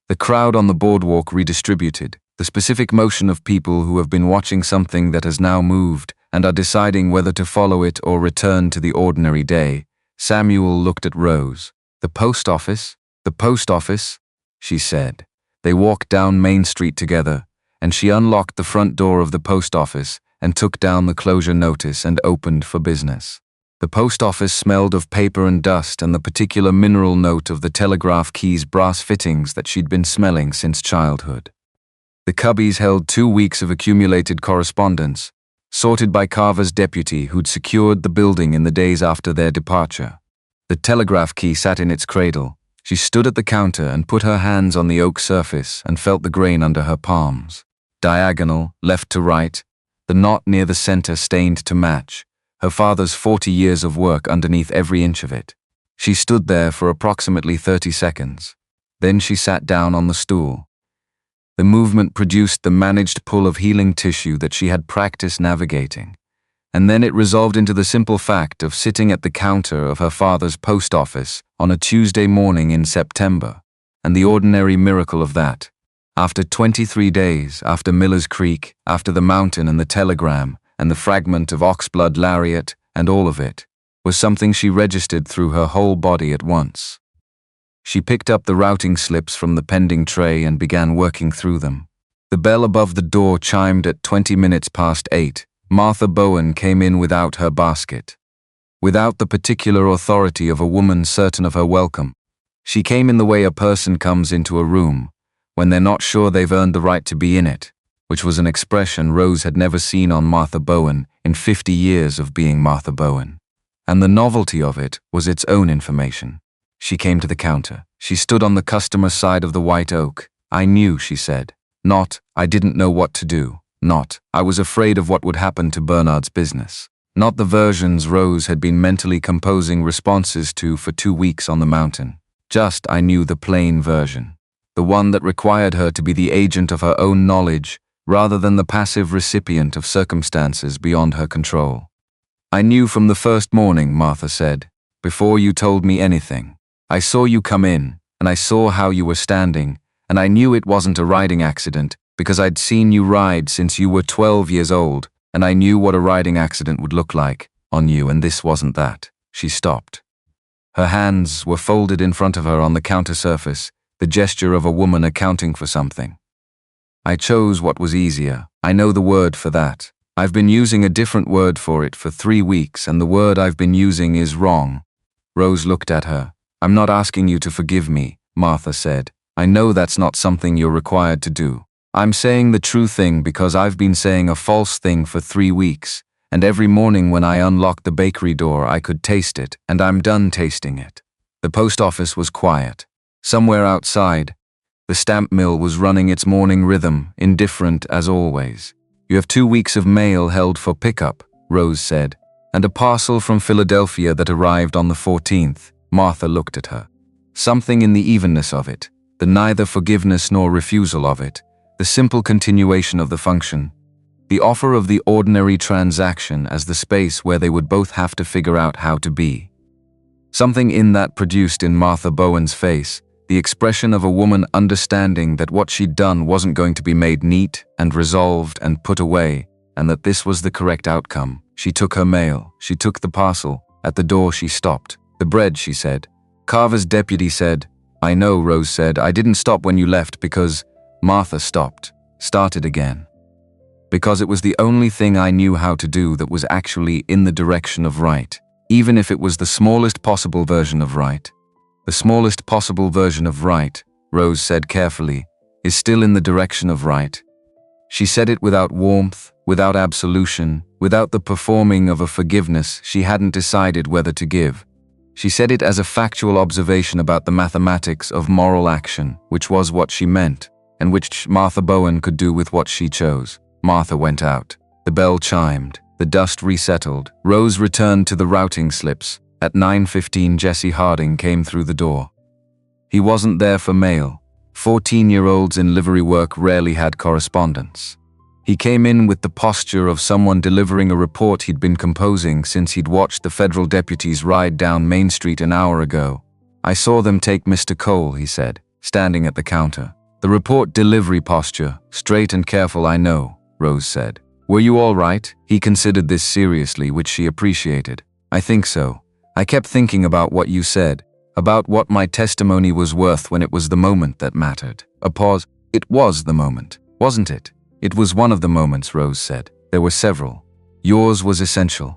The crowd on the boardwalk redistributed, the specific motion of people who have been watching something that has now moved and are deciding whether to follow it or return to the ordinary day. Samuel looked at Rose. "The post office? The post office?" she said. They walked down Main Street together, and she unlocked the front door of the post office and took down the closure notice and opened for business. The post office smelled of paper and dust and the particular mineral note of the telegraph key's brass fittings that she'd been smelling since childhood. The cubbies held 2 weeks of accumulated correspondence, sorted by Carver's deputy who'd secured the building in the days after their departure. The telegraph key sat in its cradle. She stood at the counter and put her hands on the oak surface and felt the grain under her palms. Diagonal, left to right, the knot near the center stained to match, her father's 40 years of work underneath every inch of it. She stood there for approximately 30 seconds. Then she sat down on the stool. The movement produced the managed pull of healing tissue that she had practiced navigating, and then it resolved into the simple fact of sitting at the counter of her father's post office on a Tuesday morning in September, and the ordinary miracle of that. After 23 days, after Miller's Creek, after the mountain and the telegram, and the fragment of oxblood lariat, and all of it, was something she registered through her whole body at once. She picked up the routing slips from the pending tray and began working through them. The bell above the door chimed at 20 minutes past 8. Martha Bowen came in without her basket. Without the particular authority of a woman certain of her welcome. She came in the way a person comes into a room when they're not sure they've earned the right to be in it, which was an expression Rose had never seen on Martha Bowen in 50 years of being Martha Bowen. And the novelty of it was its own information. She came to the counter. She stood on the customer's side of the white oak. I knew, she said. Not, I didn't know what to do. Not, I was afraid of what would happen to Bernard's business. Not the versions Rose had been mentally composing responses to for 2 weeks on the mountain. Just, I knew the plain version. The one that required her to be the agent of her own knowledge, rather than the passive recipient of circumstances beyond her control. I knew from the first morning, Martha said, before you told me anything. I saw you come in, and I saw how you were standing, and I knew it wasn't a riding accident, because I'd seen you ride since you were 12 years old, and I knew what a riding accident would look like on you, and this wasn't that. She stopped. Her hands were folded in front of her on the counter surface, the gesture of a woman accounting for something. I chose what was easier. I know the word for that. I've been using a different word for it for 3 weeks, and the word I've been using is wrong. Rose looked at her. I'm not asking you to forgive me, Martha said. I know that's not something you're required to do. I'm saying the true thing because I've been saying a false thing for 3 weeks, and every morning when I unlocked the bakery door I could taste it, and I'm done tasting it. The post office was quiet. Somewhere outside, the stamp mill was running its morning rhythm, indifferent as always. You have 2 weeks of mail held for pickup, Rose said, and a parcel from Philadelphia that arrived on the 14th. Martha looked at her. Something in the evenness of it, the neither forgiveness nor refusal of it, the simple continuation of the function, the offer of the ordinary transaction as the space where they would both have to figure out how to be. Something in that produced in Martha Bowen's face the expression of a woman understanding that what she'd done wasn't going to be made neat and resolved and put away, and that this was the correct outcome. She took her mail. She took the parcel. At the door she stopped. The bread, she said. Carver's deputy said, I know, Rose said, I didn't stop when you left because Martha stopped, started again. Because it was the only thing I knew how to do that was actually in the direction of right, even if it was the smallest possible version of right. The smallest possible version of right, Rose said carefully, is still in the direction of right. She said it without warmth, without absolution, without the performing of a forgiveness she hadn't decided whether to give. She said it as a factual observation about the mathematics of moral action, which was what she meant, and which Martha Bowen could do with what she chose. Martha went out. The bell chimed. The dust resettled. Rose returned to the routing slips. At 9:15, Jesse Harding came through the door. He wasn't there for mail. 14-year-olds in livery work rarely had correspondence. He came in with the posture of someone delivering a report he'd been composing since he'd watched the federal deputies ride down Main Street an hour ago. I saw them take Mr. Cole, he said, standing at the counter. The report delivery posture, straight and careful, I know, Rose said. Were you all right? He considered this seriously, which she appreciated. I think so. I kept thinking about what you said, about what my testimony was worth when it was the moment that mattered. A pause. It was the moment, wasn't it? It was one of the moments, Rose said. There were several. Yours was essential.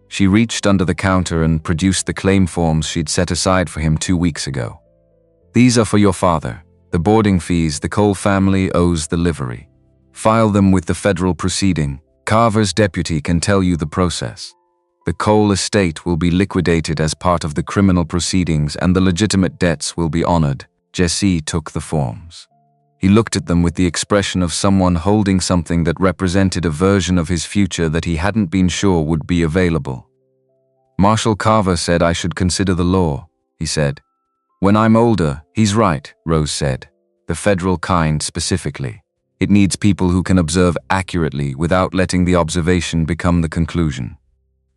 She reached under the counter and produced the claim forms she'd set aside for him 2 weeks ago. These are for your father. The boarding fees the Cole family owes the livery. File them with the federal proceeding. Carver's deputy can tell you the process. The Cole estate will be liquidated as part of the criminal proceedings and the legitimate debts will be honored. Jesse took the forms. He looked at them with the expression of someone holding something that represented a version of his future that he hadn't been sure would be available. Marshal Carver said I should consider the law, he said. When I'm older, he's right, Rose said. The federal kind specifically. It needs people who can observe accurately without letting the observation become the conclusion.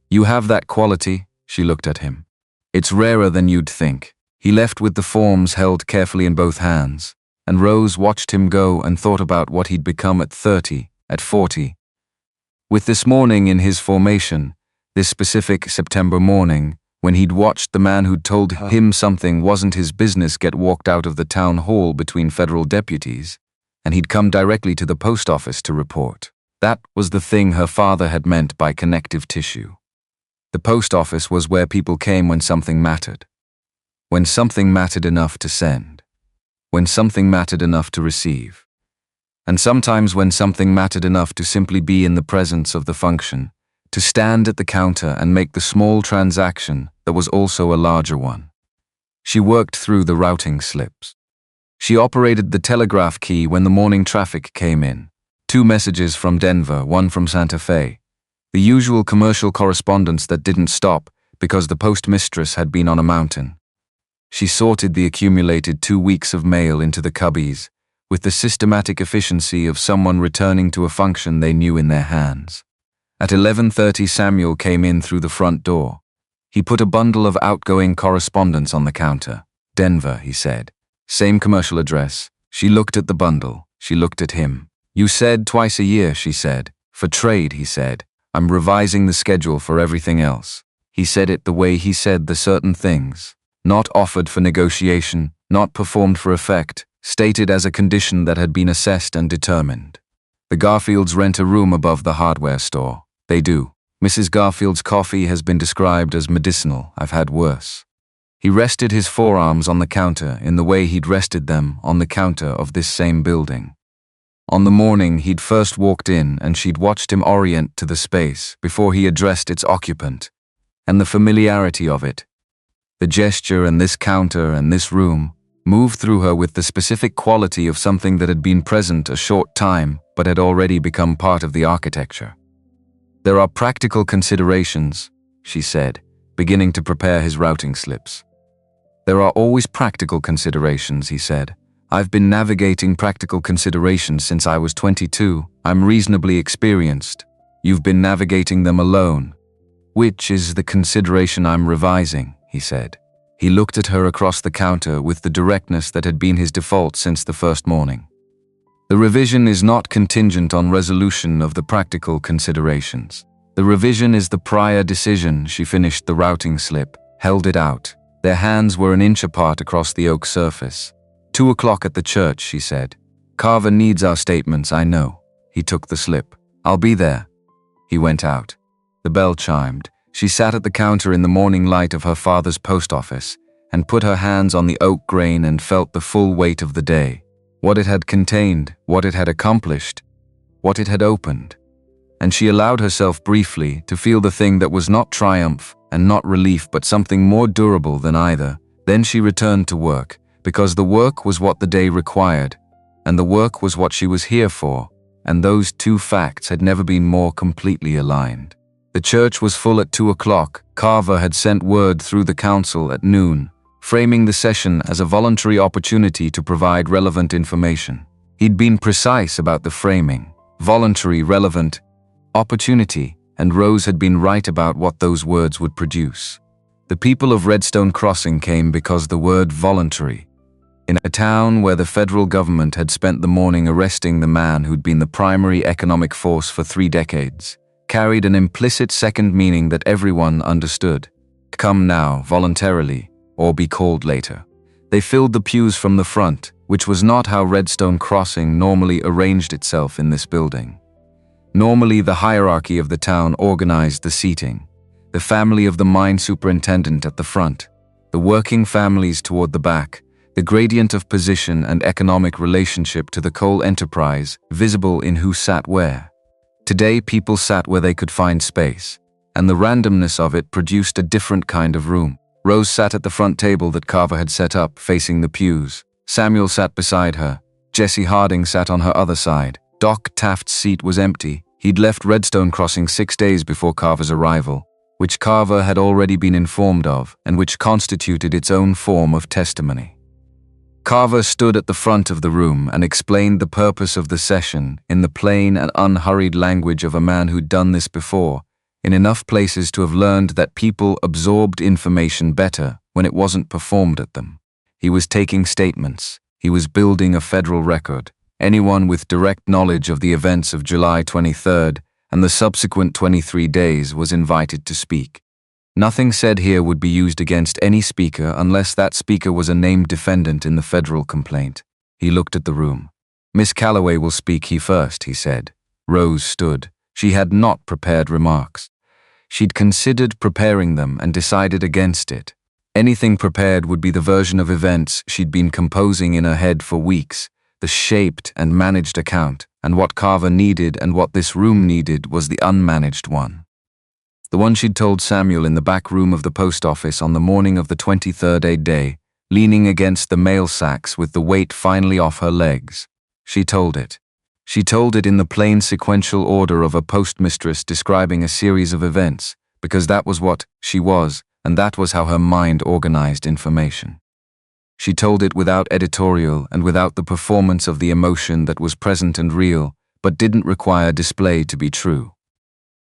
You have that quality, she looked at him. It's rarer than you'd think. He left with the forms held carefully in both hands, and Rose watched him go and thought about what he'd become at 30, at 40. With this morning in his formation, this specific September morning, when he'd watched the man who'd told him something wasn't his business get walked out of the town hall between federal deputies, and he'd come directly to the post office to report. That was the thing her father had meant by connective tissue. The post office was where people came when something mattered. When something mattered enough to send. When something mattered enough to receive. And sometimes when something mattered enough to simply be in the presence of the function, to stand at the counter and make the small transaction that was also a larger one. She worked through the routing slips. She operated the telegraph key when the morning traffic came in. 2 messages from Denver, 1 from Santa Fe. The usual commercial correspondence that didn't stop because the postmistress had been on a mountain. She sorted the accumulated 2 weeks of mail into the cubbies with the systematic efficiency of someone returning to a function they knew in their hands. At 11:30, Samuel came in through the front door. He put a bundle of outgoing correspondence on the counter. Denver, he said. Same commercial address. She looked at the bundle. She looked at him. You said twice a year, she said. For trade, he said. I'm revising the schedule for everything else. He said it the way he said the certain things. Not offered for negotiation, not performed for effect, stated as a condition that had been assessed and determined. The Garfields rent a room above the hardware store. They do. Mrs. Garfield's coffee has been described as medicinal. I've had worse. He rested his forearms on the counter in the way he'd rested them on the counter of this same building. On the morning he'd first walked in and she'd watched him orient to the space before he addressed its occupant, and the familiarity of it. The gesture and this counter and this room moved through her with the specific quality of something that had been present a short time but had already become part of the architecture. There are practical considerations, she said, beginning to prepare his routing slips. There are always practical considerations, he said. I've been navigating practical considerations since I was 22. I'm reasonably experienced. You've been navigating them alone. Which is the consideration I'm revising, he said. He looked at her across the counter with the directness that had been his default since the first morning. The revision is not contingent on resolution of the practical considerations. The revision is the prior decision. She finished the routing slip, held it out. Their hands were an inch apart across the oak surface. 2 o'clock at the church, she said. Carver needs our statements, I know. He took the slip. I'll be there. He went out. The bell chimed. She sat at the counter in the morning light of her father's post office and put her hands on the oak grain and felt the full weight of the day. What it had contained, what it had accomplished, what it had opened. And she allowed herself briefly to feel the thing that was not triumph and not relief but something more durable than either. Then she returned to work, because the work was what the day required, and the work was what she was here for, and those 2 facts had never been more completely aligned. The church was full at 2 o'clock. Carver had sent word through the council at noon, framing the session as a voluntary opportunity to provide relevant information. He'd been precise about the framing, voluntary, relevant, opportunity, and Rose had been right about what those words would produce. The people of Redstone Crossing came because the word voluntary, in a town where the federal government had spent the morning arresting the man who'd been the primary economic force for 3 decades, carried an implicit second meaning that everyone understood. Come now, voluntarily, or be called later. They filled the pews from the front, which was not how Redstone Crossing normally arranged itself in this building. Normally, the hierarchy of the town organized the seating. The family of the mine superintendent at the front, the working families toward the back, the gradient of position and economic relationship to the coal enterprise visible in who sat where. Today, people sat where they could find space, and the randomness of it produced a different kind of room. Rose sat at the front table that Carver had set up, facing the pews. Samuel sat beside her. Jesse Harding sat on her other side. Doc Taft's seat was empty. He'd left Redstone Crossing 6 days before Carver's arrival, which Carver had already been informed of, and which constituted its own form of testimony. Carver stood at the front of the room and explained the purpose of the session in the plain and unhurried language of a man who'd done this before, in enough places to have learned that people absorbed information better when it wasn't performed at them. He was taking statements. He was building a federal record. Anyone with direct knowledge of the events of July 23rd and the subsequent 23 days was invited to speak. Nothing said here would be used against any speaker unless that speaker was a named defendant in the federal complaint. He looked at the room. Miss Callaway will speak first, he said. Rose stood. She had not prepared remarks. She'd considered preparing them and decided against it. Anything prepared would be the version of events she'd been composing in her head for weeks, the shaped and managed account, and what Carver needed and what this room needed was the unmanaged one. The one she'd told Samuel in the back room of the post office on the morning of the 23rd day, leaning against the mail sacks with the weight finally off her legs. She told it. She told it in the plain sequential order of a postmistress describing a series of events, because that was what she was, and that was how her mind organized information. She told it without editorial and without the performance of the emotion that was present and real, but didn't require display to be true.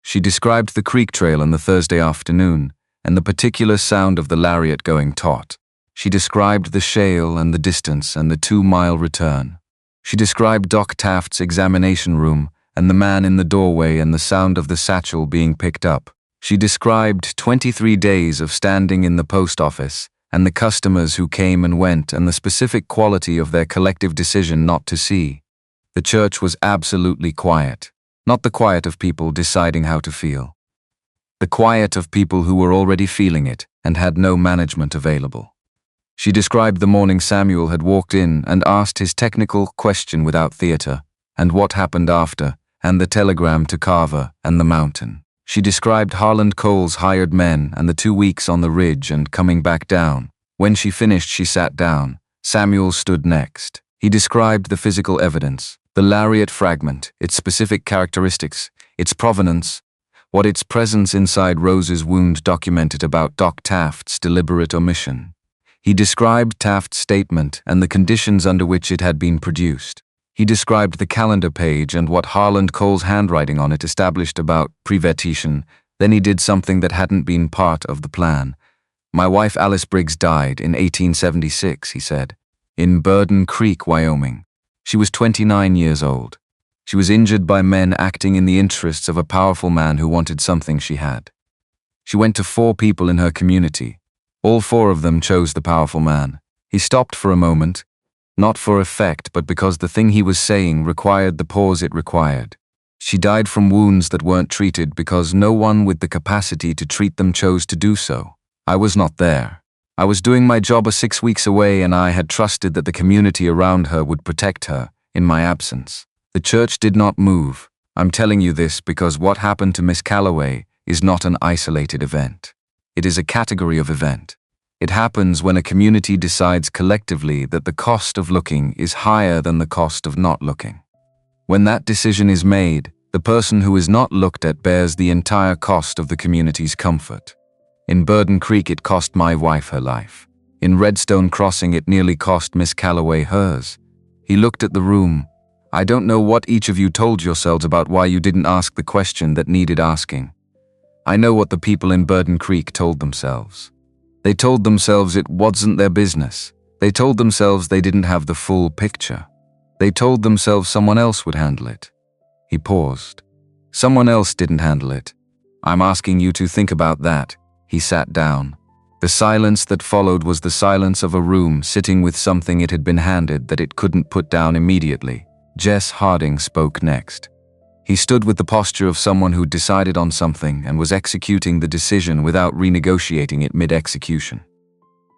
She described the creek trail on the Thursday afternoon, and the particular sound of the lariat going taut. She described the shale and the distance and the 2-mile return. She described Doc Taft's examination room and the man in the doorway and the sound of the satchel being picked up. She described 23 days of standing in the post office and the customers who came and went and the specific quality of their collective decision not to see. The church was absolutely quiet, not the quiet of people deciding how to feel. The quiet of people who were already feeling it and had no management available. She described the morning Samuel had walked in and asked his technical question without theater, and what happened after, and the telegram to Carver and the mountain. She described Harland Cole's hired men and the 2 weeks on the ridge and coming back down. When she finished, she sat down. Samuel stood next. He described the physical evidence, the lariat fragment, its specific characteristics, its provenance, what its presence inside Rose's wound documented about Doc Taft's deliberate omission. He described Taft's statement and the conditions under which it had been produced. He described the calendar page and what Harland Cole's handwriting on it established about privation. Then he did something that hadn't been part of the plan. My wife Alice Briggs died in 1876, he said, in Burden Creek, Wyoming. She was 29 years old. She was injured by men acting in the interests of a powerful man who wanted something she had. She went to 4 people in her community. All 4 of them chose the powerful man. He stopped for a moment, not for effect, but because the thing he was saying required the pause it required. She died from wounds that weren't treated because no one with the capacity to treat them chose to do so. I was not there. I was doing my job 6 weeks away, and I had trusted that the community around her would protect her in my absence. The church did not move. I'm telling you this because what happened to Miss Callaway is not an isolated event. It is a category of event. It happens when a community decides collectively that the cost of looking is higher than the cost of not looking. When that decision is made, the person who is not looked at bears the entire cost of the community's comfort. In Burden Creek, it cost my wife her life. In Redstone Crossing, it nearly cost Miss Callaway hers. He looked at the room. I don't know what each of you told yourselves about why you didn't ask the question that needed asking. I know what the people in Burden Creek told themselves. They told themselves it wasn't their business. They told themselves they didn't have the full picture. They told themselves someone else would handle it. He paused. Someone else didn't handle it. I'm asking you to think about that. He sat down. The silence that followed was the silence of a room sitting with something it had been handed that it couldn't put down immediately. Jess Harding spoke next. He stood with the posture of someone who'd decided on something and was executing the decision without renegotiating it mid-execution.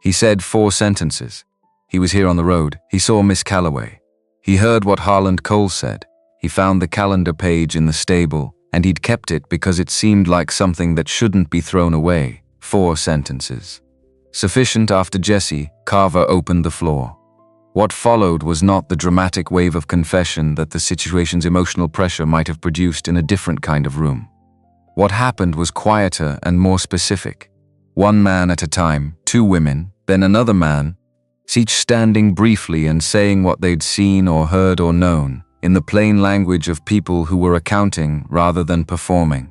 He said 4 sentences. He was here on the road. He saw Miss Callaway. He heard what Harland Cole said. He found the calendar page in the stable, and he'd kept it because it seemed like something that shouldn't be thrown away. 4 sentences. Sufficient. After Jesse, Carver opened the floor. What followed was not the dramatic wave of confession that the situation's emotional pressure might have produced in a different kind of room. What happened was quieter and more specific. 1 man at a time, 2 women, then another man, each standing briefly and saying what they'd seen or heard or known, in the plain language of people who were accounting rather than performing.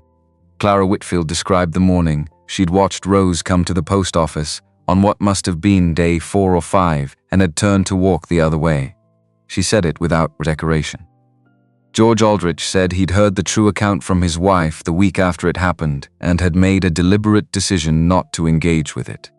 Clara Whitfield described the morning she'd watched Rose come to the post office on what must have been day 4 or 5 and had turned to walk the other way. She said it without decoration. George Aldrich said he'd heard the true account from his wife the week after it happened and had made a deliberate decision not to engage with it.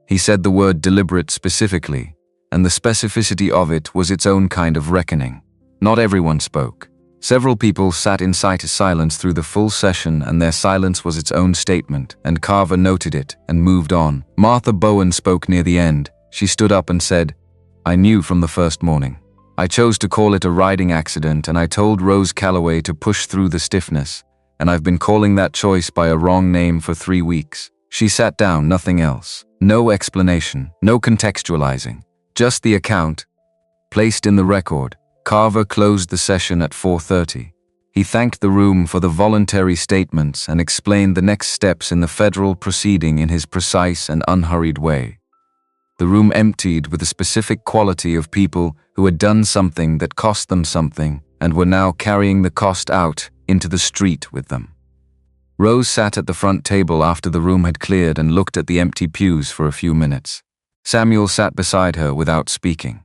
He said the word deliberate specifically, and the specificity of it was its own kind of reckoning. Not everyone spoke. Several people sat in silence through the full session, and their silence was its own statement, and Carver noted it and moved on. Martha Bowen spoke near the end. She stood up and said, "I knew from the first morning. I chose to call it a riding accident, and I told Rose Callaway to push through the stiffness, and I've been calling that choice by a wrong name for 3 weeks." She sat down, nothing else. No explanation, no contextualizing. Just the account, placed in the record. Carver closed the session at 4:30. He thanked the room for the voluntary statements and explained the next steps in the federal proceeding in his precise and unhurried way. The room emptied with the specific quality of people who had done something that cost them something and were now carrying the cost out into the street with them. Rose sat at the front table after the room had cleared and looked at the empty pews for a few minutes. Samuel sat beside her without speaking.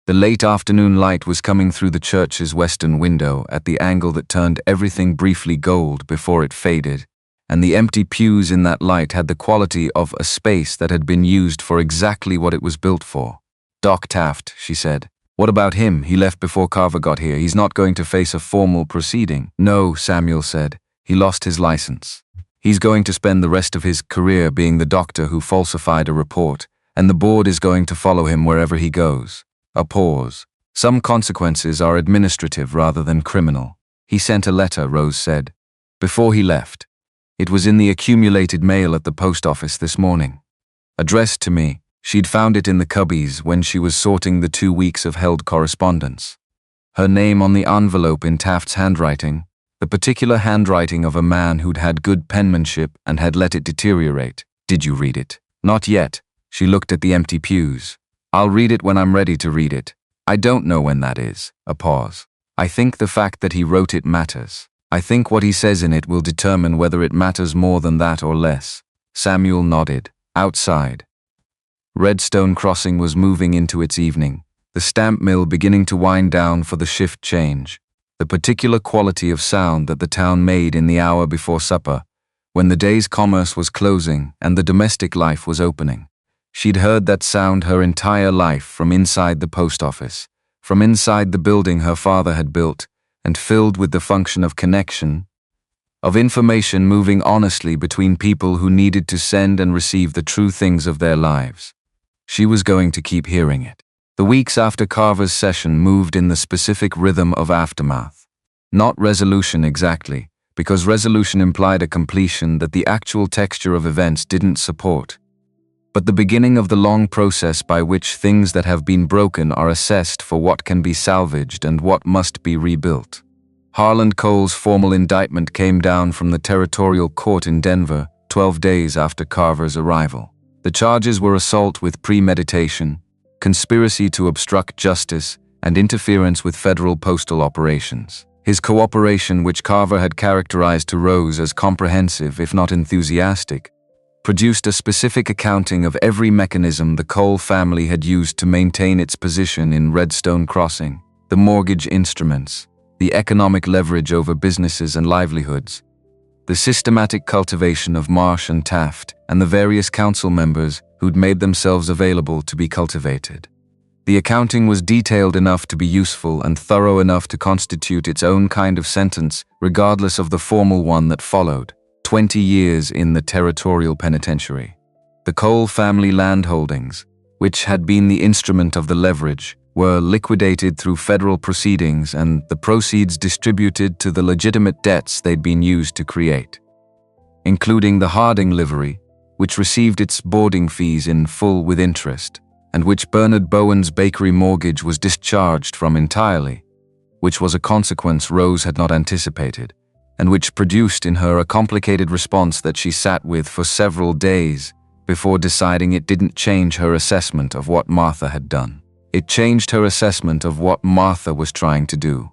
The late afternoon light was coming through the church's western window at the angle that turned everything briefly gold before it faded, and the empty pews in that light had the quality of a space that had been used for exactly what it was built for. "Doc Taft," she said. "What about him? He left before Carver got here. He's not going to face a formal proceeding." "No," Samuel said. "He lost his license. He's going to spend the rest of his career being the doctor who falsified a report, and the board is going to follow him wherever he goes." A pause. "Some consequences are administrative rather than criminal. He sent a letter," Rose said, "before he left. It was in the accumulated mail at the post office this morning. Addressed to me. She'd found it in the cubbies when she was sorting the 2 weeks of held correspondence. Her name on the envelope in Taft's handwriting, the particular handwriting of a man who'd had good penmanship and had let it deteriorate. Did you read it?" "Not yet." She looked at the empty pews. "I'll read it when I'm ready to read it. I don't know when that is." A pause. "I think the fact that he wrote it matters. I think what he says in it will determine whether it matters more than that or less." Samuel nodded. Outside, Redstone Crossing was moving into its evening, the stamp mill beginning to wind down for the shift change. The particular quality of sound that the town made in the hour before supper, when the day's commerce was closing and the domestic life was opening. She'd heard that sound her entire life from inside the post office, from inside the building her father had built and filled with the function of connection, of information moving honestly between people who needed to send and receive the true things of their lives. She was going to keep hearing it. The weeks after Carver's session moved in the specific rhythm of aftermath. Not resolution exactly, because resolution implied a completion that the actual texture of events didn't support, but the beginning of the long process by which things that have been broken are assessed for what can be salvaged and what must be rebuilt. Harland Cole's formal indictment came down from the territorial court in Denver 12 days after Carver's arrival. The charges were assault with premeditation, conspiracy to obstruct justice, and interference with federal postal operations. His cooperation, which Carver had characterized to Rose as comprehensive if not enthusiastic, produced a specific accounting of every mechanism the Cole family had used to maintain its position in Redstone Crossing, the mortgage instruments, the economic leverage over businesses and livelihoods, the systematic cultivation of Marsh and Taft, and the various council members who'd made themselves available to be cultivated. The accounting was detailed enough to be useful and thorough enough to constitute its own kind of sentence, regardless of the formal one that followed. 20 years in the territorial penitentiary. The Cole family landholdings, which had been the instrument of the leverage, were liquidated through federal proceedings and the proceeds distributed to the legitimate debts they'd been used to create, including the Harding livery, which received its boarding fees in full with interest, and which Bernard Bowen's bakery mortgage was discharged from entirely, which was a consequence Rose had not anticipated, and which produced in her a complicated response that she sat with for several days before deciding it didn't change her assessment of what Martha had done. It changed her assessment of what Martha was trying to do,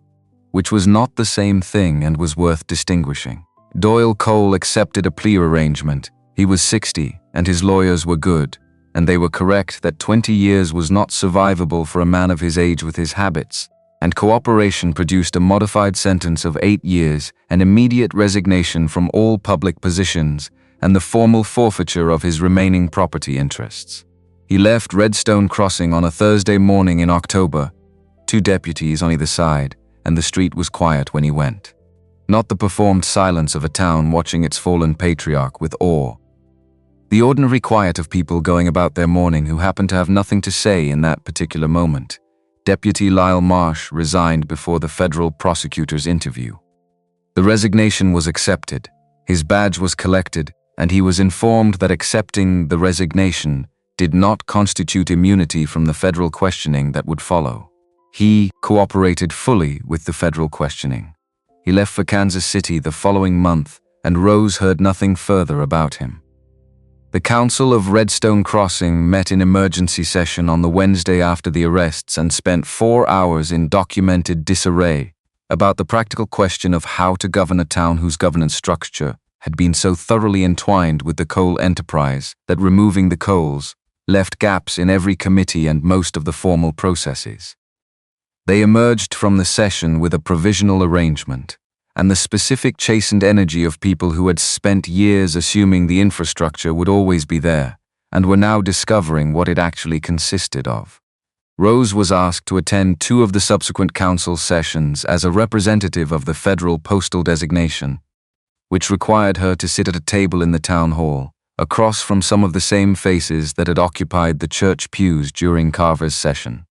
which was not the same thing and was worth distinguishing. Doyle Cole accepted a plea arrangement. He was 60, and his lawyers were good, and they were correct that 20 years was not survivable for a man of his age with his habits. and cooperation produced a modified sentence of 8 years and immediate resignation from all public positions and the formal forfeiture of his remaining property interests. He left Redstone Crossing on a Thursday morning in October, 2 deputies on either side, and the street was quiet when he went. Not the performed silence of a town watching its fallen patriarch with awe. The ordinary quiet of people going about their morning who happened to have nothing to say in that particular moment. Deputy Lyle Marsh resigned before the federal prosecutor's interview. The resignation was accepted, his badge was collected, and he was informed that accepting the resignation did not constitute immunity from the federal questioning that would follow. He cooperated fully with the federal questioning. He left for Kansas City the following month, and Rose heard nothing further about him. The Council of Redstone Crossing met in emergency session on the Wednesday after the arrests and spent 4 hours in documented disarray about the practical question of how to govern a town whose governance structure had been so thoroughly entwined with the coal enterprise that removing the coals left gaps in every committee and most of the formal processes. They emerged from the session with a provisional arrangement, and the specific chastened energy of people who had spent years assuming the infrastructure would always be there, and were now discovering what it actually consisted of. Rose was asked to attend 2 of the subsequent council sessions as a representative of the federal postal designation, which required her to sit at a table in the town hall, across from some of the same faces that had occupied the church pews during Carver's session.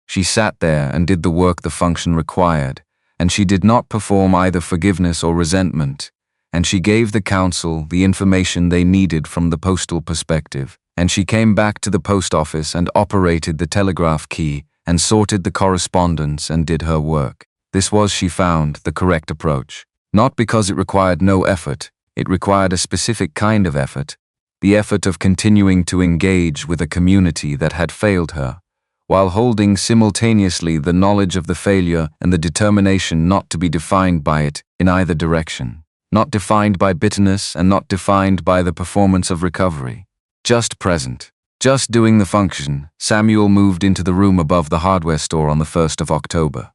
She sat there and did the work the function required, and she did not perform either forgiveness or resentment, and she gave the council the information they needed from the postal perspective, and she came back to the post office and operated the telegraph key and sorted the correspondence and did her work. This was, she found, the correct approach. Not because it required no effort, it required a specific kind of effort, the effort of continuing to engage with a community that had failed her, while holding simultaneously the knowledge of the failure and the determination not to be defined by it in either direction, not defined by bitterness and not defined by the performance of recovery. Just present, just doing the function. Samuel moved into the room above the hardware store on the 1st of October.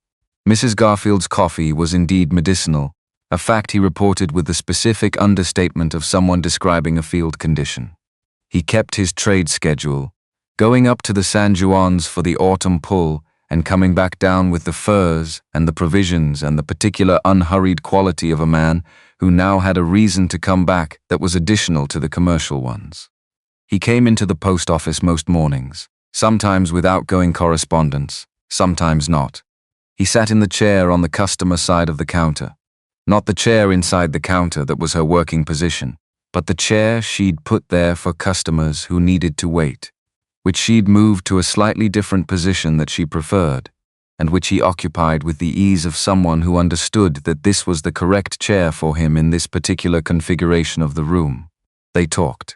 Mrs. Garfield's coffee was indeed medicinal, a fact he reported with the specific understatement of someone describing a field condition. He kept his trade schedule, going up to the San Juans for the autumn pull and coming back down with the furs and the provisions and the particular unhurried quality of a man who now had a reason to come back that was additional to the commercial ones. He came into the post office most mornings, sometimes with outgoing correspondence, sometimes not. He sat in the chair on the customer side of the counter, not the chair inside the counter that was her working position, but the chair she'd put there for customers who needed to wait, which she'd moved to a slightly different position that she preferred, and which he occupied with the ease of someone who understood that this was the correct chair for him in this particular configuration of the room. They talked.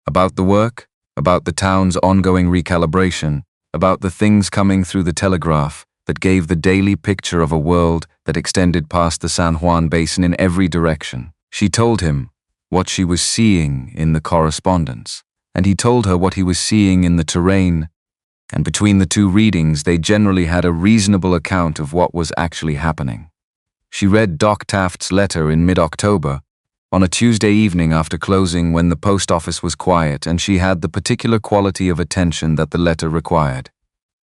About the work, about the town's ongoing recalibration, about the things coming through the telegraph that gave the daily picture of a world that extended past the San Juan Basin in every direction. She told him what she was seeing in the correspondence, and he told her what he was seeing in the terrain, and between the 2 readings they generally had a reasonable account of what was actually happening. She read Doc Taft's letter in mid-October, on a Tuesday evening after closing when the post office was quiet, and she had the particular quality of attention that the letter required.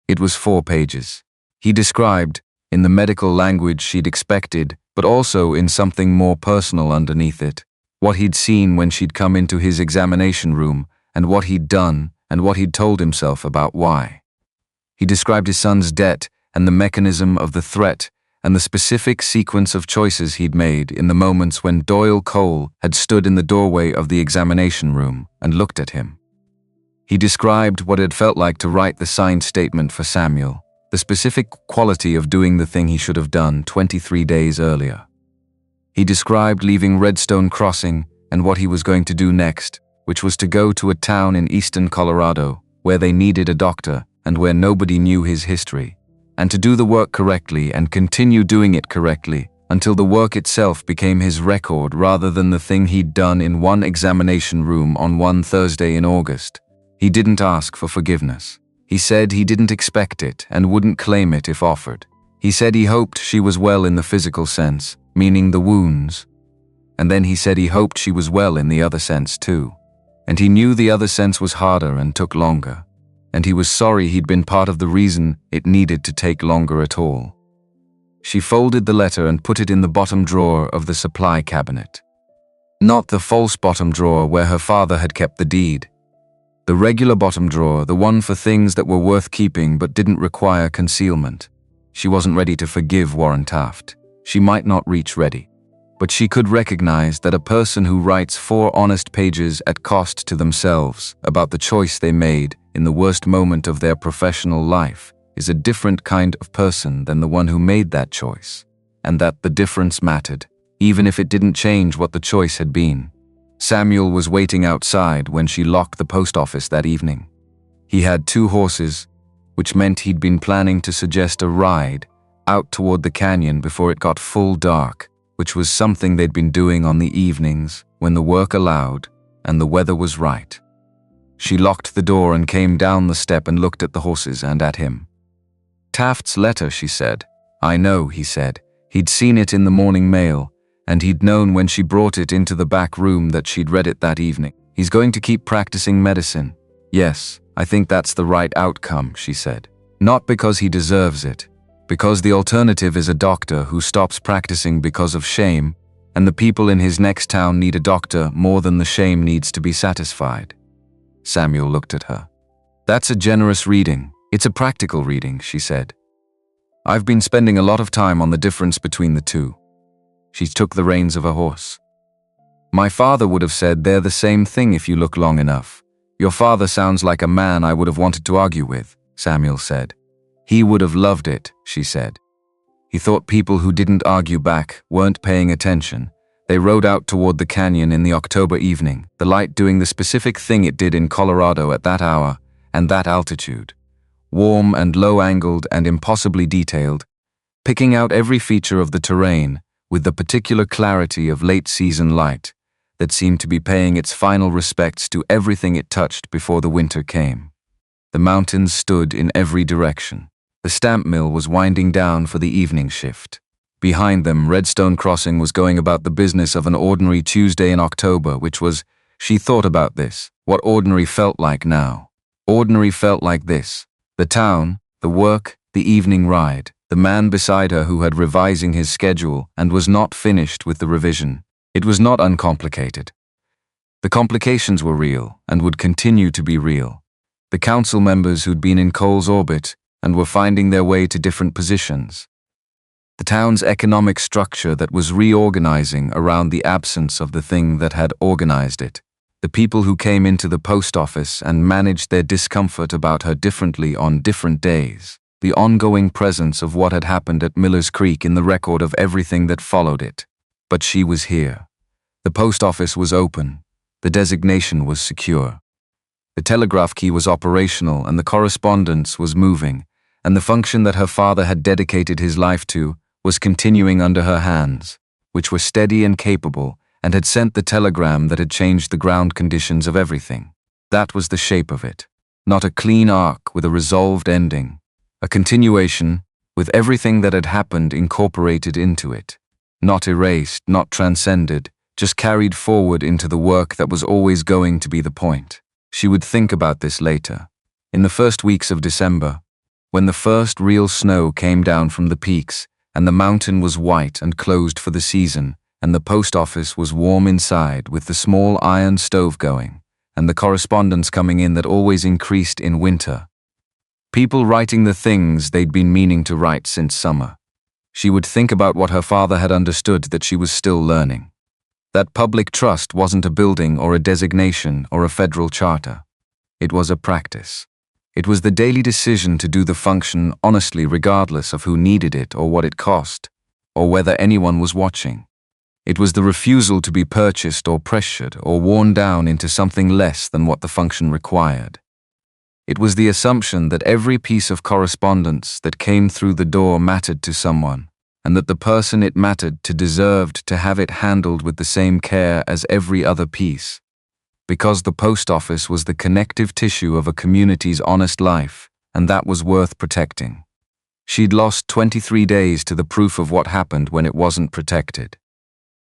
It was 4 pages. He described, in the medical language she'd expected, but also in something more personal underneath it, what he'd seen when she'd come into his examination room, and what he'd done, and what he'd told himself about why. He described his son's debt and the mechanism of the threat and the specific sequence of choices he'd made in the moments when Doyle Cole had stood in the doorway of the examination room and looked at him. He described what it felt like to write the signed statement for Samuel, the specific quality of doing the thing he should have done 23 days earlier. He described leaving Redstone Crossing and what he was going to do next, which was to go to a town in eastern Colorado where they needed a doctor and where nobody knew his history, and to do the work correctly and continue doing it correctly until the work itself became his record rather than the thing he'd done in one examination room on one Thursday in August. He didn't ask for forgiveness. He said he didn't expect it and wouldn't claim it if offered. He said he hoped she was well in the physical sense, meaning the wounds. And then he said he hoped she was well in the other sense too. And he knew the other sense was harder and took longer. And he was sorry he'd been part of the reason it needed to take longer at all. She folded the letter and put it in the bottom drawer of the supply cabinet. Not the false bottom drawer where her father had kept the deed. The regular bottom drawer, the one for things that were worth keeping but didn't require concealment. She wasn't ready to forgive Warren Taft. She might not reach ready. But she could recognize that a person who writes 4 honest pages at cost to themselves about the choice they made in the worst moment of their professional life is a different kind of person than the one who made that choice, and that the difference mattered, even if it didn't change what the choice had been. Samuel was waiting outside when she locked the post office that evening. He had 2 horses, which meant he'd been planning to suggest a ride out toward the canyon before it got full dark, which was something they'd been doing on the evenings when the work allowed and the weather was right. She locked the door and came down the step and looked at the horses and at him. "Taft's letter," she said. "I know," he said. He'd seen it in the morning mail, and he'd known when she brought it into the back room that she'd read it that evening. "He's going to keep practicing medicine." "Yes, I think that's the right outcome," she said. "Not because he deserves it, because the alternative is a doctor who stops practicing because of shame, and the people in his next town need a doctor more than the shame needs to be satisfied." Samuel looked at her. "That's a generous reading. It's a practical reading," she said. "I've been spending a lot of time on the difference between the two." She took the reins of her horse. "My father would have said they're the same thing if you look long enough. Your father sounds like a man I would have wanted to argue with," Samuel said. "He would have loved it," she said. He thought people who didn't argue back weren't paying attention. They rode out toward the canyon in the October evening, the light doing the specific thing it did in Colorado at that hour and that altitude. Warm and low-angled and impossibly detailed, picking out every feature of the terrain with the particular clarity of late-season light that seemed to be paying its final respects to everything it touched before the winter came. The mountains stood in every direction. The stamp mill was winding down for the evening shift. Behind them, Redstone Crossing was going about the business of an ordinary Tuesday in October, which was, she thought about this, what ordinary felt like now. Ordinary felt like this. The town, the work, the evening ride, the man beside her who had revising his schedule and was not finished with the revision. It was not uncomplicated. The complications were real and would continue to be real. The council members who'd been in Cole's orbit and were finding their way to different positions. The town's economic structure that was reorganizing around the absence of the thing that had organized it. The people who came into the post office and managed their discomfort about her differently on different days. The ongoing presence of what had happened at Miller's Creek in the record of everything that followed it. But she was here. The post office was open. The designation was secure. The telegraph key was operational and the correspondence was moving, and the function that her father had dedicated his life to was continuing under her hands, which were steady and capable, and had sent the telegram that had changed the ground conditions of everything. That was the shape of it. Not a clean arc with a resolved ending. A continuation with everything that had happened incorporated into it. Not erased, not transcended, just carried forward into the work that was always going to be the point. She would think about this later. In the first weeks of December, when the first real snow came down from the peaks, and the mountain was white and closed for the season, and the post office was warm inside with the small iron stove going, and the correspondence coming in that always increased in winter. People writing the things they'd been meaning to write since summer. She would think about what her father had understood that she was still learning. That public trust wasn't a building or a designation or a federal charter. It was a practice. It was the daily decision to do the function honestly regardless of who needed it or what it cost, or whether anyone was watching. It was the refusal to be purchased or pressured or worn down into something less than what the function required. It was the assumption that every piece of correspondence that came through the door mattered to someone, and that the person it mattered to deserved to have it handled with the same care as every other piece. Because the post office was the connective tissue of a community's honest life, and that was worth protecting. She'd lost 23 days to the proof of what happened when it wasn't protected.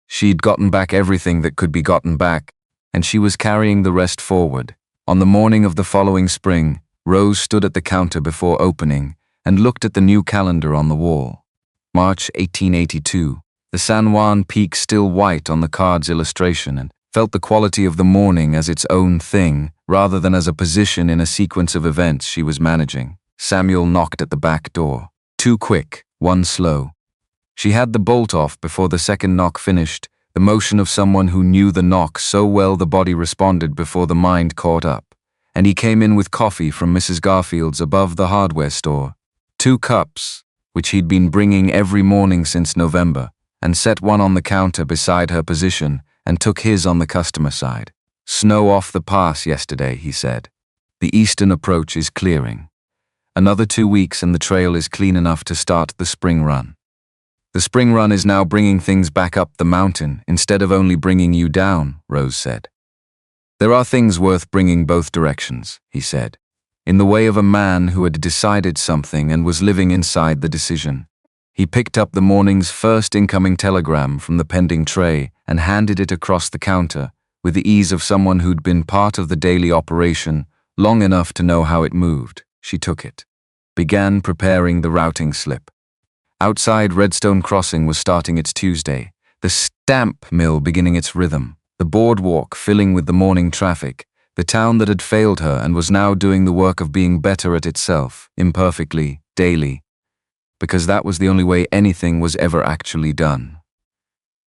She'd gotten back everything that could be gotten back, and she was carrying the rest forward. On the morning of the following spring, Rose stood at the counter before opening and looked at the new calendar on the wall. March 1882, the San Juan peak still white on the card's illustration, and felt the quality of the morning as its own thing, rather than as a position in a sequence of events she was managing. Samuel knocked at the back door. Two quick, one slow. She had the bolt off before the second knock finished, the motion of someone who knew the knock so well the body responded before the mind caught up. And he came in with coffee from Mrs. Garfield's above the hardware store. 2 cups, which he'd been bringing every morning since November, and set one on the counter beside her position and took his on the customer side. Snow off the pass yesterday, he said. The eastern approach is clearing. Another 2 weeks and the trail is clean enough to start the spring run. The spring run is now bringing things back up the mountain instead of only bringing you down, Rose said. There are things worth bringing both directions, he said, in the way of a man who had decided something and was living inside the decision. He picked up the morning's first incoming telegram from the pending tray and handed it across the counter with the ease of someone who'd been part of the daily operation long enough to know how it moved. She took it, began preparing the routing slip. Outside Redstone Crossing was starting its Tuesday, the stamp mill beginning its rhythm, the boardwalk filling with the morning traffic, the town that had failed her and was now doing the work of being better at itself, imperfectly, daily, because that was the only way anything was ever actually done.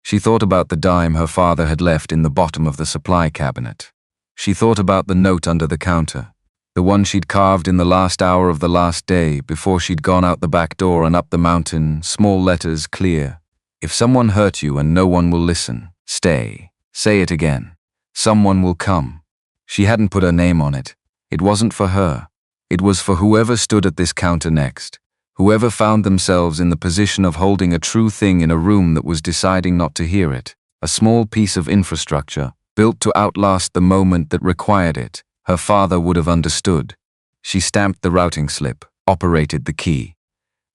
She thought about the dime her father had left in the bottom of the supply cabinet. She thought about the note under the counter, the one she'd carved in the last hour of the last day before she'd gone out the back door and up the mountain, small letters clear. If someone hurt you and no one will listen, stay. Say it again. Someone will come. She hadn't put her name on it. It wasn't for her. It was for whoever stood at this counter next, whoever found themselves in the position of holding a true thing in a room that was deciding not to hear it, a small piece of infrastructure, built to outlast the moment that required it. Her father would have understood. She stamped the routing slip, operated the key.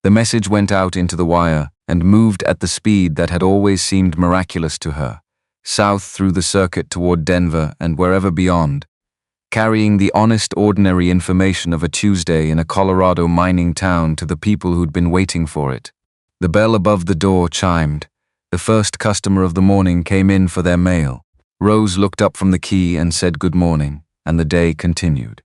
The message went out into the wire and moved at the speed that had always seemed miraculous to her, south through the circuit toward Denver and wherever beyond, carrying the honest, ordinary information of a Tuesday in a Colorado mining town to the people who'd been waiting for it. The bell above the door chimed. The first customer of the morning came in for their mail. Rose looked up from the key and said good morning, and the day continued.